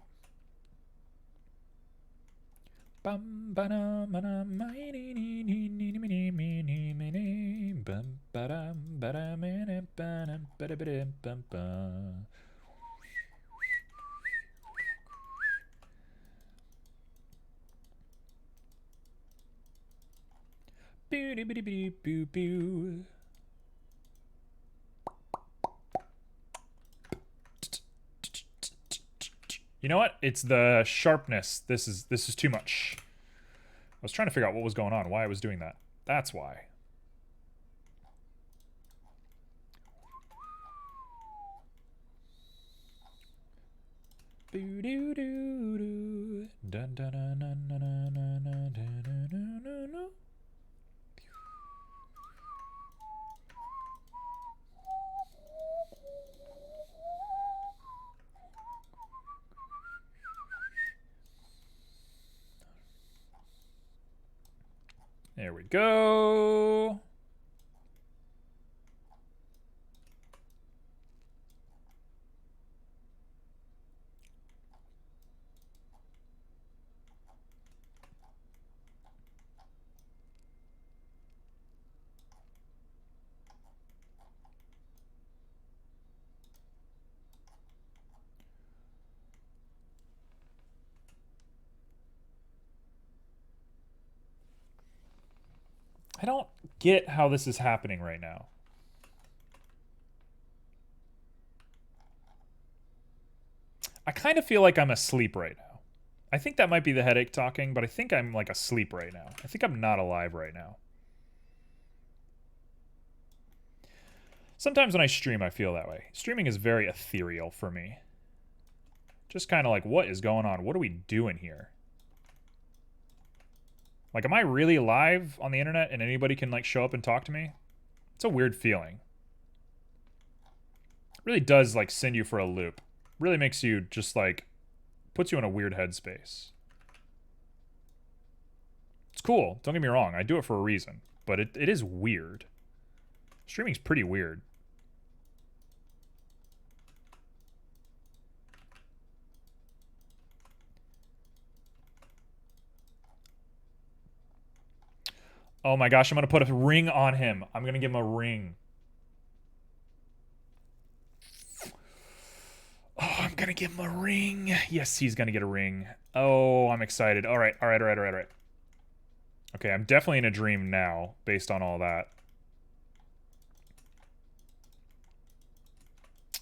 You know what? It's the sharpness. This is too much. I was trying to figure out what was going on, why I was doing that. That's why. There we go. I don't get how this is happening right now. I kind of feel like I'm asleep right now. I think that might be the headache talking, but I think I'm like asleep right now. I think I'm not alive right now. Sometimes when I stream, I feel that way. Streaming is very ethereal for me. Just kind of like, what is going on? What are we doing here? Like, am I really live on the internet and anybody can like show up and talk to me? It's a weird feeling. It really does like send you for a loop. Really makes you just like, puts you in a weird headspace. It's cool, don't get me wrong, I do it for a reason, but it is weird. Streaming's pretty weird. Oh my gosh, I'm gonna put a ring on him. I'm gonna give him a ring. Oh, I'm gonna give him a ring. Yes, he's gonna get a ring. Oh, I'm excited. All right. Okay, I'm definitely in a dream now, based on all that.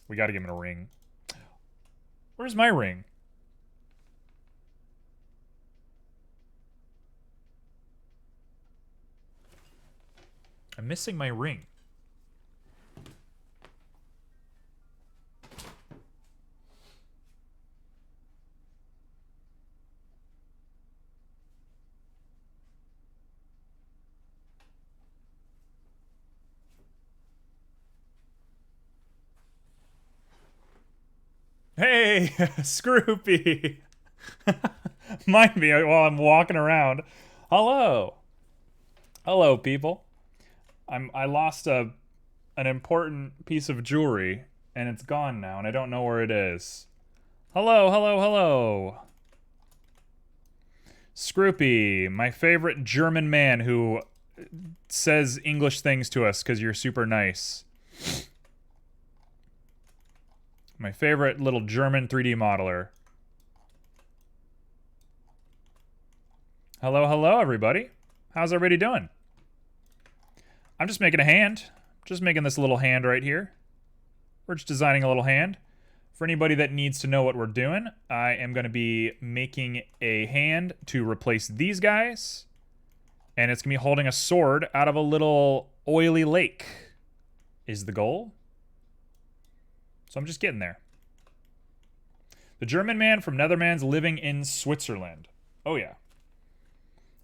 We gotta give him a ring. Where's my ring? I'm missing my ring. Hey, Scroopy. Mind me while I'm walking around. Hello. Hello, people. I lost an important piece of jewelry, and it's gone now, and I don't know where it is. Hello. Scroopy, my favorite German man who says English things to us because you're super nice. My favorite little German 3D modeler. Hello, everybody. How's everybody doing? I'm just making a hand. Just making this little hand right here. We're just designing a little hand. For anybody that needs to know what we're doing, I am going to be making a hand to replace these guys. And it's going to be holding a sword out of a little oily lake, is the goal. So I'm just getting there. The German man from Netherlands living in Switzerland. Oh, yeah.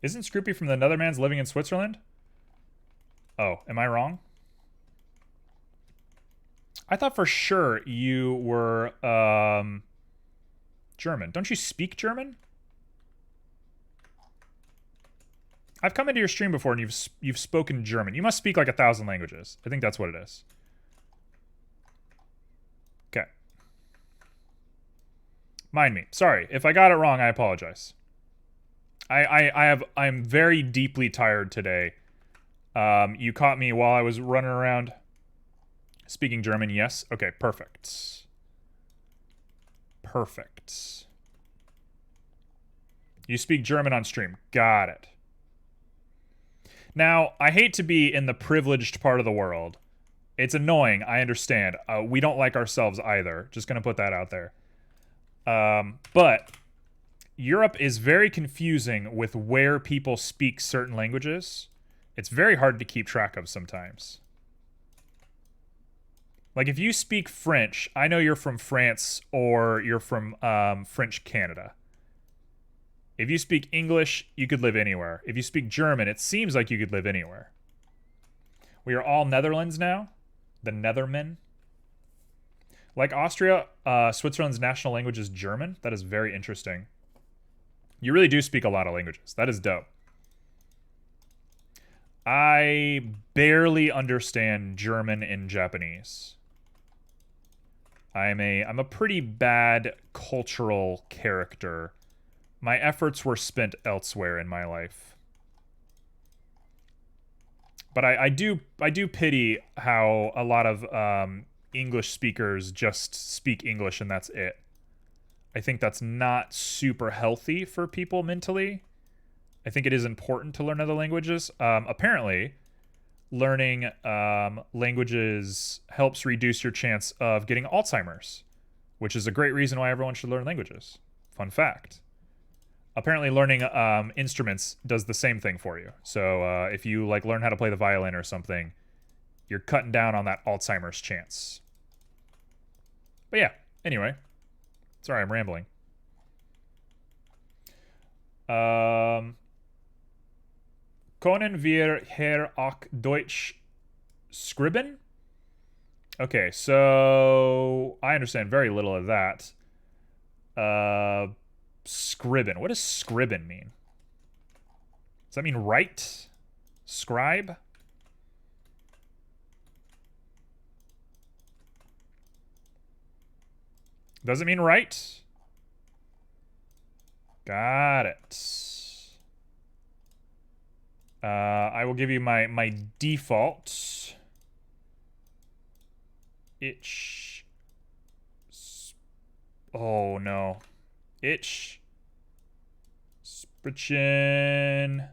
Isn't Scroopy from the Netherlands living in Switzerland? Oh, am I wrong? I thought for sure you were German. Don't you speak German? I've come into your stream before and you've spoken German. You must speak like 1,000 languages. I think that's what it is. Okay. Mind me. Sorry. If I got it wrong, I apologize. I'm very deeply tired today. You caught me while I was running around speaking German, yes? Okay, perfect. Perfect. You speak German on stream. Got it. Now, I hate to be in the privileged part of the world. It's annoying, I understand. We don't like ourselves either. Just gonna put that out there. But Europe is very confusing with where people speak certain languages. It's very hard to keep track of sometimes. Like, if you speak French, I know you're from France or you're from French Canada. If you speak English, you could live anywhere. If you speak German, it seems like you could live anywhere. We are all Netherlands now. The Nethermen. Like Austria, Switzerland's national language is German. That is very interesting. You really do speak a lot of languages. That is dope. I barely understand German and Japanese. I'm a pretty bad cultural character. My efforts were spent elsewhere in my life. But I do pity how a lot of English speakers just speak English and that's it. I think that's not super healthy for people mentally. I think it is important to learn other languages. Apparently, learning languages helps reduce your chance of getting Alzheimer's, which is a great reason why everyone should learn languages. Fun fact. Apparently, learning instruments does the same thing for you. So if you like learn how to play the violin or something, you're cutting down on that Alzheimer's chance. But yeah, anyway. Sorry, I'm rambling. Können wir hier auch Deutsch schreiben? Okay, so I understand very little of that. Scriben. What does scriben mean? Does that mean write? Scribe? Does it mean write? Got it. I will give you my default. Itch. Oh no. Itch. Sprechen.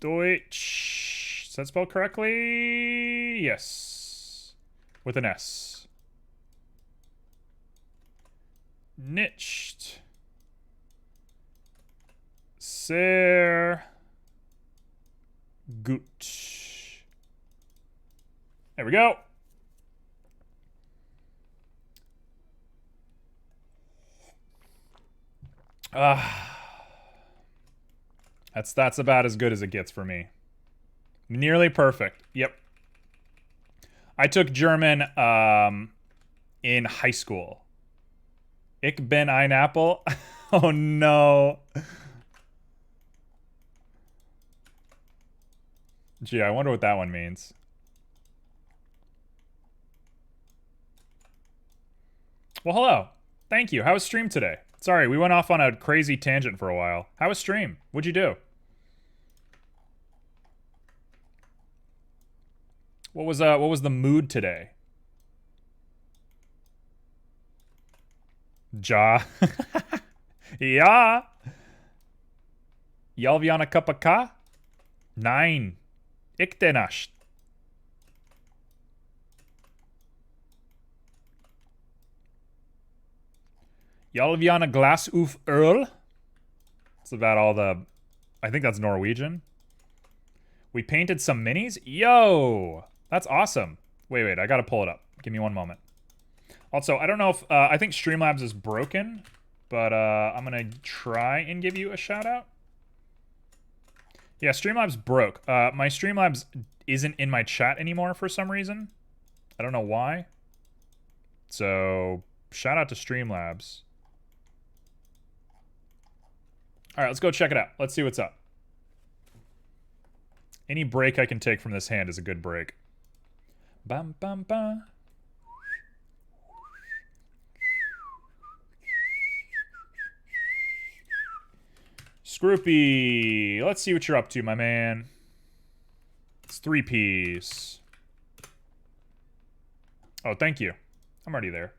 Deutsch. Is that spelled correctly? Yes. With an S. Nicht. Sehr gut. There we go. That's about as good as it gets for me. Nearly perfect. Yep. I took German in high school. Ich bin ein Apple. Oh no. Gee, I wonder what that one means. Well, hello. Thank you. How was stream today? Sorry, we went off on a crazy tangent for a while. How was stream? What'd you do? What was the mood today? Ja. Ja. Y'all vi a cup of ka? Nein. Ich de nicht. Y'all vi a glass of Earl? That's about all the... I think that's Norwegian. We painted some minis? Yo! That's awesome. Wait, I gotta pull it up. Give me one moment. Also, I don't know if... I think Streamlabs is broken, but I'm gonna try and give you a shout out. Yeah, Streamlabs broke. My Streamlabs isn't in my chat anymore for some reason. I don't know why. So, shout out to Streamlabs. Alright, let's go check it out. Let's see what's up. Any break I can take from this hand is a good break. Bam, bam, bam. Scroopy, let's see what you're up to, my man. It's 3 Ps. Oh, thank you. I'm already there.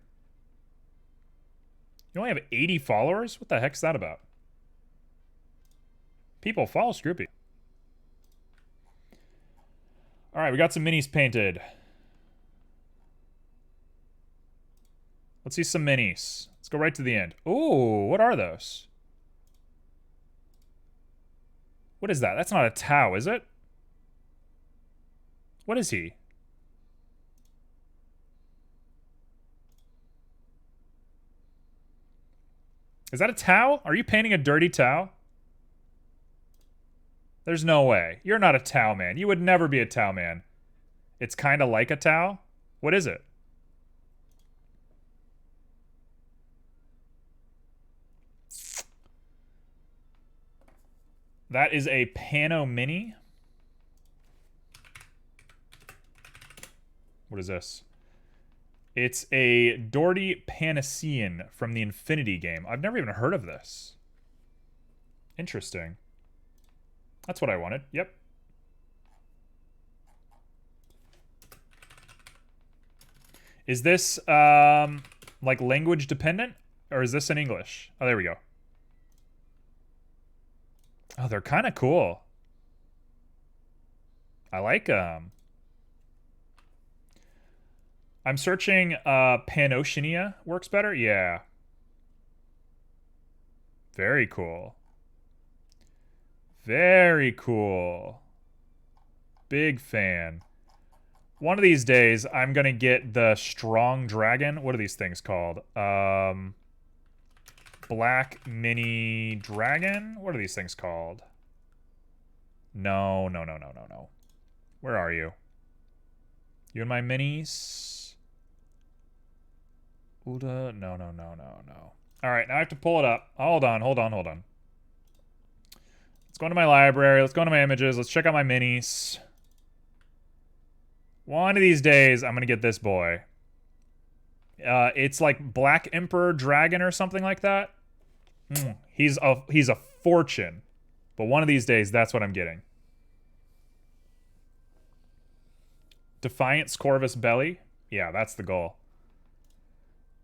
You only have 80 followers? What the heck's that about? People, follow Scroopy. Alright, we got some minis painted. Let's see some minis. Let's go right to the end. Ooh, what are those? What is that? That's not a Tau, is it? What is he? Is that a Tau? Are you painting a dirty Tau? There's no way. You're not a Tau man. You would never be a Tau man. It's kind of like a Tau? What is it? That is a Pano Mini. What is this? It's a Doherty Panacean from the Infinity game. I've never even heard of this. Interesting. That's what I wanted. Yep. Is this, like Like language dependent? Or is this in English? Oh, there we go. Oh, they're kind of cool. I like them. I'm searching Panoceania works better? Yeah. Very cool. Very cool. Big fan. One of these days, I'm going to get the Strong Dragon. What are these things called? Black Mini Dragon? What are these things called? No. Where are you? You and my minis? Uda? No. Alright, now I have to pull it up. Hold on. Let's go into my library. Let's go into my images. Let's check out my minis. One of these days, I'm going to get this boy. It's like Black Emperor Dragon or something like that. He's a fortune. But one of these days, that's what I'm getting. Defiance Corvus Belly. Yeah, that's the goal.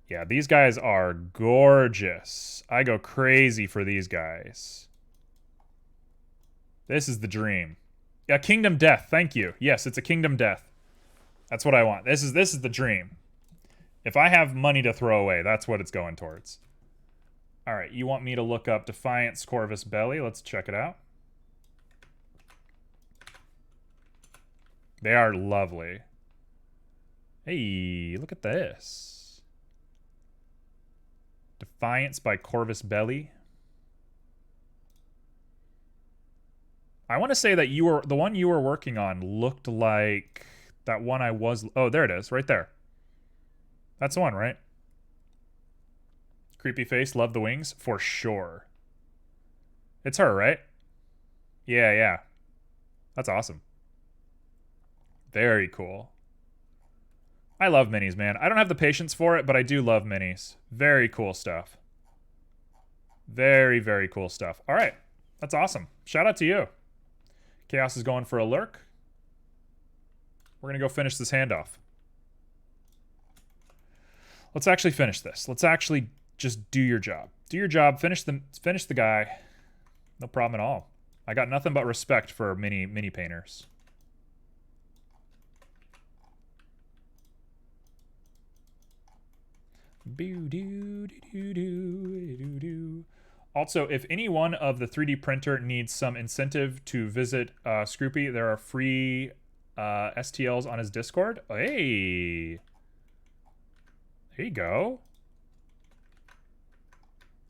Yeah, these guys are gorgeous. I go crazy for these guys. This is the dream. Yeah, Kingdom Death. Thank you. Yes, it's a Kingdom Death. That's what I want. This is the dream. If I have money to throw away, that's what it's going towards. All right, you want me to look up Defiance Corvus Belly? Let's check it out. They are lovely. Hey, look at this. Defiance by Corvus Belly. I want to say that the one you were working on looked like that one I was... Oh, there it is, right there. That's the one, right? Creepy face, love the wings, for sure. It's her, right? Yeah. That's awesome. Very cool. I love minis, man. I don't have the patience for it, but I do love minis. Very cool stuff. Very, very cool stuff. All right. That's awesome. Shout out to you. Chaos is going for a lurk. We're going to go finish this handoff. Let's actually finish this. Let's actually just do your job. Do your job. Finish the guy. No problem at all. I got nothing but respect for mini painters. Also, if any one of the 3D printer needs some incentive to visit Scroopy, there are free STLs on his Discord. Hey, there you go.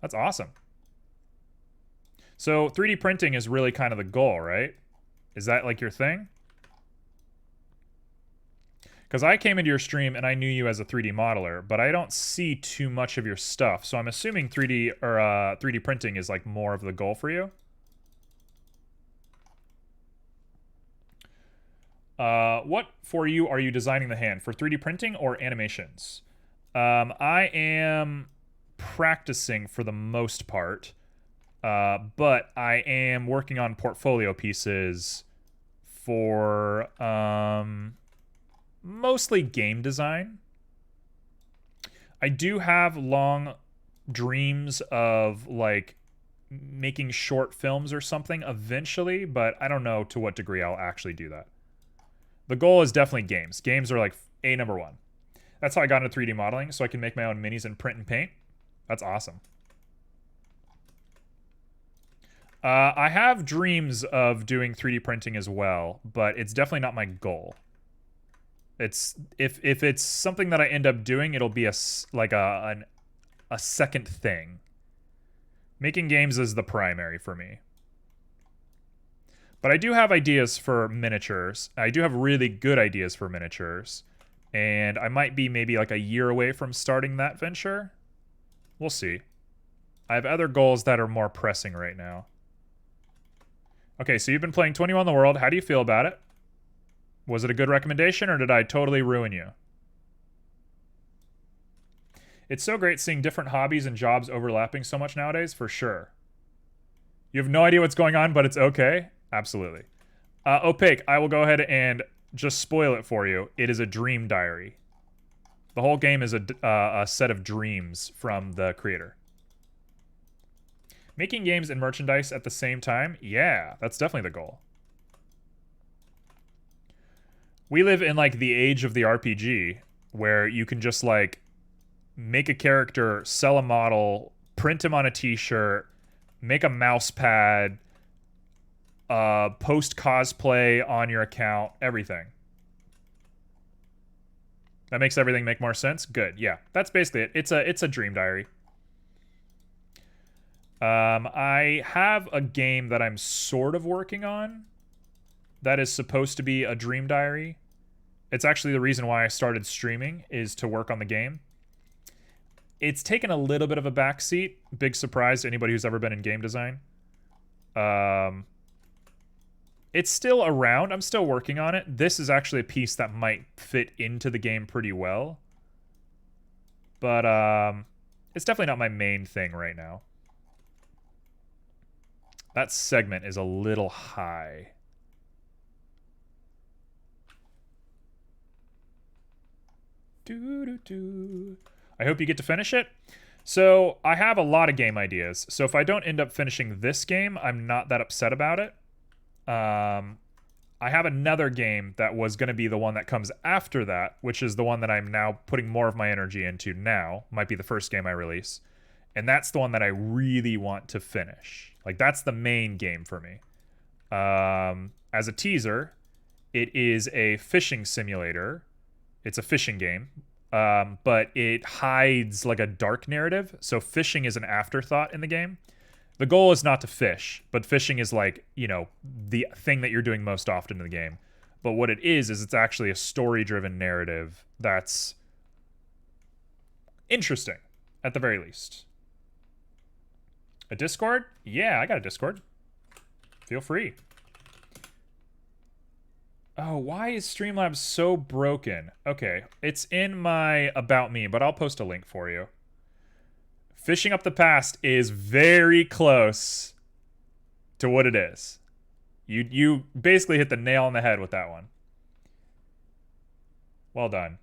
That's awesome. So 3D printing is really kind of the goal, right? Is that like your thing? Because I came into your stream and I knew you as a 3D modeler, but I don't see too much of your stuff. So I'm assuming 3D printing is like more of the goal for you. What for you are you designing the hand? For 3D printing or animations? I am practicing for the most part, but I am working on portfolio pieces for mostly game design. I do have long dreams of like making short films or something eventually, but I don't know to what degree I'll actually do that. The goal is definitely games. Games are like number one. That's how I got into 3D modeling, so I can make my own minis and print and paint. That's awesome. I have dreams of doing 3D printing as well, but it's definitely not my goal. It's if it's something that I end up doing, it'll be a second thing. Making games is the primary for me. But I do have ideas for miniatures. I do have really good ideas for miniatures. And I might be maybe like a year away from starting that venture. We'll see. I have other goals that are more pressing right now. Okay, so you've been playing 21 The World. How do you feel about it? Was it a good recommendation or did I totally ruin you? It's so great seeing different hobbies and jobs overlapping so much nowadays, for sure. You have no idea what's going on, but it's okay? Absolutely. Opaque, I will go ahead and just spoil it for you. It is a dream diary. The whole game is a set of dreams from the creator. Making games and merchandise at the same time? Yeah, that's definitely the goal. We live in like the age of the RPG where you can just like make a character, sell a model, print him on a t-shirt, make a mouse pad, post cosplay on your account, everything. That makes everything make more sense? Good. Yeah. That's basically it. It's a dream diary. I have a game that I'm sort of working on that is supposed to be a dream diary. It's actually the reason why I started streaming, is to work on the game. It's taken a little bit of a backseat. Big surprise to anybody who's ever been in game design. It's still around. I'm still working on it. This is actually a piece that might fit into the game pretty well. But it's definitely not my main thing right now. That segment is a little high. I hope you get to finish it. So I have a lot of game ideas. So if I don't end up finishing this game, I'm not that upset about it. I have another game that was going to be the one that comes after that, which is the one that I'm now putting more of my energy into now. Might be the first game I release. And that's the one that I really want to finish. Like, that's the main game for me. As a teaser, it is a fishing simulator. It's a fishing game, but it hides like a dark narrative. So fishing is an afterthought in the game. The goal is not to fish, but fishing is like, you know, the thing that you're doing most often in the game. But what it is it's actually a story-driven narrative that's interesting, at the very least. A Discord? Yeah, I got a Discord. Feel free. Oh, why is Streamlabs so broken? Okay, it's in my About Me, but I'll post a link for you. Fishing Up the Past is very close to what it is. You basically hit the nail on the head with that one. Well done.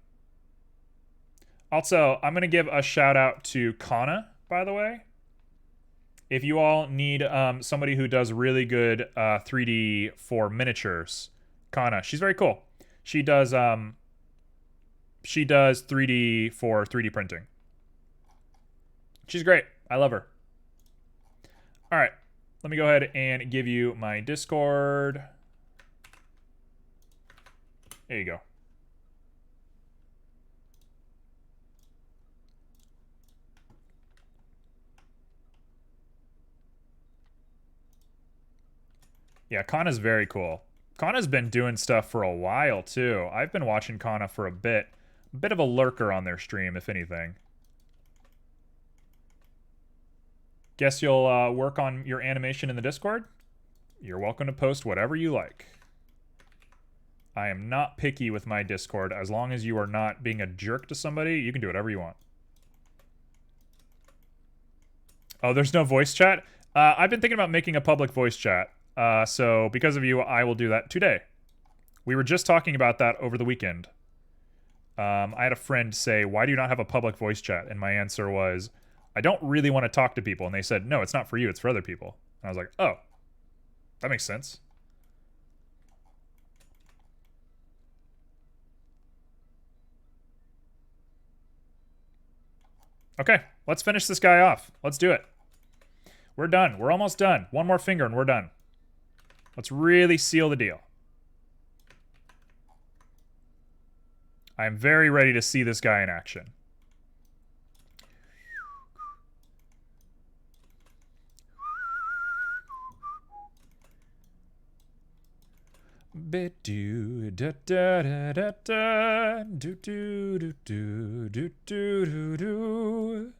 Also, I'm going to give a shout out to Kana, by the way. If you all need somebody who does really good 3D for miniatures, Kana, she's very cool. She does 3D for 3D printing. She's great. I love her. All right, let me go ahead and give you my Discord. There you go. Yeah, Kana's very cool. Kana's been doing stuff for a while, too. I've been watching Kana for a bit. A bit of a lurker on their stream, if anything. Guess you'll work on your animation in the Discord? You're welcome to post whatever you like. I am not picky with my Discord. As long as you are not being a jerk to somebody, you can do whatever you want. Oh, there's no voice chat? I've been thinking about making a public voice chat. So because of you, I will do that today. We were just talking about that over the weekend. I had a friend say, why do you not have a public voice chat? And my answer was, I don't really want to talk to people. And they said, no, it's not for you. It's for other people. And I was like, oh, that makes sense. Okay, let's finish this guy off. Let's do it. We're done. We're almost done. One more finger and we're done. Let's really seal the deal. I am very ready to see this guy in action. Do da da da da da do do do do do do do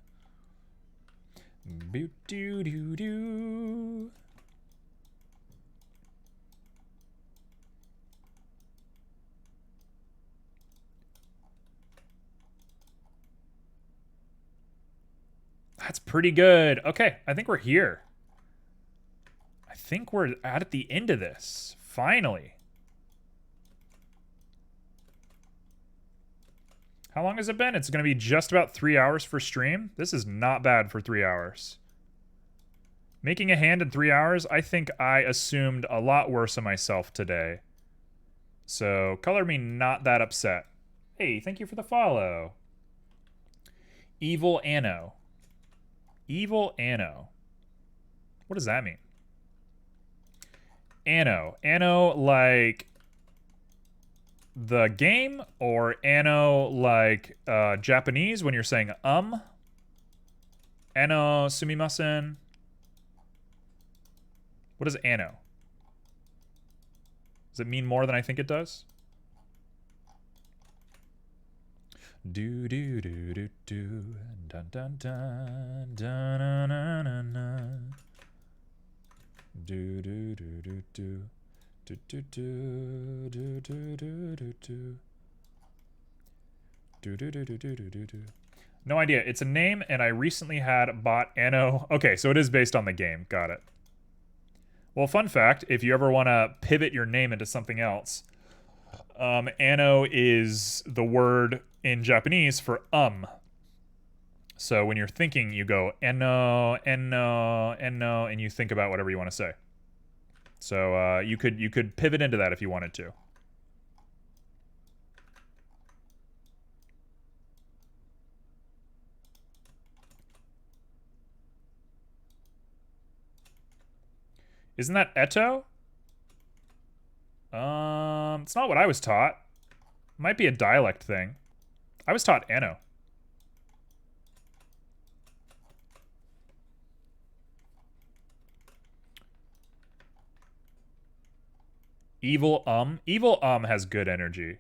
do do do do. That's pretty good. Okay, I think we're here. I think we're at the end of this. Finally. How long has it been? It's going to be just about 3 hours for stream. This is not bad for 3 hours. Making a hand in 3 hours, I think I assumed a lot worse of myself today. So, color me not that upset. Hey, thank you for the follow. Evil Anno. Evil Anno. What does that mean? Anno. Anno like the game, or Anno like Japanese when you're saying Anno sumimasen. What is Anno? Does it mean more than I think it does? Do do do do do dun dun dun dun dun dun dun dun. Do do do do do do do do do do do do do do do do do do do do. No idea. It's a name, and I recently had bought Anno. Okay, so it is based on the game. Got it. Well, fun fact: if you ever want to pivot your name into something else, Anno is the word in Japanese for So when you're thinking, you go enno, enno, enno, and you think about whatever you want to say. So you could pivot into that if you wanted to. Isn't that Eto? It's not what I was taught. Might be a dialect thing. I was taught Anno. Evil Evil has good energy.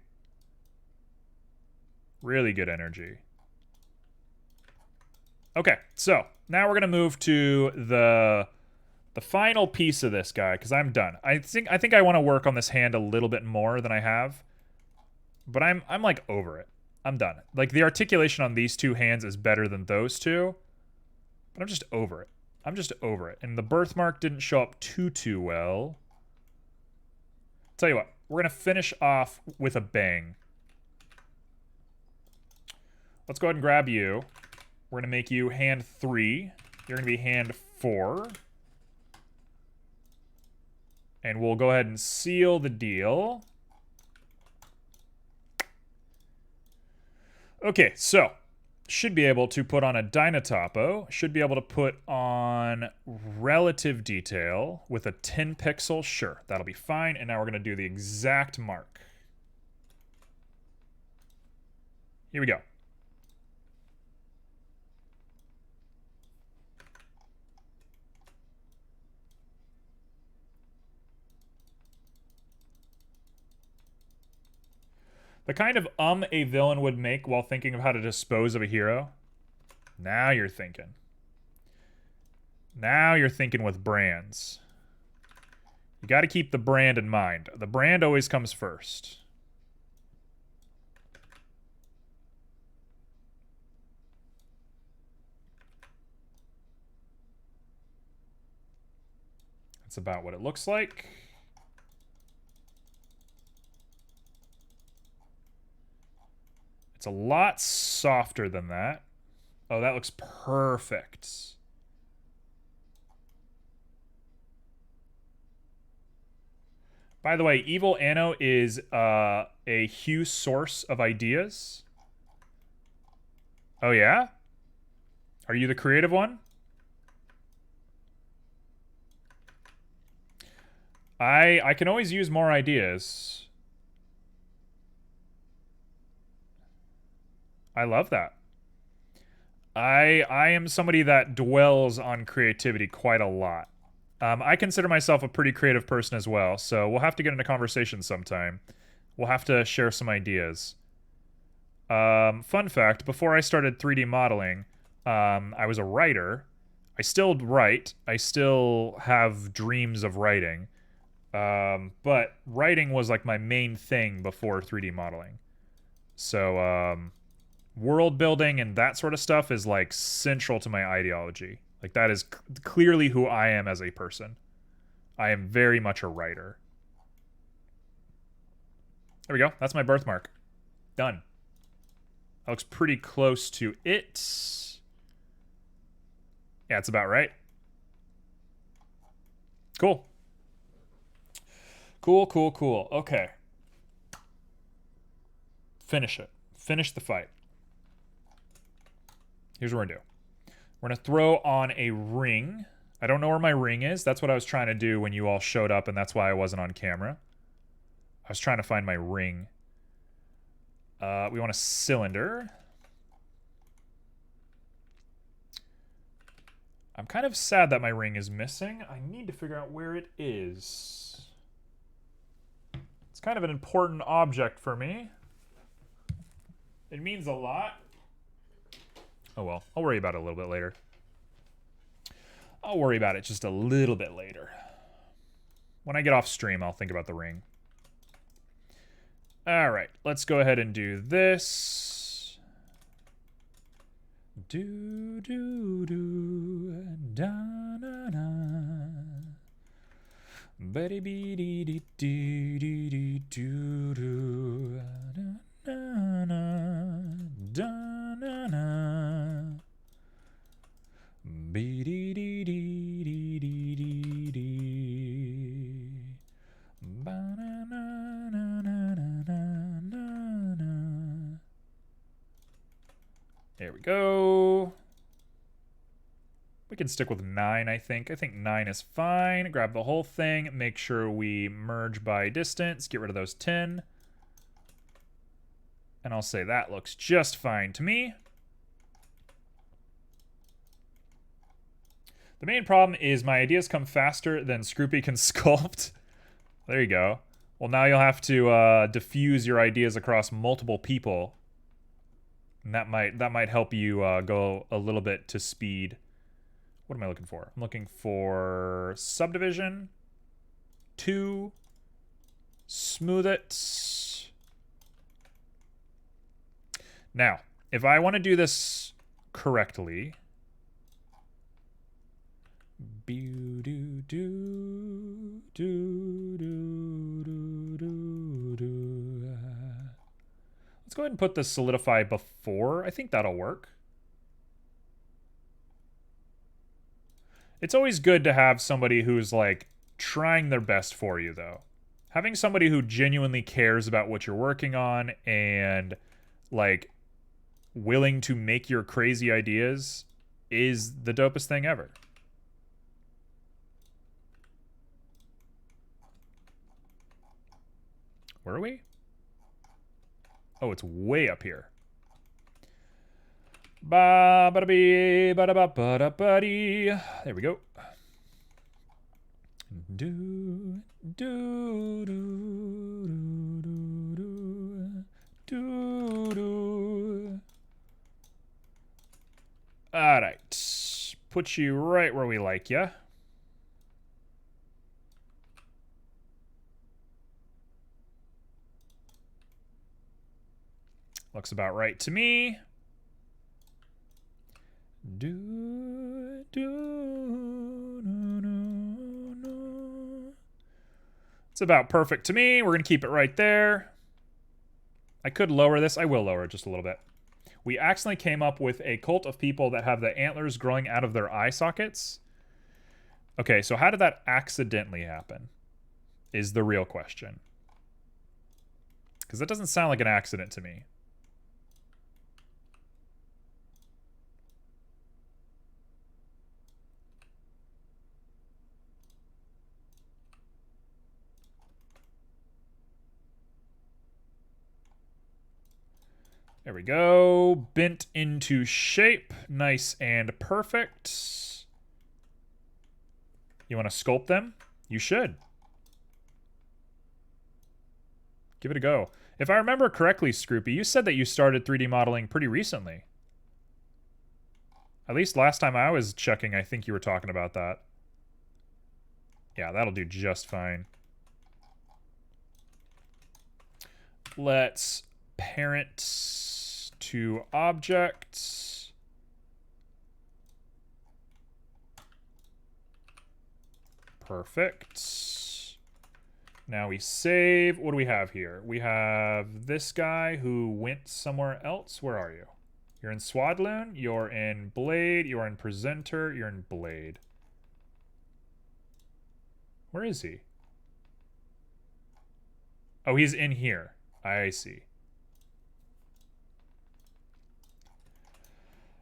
Really good energy. Okay, so now we're gonna move to the final piece of this guy, because I'm done. I think I want to work on this hand a little bit more than I have. But I'm like over it. I'm done. Like the articulation on these two hands is better than those two. But I'm just over it. I'm just over it. And the birthmark didn't show up too well. Tell you what, we're gonna finish off with a bang. Let's go ahead and grab you. We're gonna make you hand 3. You're gonna be hand 4. And we'll go ahead and seal the deal. Okay, so should be able to put on a Dynatopo, should be able to put on relative detail with a 10 pixel, sure, that'll be fine. And now we're gonna do the exact mark. Here we go. The kind of a villain would make while thinking of how to dispose of a hero. Now you're thinking. Now you're thinking with brands. You got to keep the brand in mind. The brand always comes first. That's about what it looks like. It's a lot softer than that. Oh, that looks perfect. By the way, Evil Anno is a Hue source of ideas. Oh, yeah? Are you the creative one? I can always use more ideas. I love that. I am somebody that dwells on creativity quite a lot. I consider myself a pretty creative person as well, so we'll have to get into conversation sometime. We'll have to share some ideas. Fun fact, before I started 3D modeling, I was a writer. I still write. I still have dreams of writing. But writing was like my main thing before 3D modeling. So, world building and that sort of stuff is like central to my ideology. Like that is clearly who I am as a person. I am very much a writer. There we go. That's my birthmark. Done. That looks pretty close to it. Yeah, it's about right. Cool. Cool, cool, cool. Okay. Finish it. Finish the fight. Here's what we're going to do. We're going to throw on a ring. I don't know where my ring is. That's what I was trying to do when you all showed up, and that's why I wasn't on camera. I was trying to find my ring. We want a cylinder. I'm kind of sad that my ring is missing. I need to figure out where it is. It's kind of an important object for me. It means a lot. Oh well, I'll worry about it a little bit later. I'll worry about it just a little bit later. When I get off stream, I'll think about the ring. All right, let's go ahead and do this. Do do do da na na. Betty bee dee dee dee dee dee do do da na na da na na. Bee dee dee dee dee dee dee dee. Ba na na na na na na na. There we go. We can stick with 9, I think. I think 9 is fine. Grab the whole thing. Make sure we merge by distance. Get rid of those 10. And I'll say that looks just fine to me. The main problem is my ideas come faster than Scroopy can sculpt. There you go. Well, now you'll have to diffuse your ideas across multiple people. And that might help you go a little bit to speed. What am I looking for? I'm looking for subdivision. 2. Smooth it. Now, if I want to do this correctly... Let's go ahead and put the solidify before. I think that'll work. It's always good to have somebody who's like trying their best for you, though. Having somebody who genuinely cares about what you're working on and like willing to make your crazy ideas is the dopest thing ever. Where are we? Oh, it's way up here. Ba ba bee ba ba ba da ba dee. There we go. Do do do do do do do. All right, put you right where we like ya. Looks about right to me. Do, do, no, no, no. It's about perfect to me. We're going to keep it right there. I could lower this. I will lower it just a little bit. We accidentally came up with a cult of people that have the antlers growing out of their eye sockets. Okay, so how did that accidentally happen? Is the real question. Because that doesn't sound like an accident to me. There we go. Bent into shape. Nice and perfect. You want to sculpt them? You should. Give it a go. If I remember correctly, Scroopy, you said that you started 3D modeling pretty recently. At least last time I was checking, I think you were talking about that. Yeah, that'll do just fine. Let's parent to objects. Perfect. Now we save. What do we have here? We have this guy who went somewhere else. Where are you? You're in Swadloon. You're in Blade. You're in Presenter. You're in Blade. Where is he? Oh, he's in here. I see.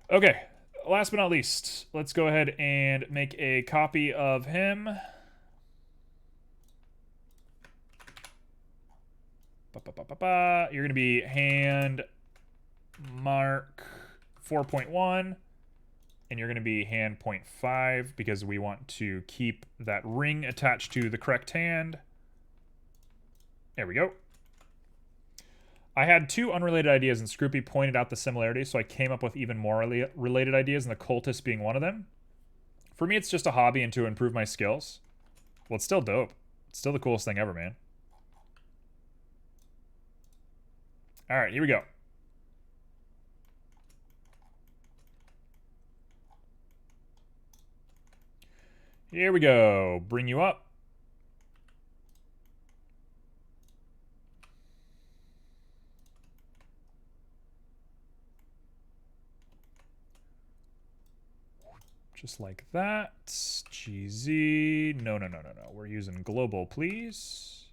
Okay. Last but not least, let's go ahead and make a copy of him. You're going to be hand mark 4.1, and you're going to be hand 0.5 because we want to keep that ring attached to the correct hand. There we go. I had two unrelated ideas, and Scroopy pointed out the similarities, so I came up with even more related ideas, and the Cultist being one of them. For me, it's just a hobby and to improve my skills. Well, it's still dope. It's still the coolest thing ever, man. All right, here we go. Here we go. Bring you up. Just like that. GZ. No. We're using global, please.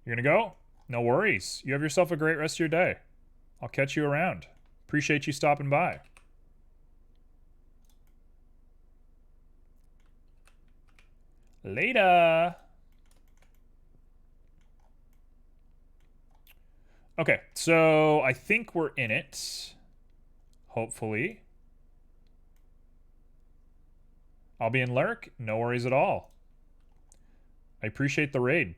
You're gonna go? No worries. You have yourself a great rest of your day. I'll catch you around. Appreciate you stopping by. Later. Okay, so I think we're in it. Hopefully. I'll be in Lurk. No worries at all. I appreciate the raid.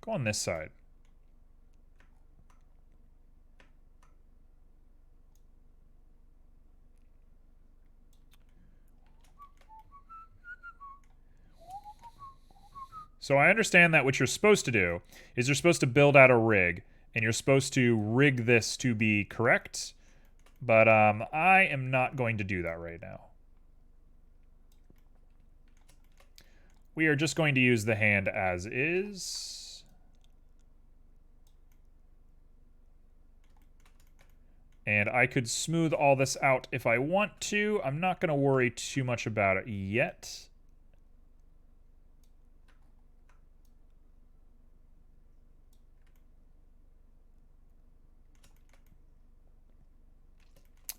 Go on this side. So I understand that what you're supposed to do is you're supposed to build out a rig, and you're supposed to rig this to be correct, but I am not going to do that right now. We are just going to use the hand as is. And I could smooth all this out if I want to. I'm not going to worry too much about it yet.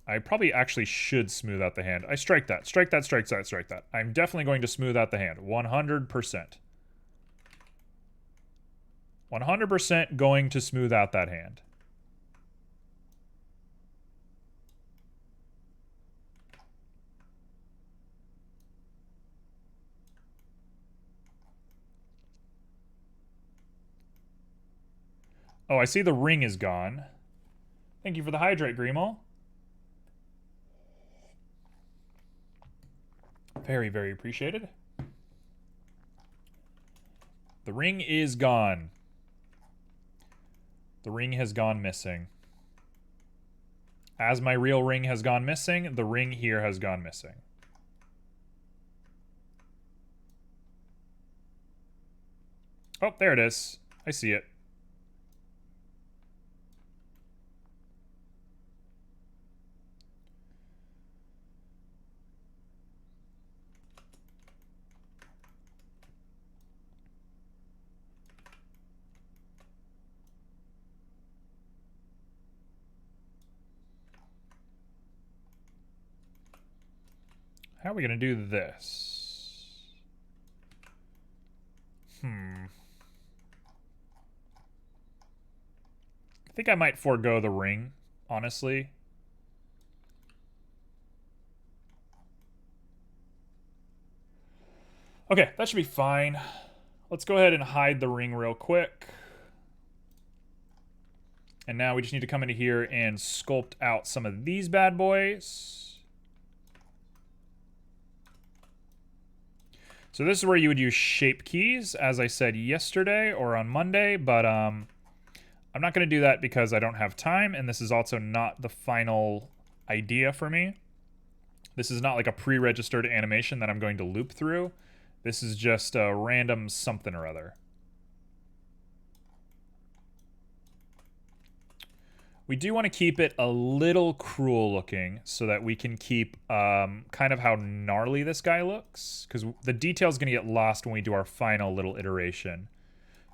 I probably actually should smooth out the hand. I strike that. Strike that, strike that, strike that. I'm definitely going to smooth out the hand. 100%. 100% going to smooth out that hand. Oh, I see the ring is gone. Thank you for the hydrate, Grimo. Very, very appreciated. The ring is gone. The ring has gone missing. As my real ring has gone missing, the ring here has gone missing. Oh, there it is. I see it. How are we going to do this? I think I might forego the ring, honestly. Okay, that should be fine. Let's go ahead and hide the ring real quick. And now we just need to come into here and sculpt out some of these bad boys. So this is where you would use shape keys, as I said yesterday or on Monday, but I'm not going to do that because I don't have time, and this is also not the final idea for me. This is not like a pre-registered animation that I'm going to loop through. This is just a random something or other. We do want to keep it a little cruel looking so that we can keep kind of how gnarly this guy looks, because the detail's going to get lost when we do our final little iteration.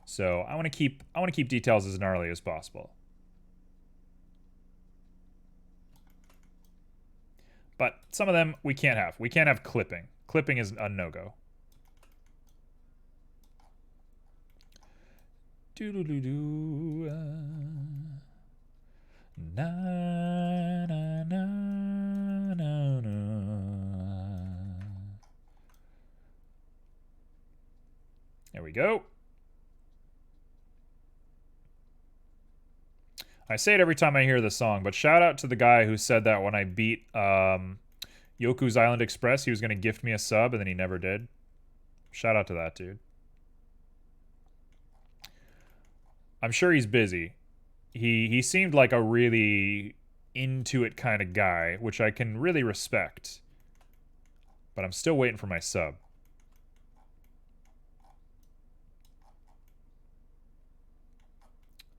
So I want to keep details as gnarly as possible. But some of them we can't have. We can't have clipping. Clipping is a no-go. Doodle-doo-doo. Na, na, na, na, na. There we go. I say it every time I hear the song, but shout out to the guy who said that when I beat Yoku's Island Express, he was going to gift me a sub, and then he never did. Shout out to that dude. I'm sure he's busy. He seemed like a really into it kind of guy, which I can really respect. But I'm still waiting for my sub.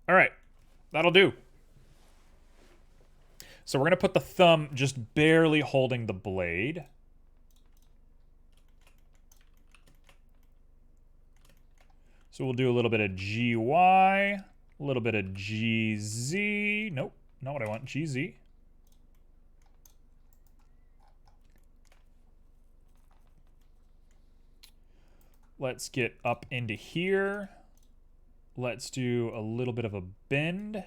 All right, that'll do. So we're going to put the thumb just barely holding the blade. So we'll do a little bit of GY, a little bit of GZ. Nope, not what I want, GZ. Let's get up into here. Let's do a little bit of a bend.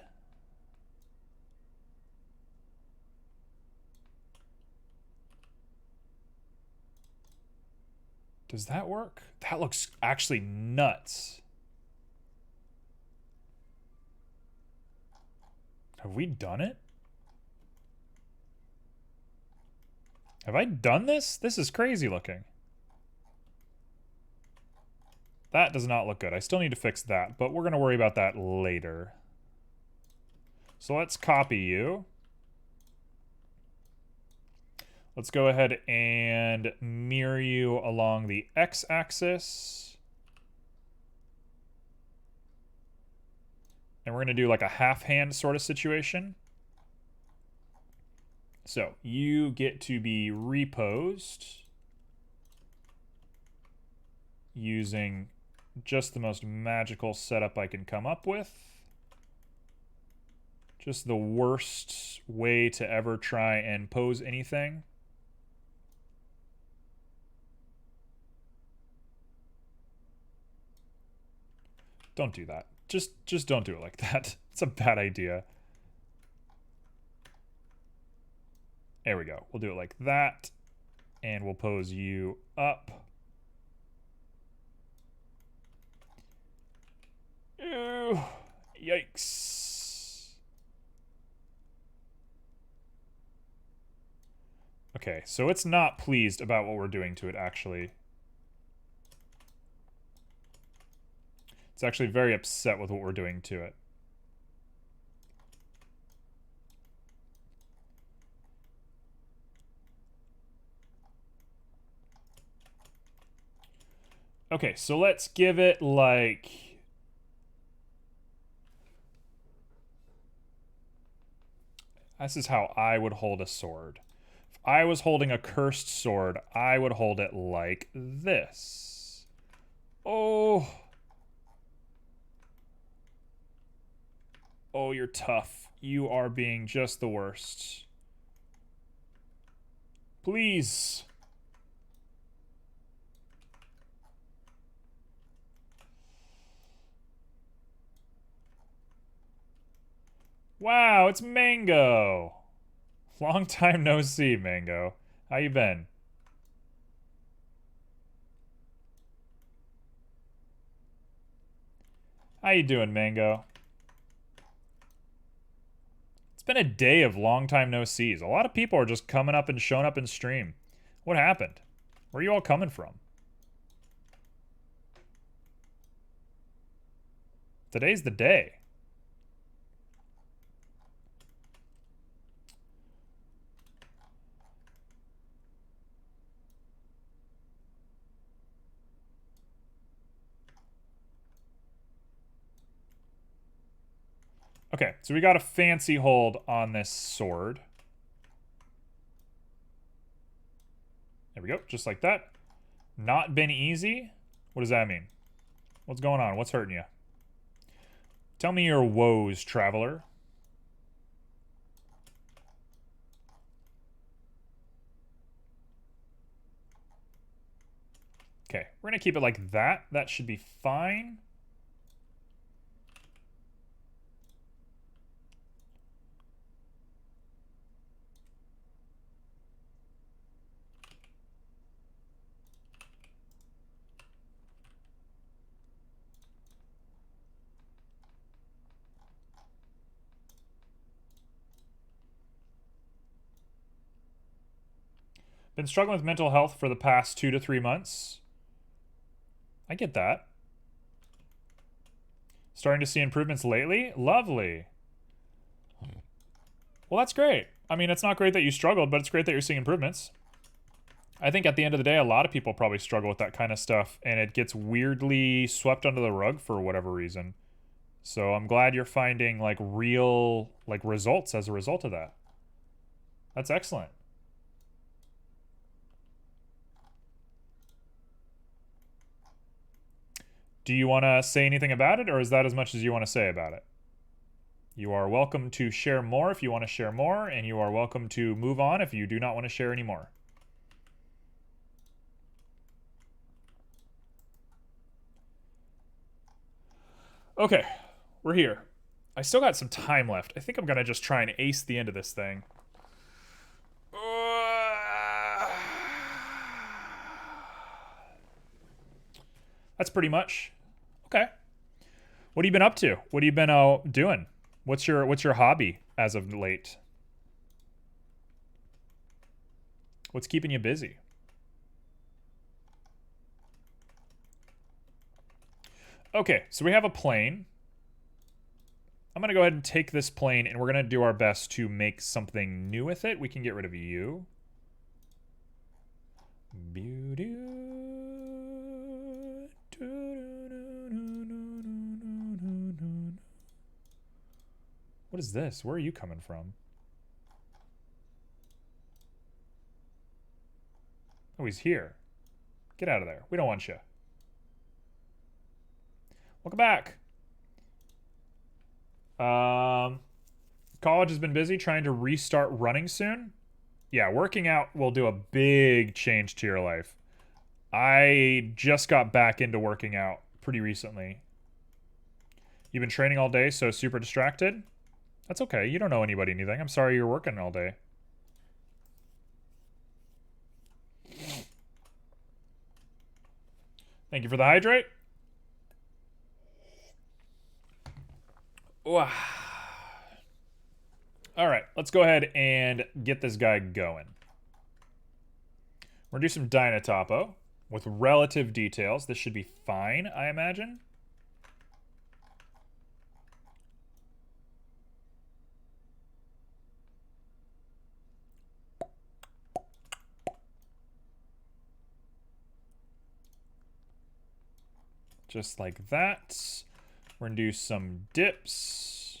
Does that work? That looks actually nuts. Have we done it? Have I done this? This is crazy looking. That does not look good. I still need to fix that, but we're going to worry about that later. So let's copy you. Let's go ahead and mirror you along the x-axis. And we're going to do like a half hand sort of situation. So you get to be reposed using just the most magical setup I can come up with. Just the worst way to ever try and pose anything. Don't do that. Just don't do it like that. It's a bad idea. There we go. We'll do it like that. And we'll pose you up. Ew. Yikes. Okay, so it's not pleased about what we're doing to it, actually. It's actually very upset with what we're doing to it. Okay, so let's give it like... This is how I would hold a sword. If I was holding a cursed sword, I would hold it like this. Oh... Oh, you're tough. You are being just the worst. Please. Wow, it's Mango. Long time no see, Mango. How you been? How you doing, Mango? It's been a day of long time no sees. A lot of people are just coming up and showing up in stream. What happened? Where are you all coming from? Today's the day. Okay, so we got a fancy hold on this sword. There we go, just like that. Not been easy? What does that mean? What's going on? What's hurting you? Tell me your woes, traveler. Okay, we're gonna keep it like that. That should be fine. Been struggling with mental health for the past 2 to 3 months. I get that. Starting to see improvements lately? Lovely. Well, that's great. I mean, it's not great that you struggled, but it's great that you're seeing improvements. I think at the end of the day, a lot of people probably struggle with that kind of stuff, and it gets weirdly swept under the rug for whatever reason. So I'm glad you're finding, like, real, like, results as a result of that. That's excellent. Do you want to say anything about it, or is that as much as you want to say about it? You are welcome to share more if you want to share more, and you are welcome to move on if you do not want to share anymore. Okay, we're here. I still got some time left. I think I'm going to just try and ace the end of this thing. That's pretty much. Okay. What have you been up to? What have you been doing? What's your hobby as of late? What's keeping you busy? Okay, so we have a plane. I'm going to go ahead and take this plane, and we're going to do our best to make something new with it. We can get rid of you. What is this? Where are you coming from? Oh, he's here. Get out of there. We don't want you. Welcome back. College has been busy trying to restart running soon. Yeah, working out will do a big change to your life. I just got back into working out pretty recently. You've been training all day, so super distracted? That's okay. You don't know anybody anything. I'm sorry you're working all day. Thank you for the hydrate. All right, let's go ahead and get this guy going. We're going to do some Dynatopo with relative details. This should be fine, I imagine. Just like that. We're going to do some dips.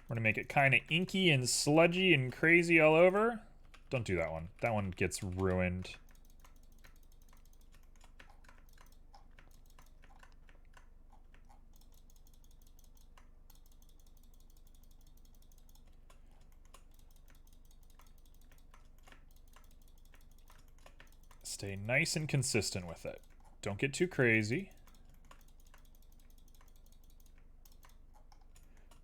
We're going to make it kind of inky and sludgy and crazy all over. Don't do that one. That one gets ruined. Stay nice and consistent with it. Don't get too crazy.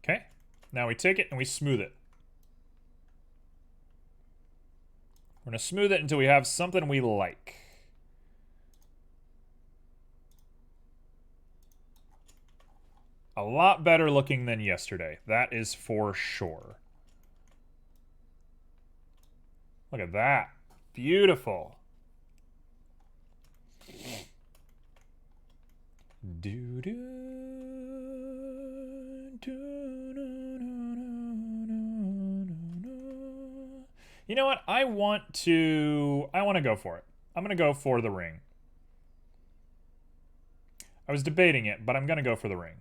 Okay. Now we take it and we smooth it. We're going to smooth it until we have something we like. A lot better looking than yesterday. That is for sure. Look at that. Beautiful. Do do You know what? I want to go for it. I'm going to go for the ring. I was debating it, but I'm going to go for the ring.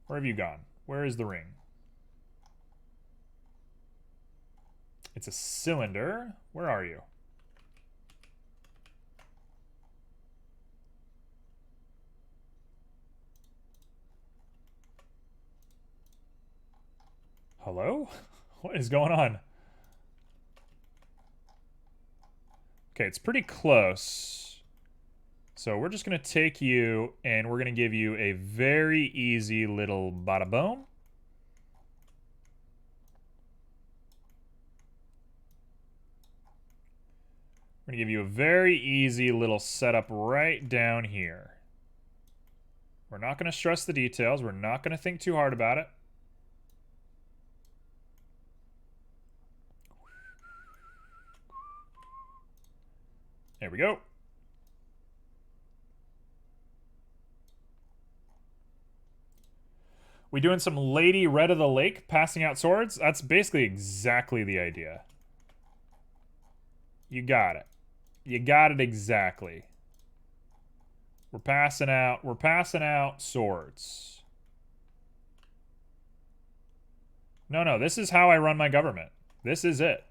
Where have you gone? Where is the ring? It's a cylinder. Where are you? Hello? What is going on? Okay, it's pretty close. So we're just going to take you and we're going to give you a very easy little bada boom. We're going to give you a very easy little setup right down here. We're not going to stress the details. We're not going to think too hard about it. There we go. We doing some Lady Red of the Lake passing out swords? That's basically exactly the idea. You got it. You got it exactly. We're passing out swords. No, this is how I run my government. This is it.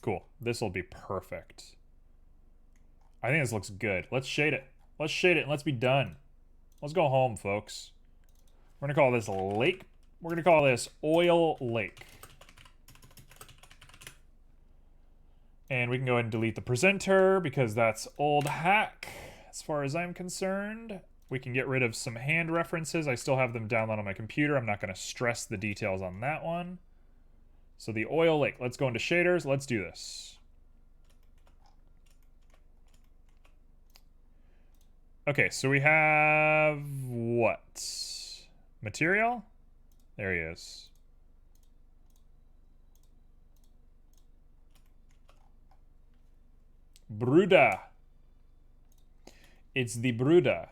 Cool. This will be perfect. I think this looks good. Let's shade it. Let's shade it and let's be done. Let's go home, folks. We're going to call this lake. We're going to call this Oil Lake. And we can go ahead and delete the presenter because that's old hack as far as I'm concerned. We can get rid of some hand references. I still have them downloaded on my computer. I'm not going to stress the details on that one. So the Oil Lake. Let's go into shaders. Let's do this. Okay, so we have what? Material? There he is. Bruda. It's the Bruda.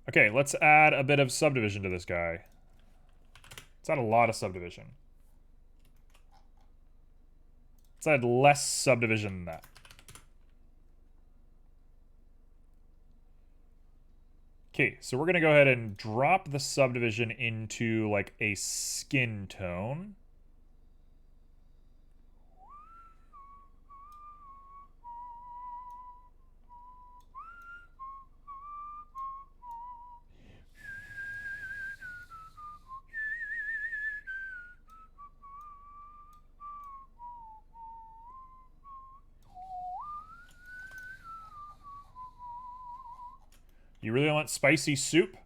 Okay, let's add a bit of subdivision to this guy. Let's add a lot of subdivision. Let's add less subdivision than that. Okay, so we're going to go ahead and drop the subdivision into like a skin tone. You really want spicy soup?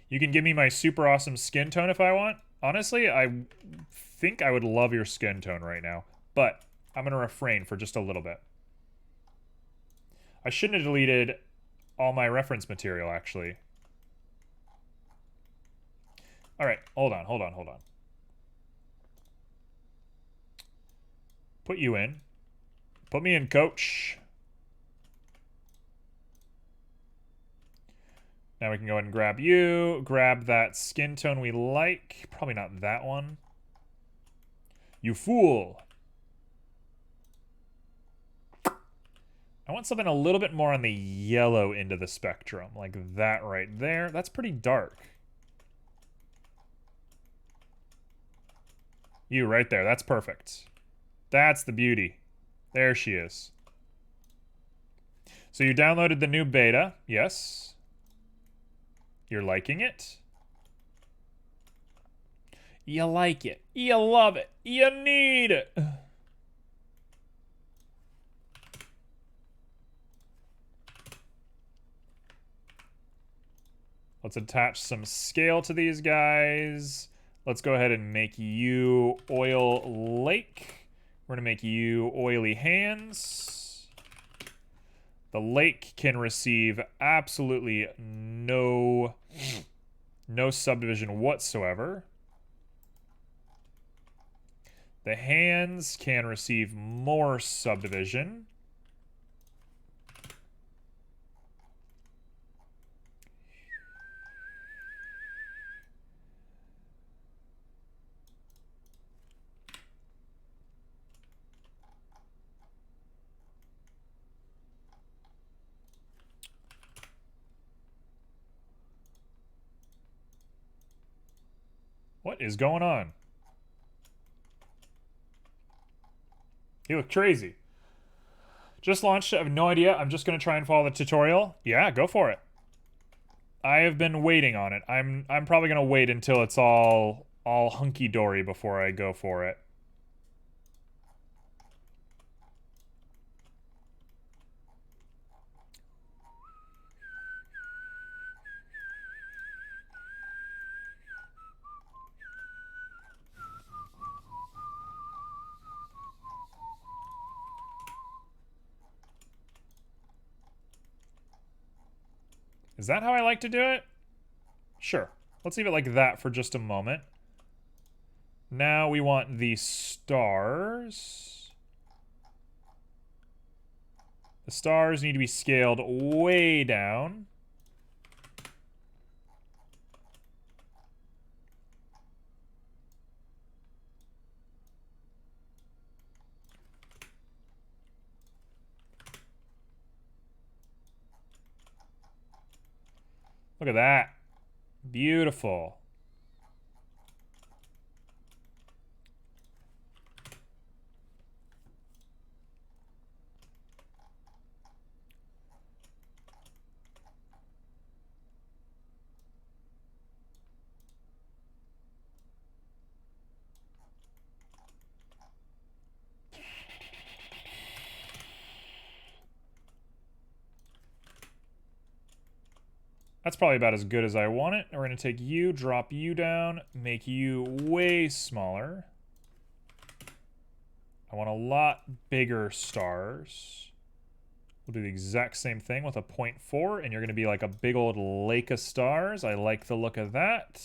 You can give me my super awesome skin tone if I want. Honestly, I think I would love your skin tone right now, but I'm going to refrain for just a little bit. I shouldn't have deleted all my reference material, actually. All right, hold on. Put you in. Put me in, coach. Now we can go ahead and grab you, grab that skin tone we like. Probably not that one. You fool. I want something a little bit more on the yellow end of the spectrum, like that right there. That's pretty dark. You right there, that's perfect. That's the beauty. There she is. So you downloaded the new beta, yes. You're liking it? You like it. You love it. You need it. Let's attach some scale to these guys. Let's go ahead and make you Oil Lake. We're going to make you Oily Hands. The lake can receive absolutely no subdivision whatsoever. The hands can receive more subdivision. What is going on? You look crazy. Just launched. I have no idea. I'm just going to try and follow the tutorial. Yeah, go for it. I have been waiting on it. I'm probably going to wait until it's all hunky-dory before I go for it. Is that how I like to do it? Sure. Let's leave it like that for just a moment. Now we want the stars. The stars need to be scaled way down. Look at that. Beautiful. That's probably about as good as I want it. We're going to take you, drop you down, make you way smaller. I want a lot bigger stars. We'll do the exact same thing with a 0.4, and you're going to be like a big old lake of stars. I like the look of that.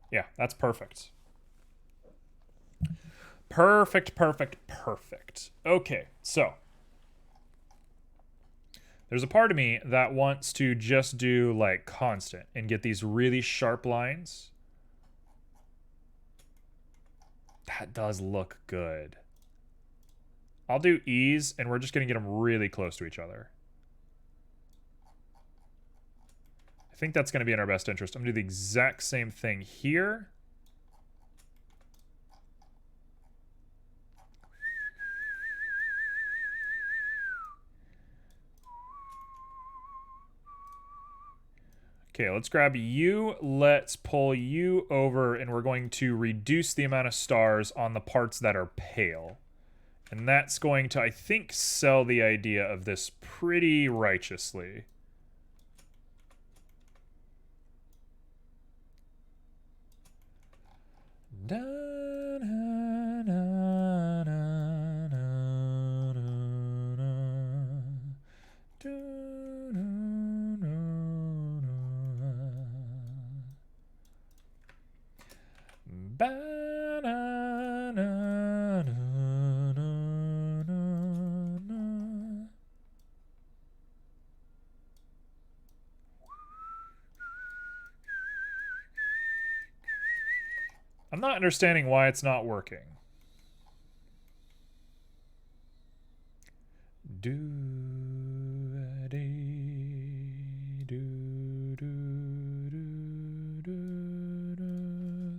Yeah, that's perfect. Perfect, perfect, perfect. Okay, so there's a part of me that wants to just do like constant and get these really sharp lines. That does look good. I'll do ease, and we're just going to get them really close to each other. I think that's going to be in our best interest. I'm going to do the exact same thing here. Okay, let's grab you. Let's pull you over, and we're going to reduce the amount of stars on the parts that are pale. And that's going to, I think, sell the idea of this pretty righteously. I'm not understanding why it's not working.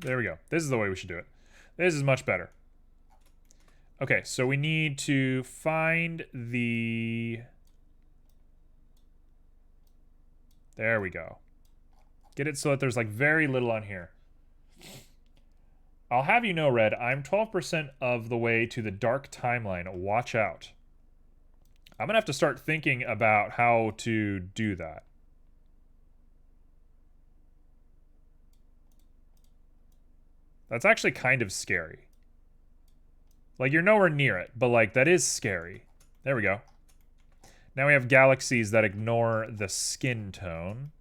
There we go. This is the way we should do it. This is much better. Okay, so we need to find the... There we go. Get it so that there's like very little on here. I'll have you know, Red, I'm 12% of the way to the dark timeline. Watch out. I'm going to have to start thinking about how to do that. That's actually kind of scary. Like, you're nowhere near it, but like, that is scary. There we go. Now we have galaxies that ignore the skin tone.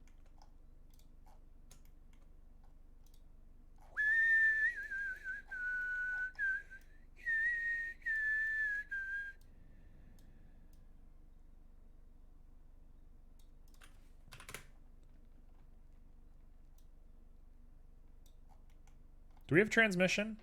Do we have transmission?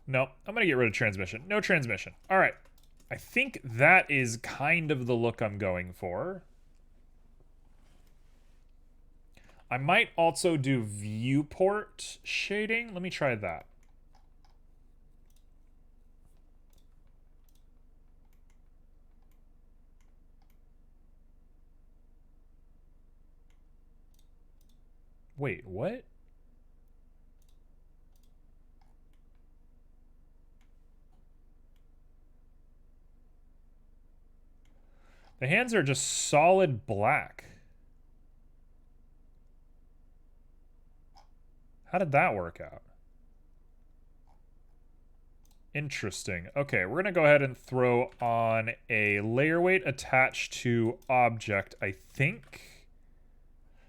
No, I'm gonna get rid of transmission. No transmission. All right. I think that is kind of the look I'm going for. I might also do viewport shading. Let me try that. Wait, what? The hands are just solid black. How did that work out? Interesting. Okay, we're gonna go ahead and throw on a layer weight attached to object, I think.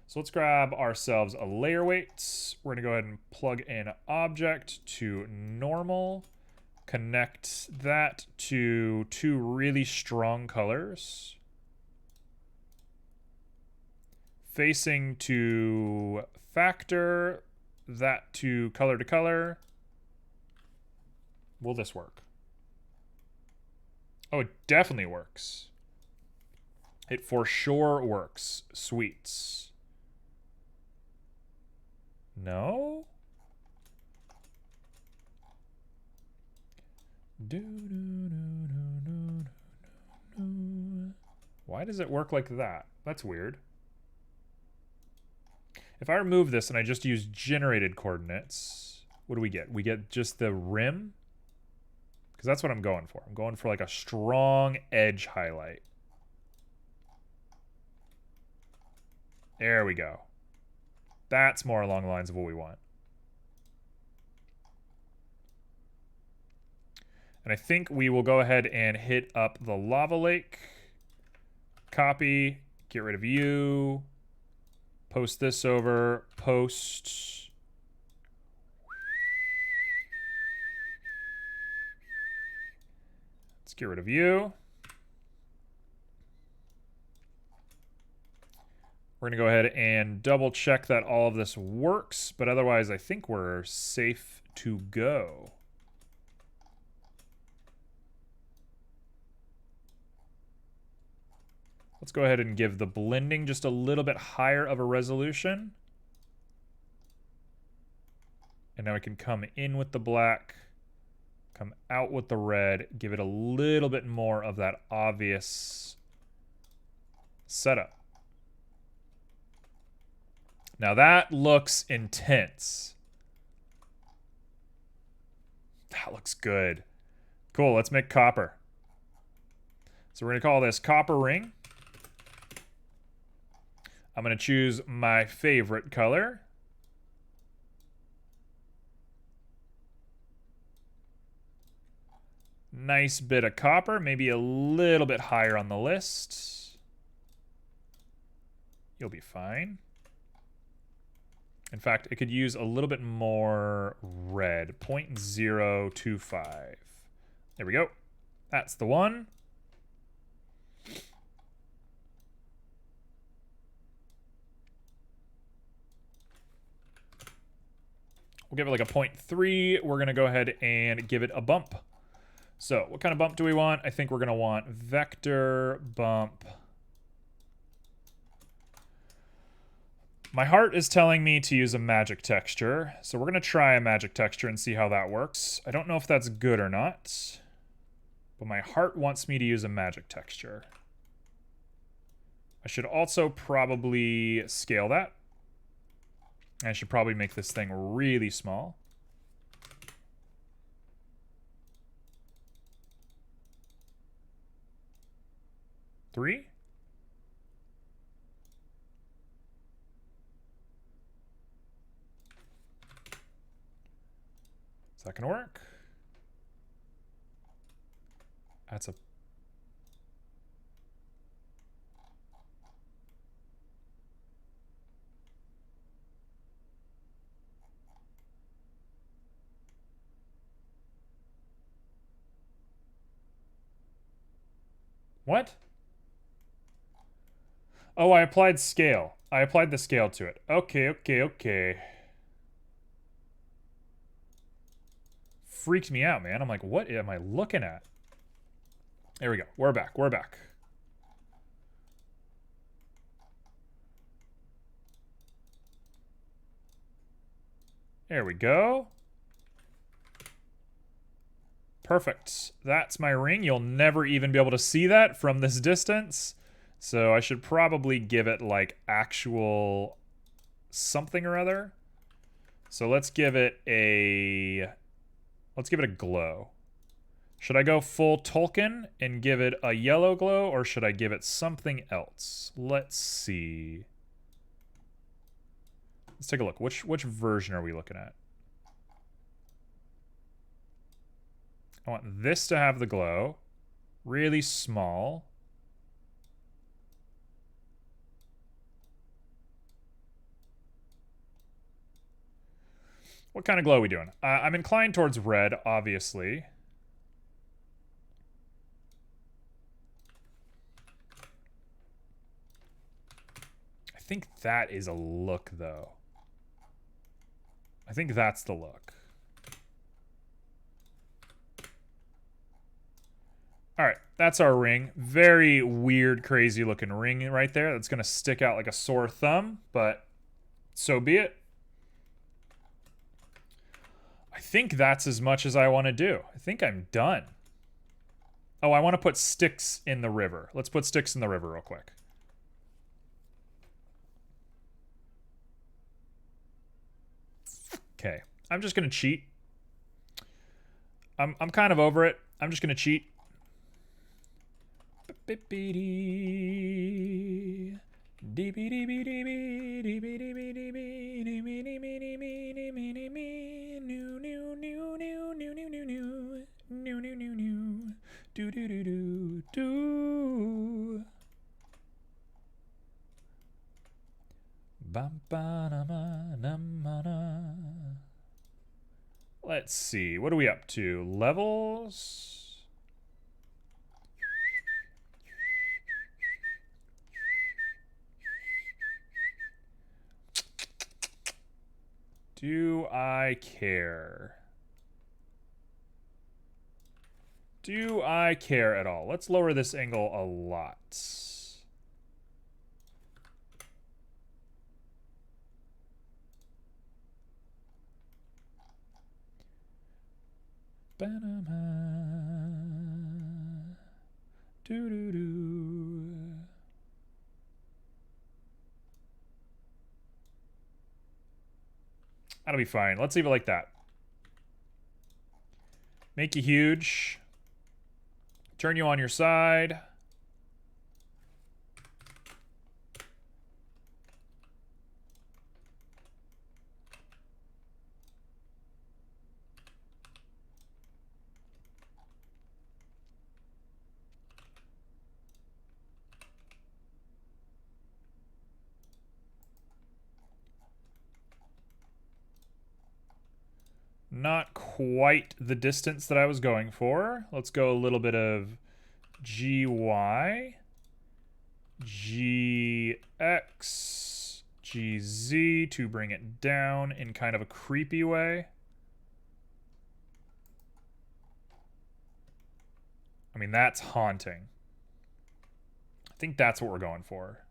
So let's grab ourselves a layer weight. We're gonna go ahead and plug in object to normal. Connect that to two really strong colors. Facing to factor, that to color. Will this work? Oh, it definitely works. It for sure works. Sweets. No? Why does it work like that? That's weird. If I remove this and I just use generated coordinates, what do we get? We get just the rim? Because that's what I'm going for. I'm going for like a strong edge highlight. There we go. That's more along the lines of what we want. And I think we will go ahead and hit up the lava lake. Copy, get rid of you. Post this over, post. Let's get rid of you. We're gonna go ahead and double check that all of this works, but otherwise I think we're safe to go. Let's go ahead and give the blending just a little bit higher of a resolution. And now we can come in with the black, come out with the red, give it a little bit more of that obvious setup. Now that looks intense. That looks good. Cool, let's make copper. So we're gonna call this copper ring. I'm gonna choose my favorite color. Nice bit of copper, maybe a little bit higher on the list. You'll be fine. In fact, it could use a little bit more red, 0.025. There we go. That's the one. We'll give it like a 0.3. We're going to go ahead and give it a bump. So what kind of bump do we want? I think we're going to want vector bump. My heart is telling me to use a magic texture. So we're going to try a magic texture and see how that works. I don't know if that's good or not, but my heart wants me to use a magic texture. I should also probably scale that. I should probably make this thing really small. 3? Is that gonna work? That's a... What? Oh, I applied scale. I applied the scale to it. Okay, okay, okay. Freaked me out, man. I'm like, what am I looking at? There we go. We're back. We're back. There we go. Perfect. That's my ring. You'll never even be able to see that from this distance. So I should probably give it like actual something or other. So let's give it a glow. Should I go full Tolkien and give it a yellow glow, or should I give it something else? Let's see. Let's take a look. Which version are we looking at? I want this to have the glow. Really small. What kind of glow are we doing? I'm inclined towards red, obviously. I think that is a look, though. I think that's the look. Alright, that's our ring. Very weird, crazy looking ring right there. That's going to stick out like a sore thumb, but so be it. I think that's as much as I want to do. I think I'm done. Oh, I want to put sticks in the river. Let's put sticks in the river real quick. Okay, I'm just going to cheat. I'm kind of over it. I'm just going to cheat. Let's see. What are we up to? Levels? Do I care? Do I care at all? Let's lower this angle a lot. That'll be fine. Let's leave it like that. Make you huge. Turn you on your side. Not quite the distance that I was going for. Let's go a little bit of GY, GX, GZ to bring it down in kind of a creepy way. I mean, that's haunting. I think that's what we're going for.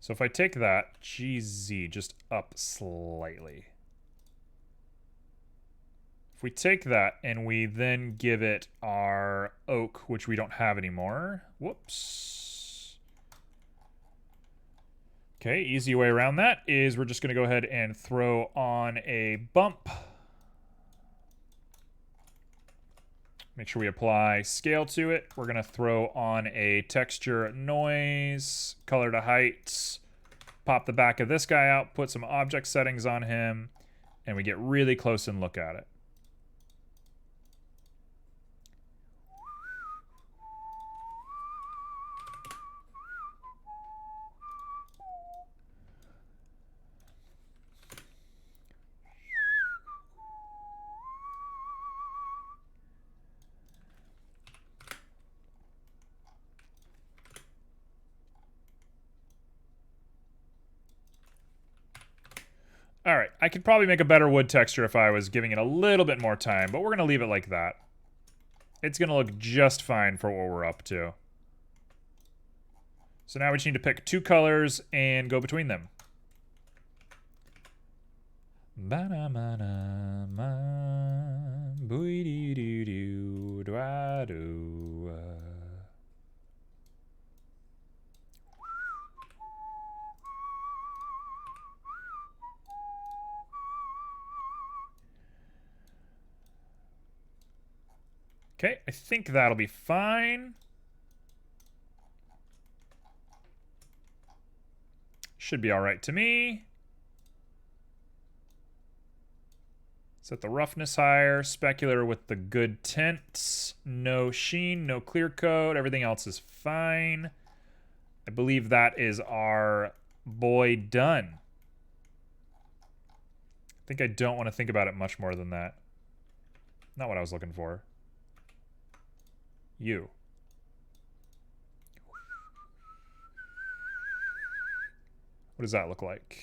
So if I take that, GZ, just up slightly. If we take that and we then give it our oak, which we don't have anymore. Whoops. Okay, easy way around that is we're just going to go ahead and throw on a bump. Make sure we apply scale to it. We're going to throw on a texture noise, color to height, pop the back of this guy out, put some object settings on him, and we get really close and look at it. All right, I could probably make a better wood texture if I was giving it a little bit more time, but we're going to leave it like that. It's going to look just fine for what we're up to. So now we just need to pick 2 colors and go between them. Okay, I think that'll be fine. Should be all right to me. Set the roughness higher. Specular with the good tints. No sheen, no clear coat. Everything else is fine. I believe that is our boy done. I think I don't want to think about it much more than that. Not what I was looking for. You. What does that look like?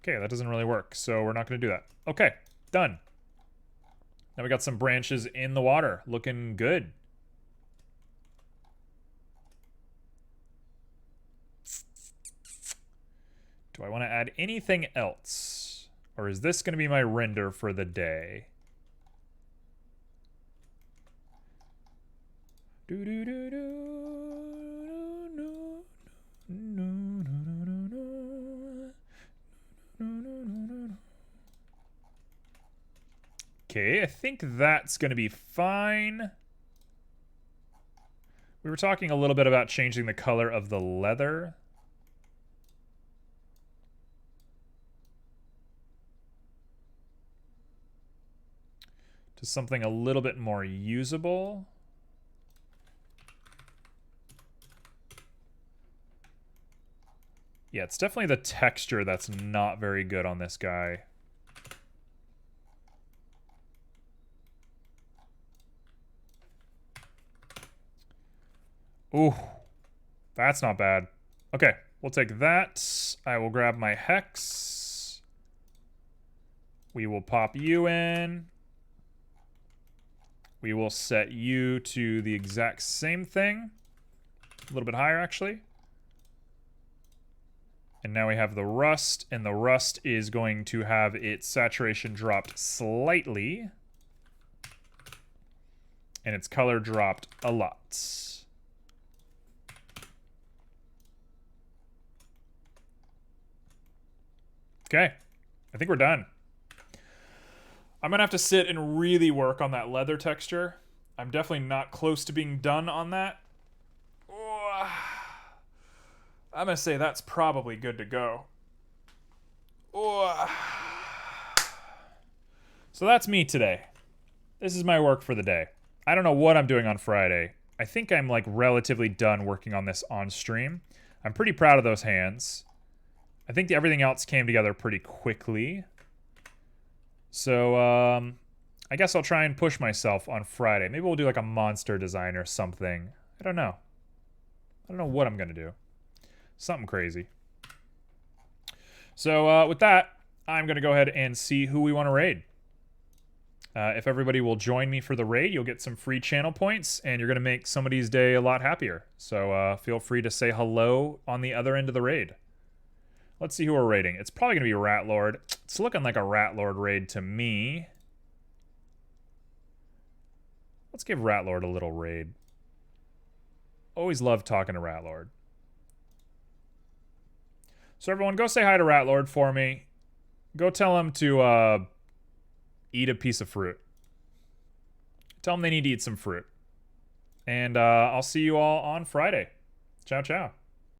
Okay, that doesn't really work, so we're not going to do that. Okay, done. Now we got some branches in the water, looking good. Do I want to add anything else? Or is this going to be my render for the day? Okay, I think that's going to be fine. We were talking a little bit about changing the color of the leather. To something a little bit more usable. Yeah, it's definitely the texture that's not very good on this guy. Ooh, that's not bad. Okay, we'll take that. I will grab my hex. We will pop you in. We will set you to the exact same thing. A little bit higher, actually. And now we have the rust, and the rust is going to have its saturation dropped slightly. And its color dropped a lot. Okay, I think we're done. I'm going to have to sit and really work on that leather texture. I'm definitely not close to being done on that. Oh, I'm going to say that's probably good to go. Oh. So that's me today. This is my work for the day. I don't know what I'm doing on Friday. I think I'm like relatively done working on this on stream. I'm pretty proud of those hands. I think everything else came together pretty quickly. So, I guess I'll try and push myself on Friday. Maybe we'll do like a monster design or something. I don't know. I don't know what I'm going to do. Something crazy. So, with that, I'm going to go ahead and see who we want to raid. If everybody will join me for the raid, you'll get some free channel points, and you're going to make somebody's day a lot happier. So, feel free to say hello on the other end of the raid. Let's see who we're raiding. It's probably going to be Rat Lord. It's looking like a Rat Lord raid to me. Let's give Rat Lord a little raid. Always love talking to Rat Lord. So everyone, go say hi to Ratlord for me. Go tell him to eat a piece of fruit. Tell them they need to eat some fruit. And I'll see you all on Friday. Ciao, ciao.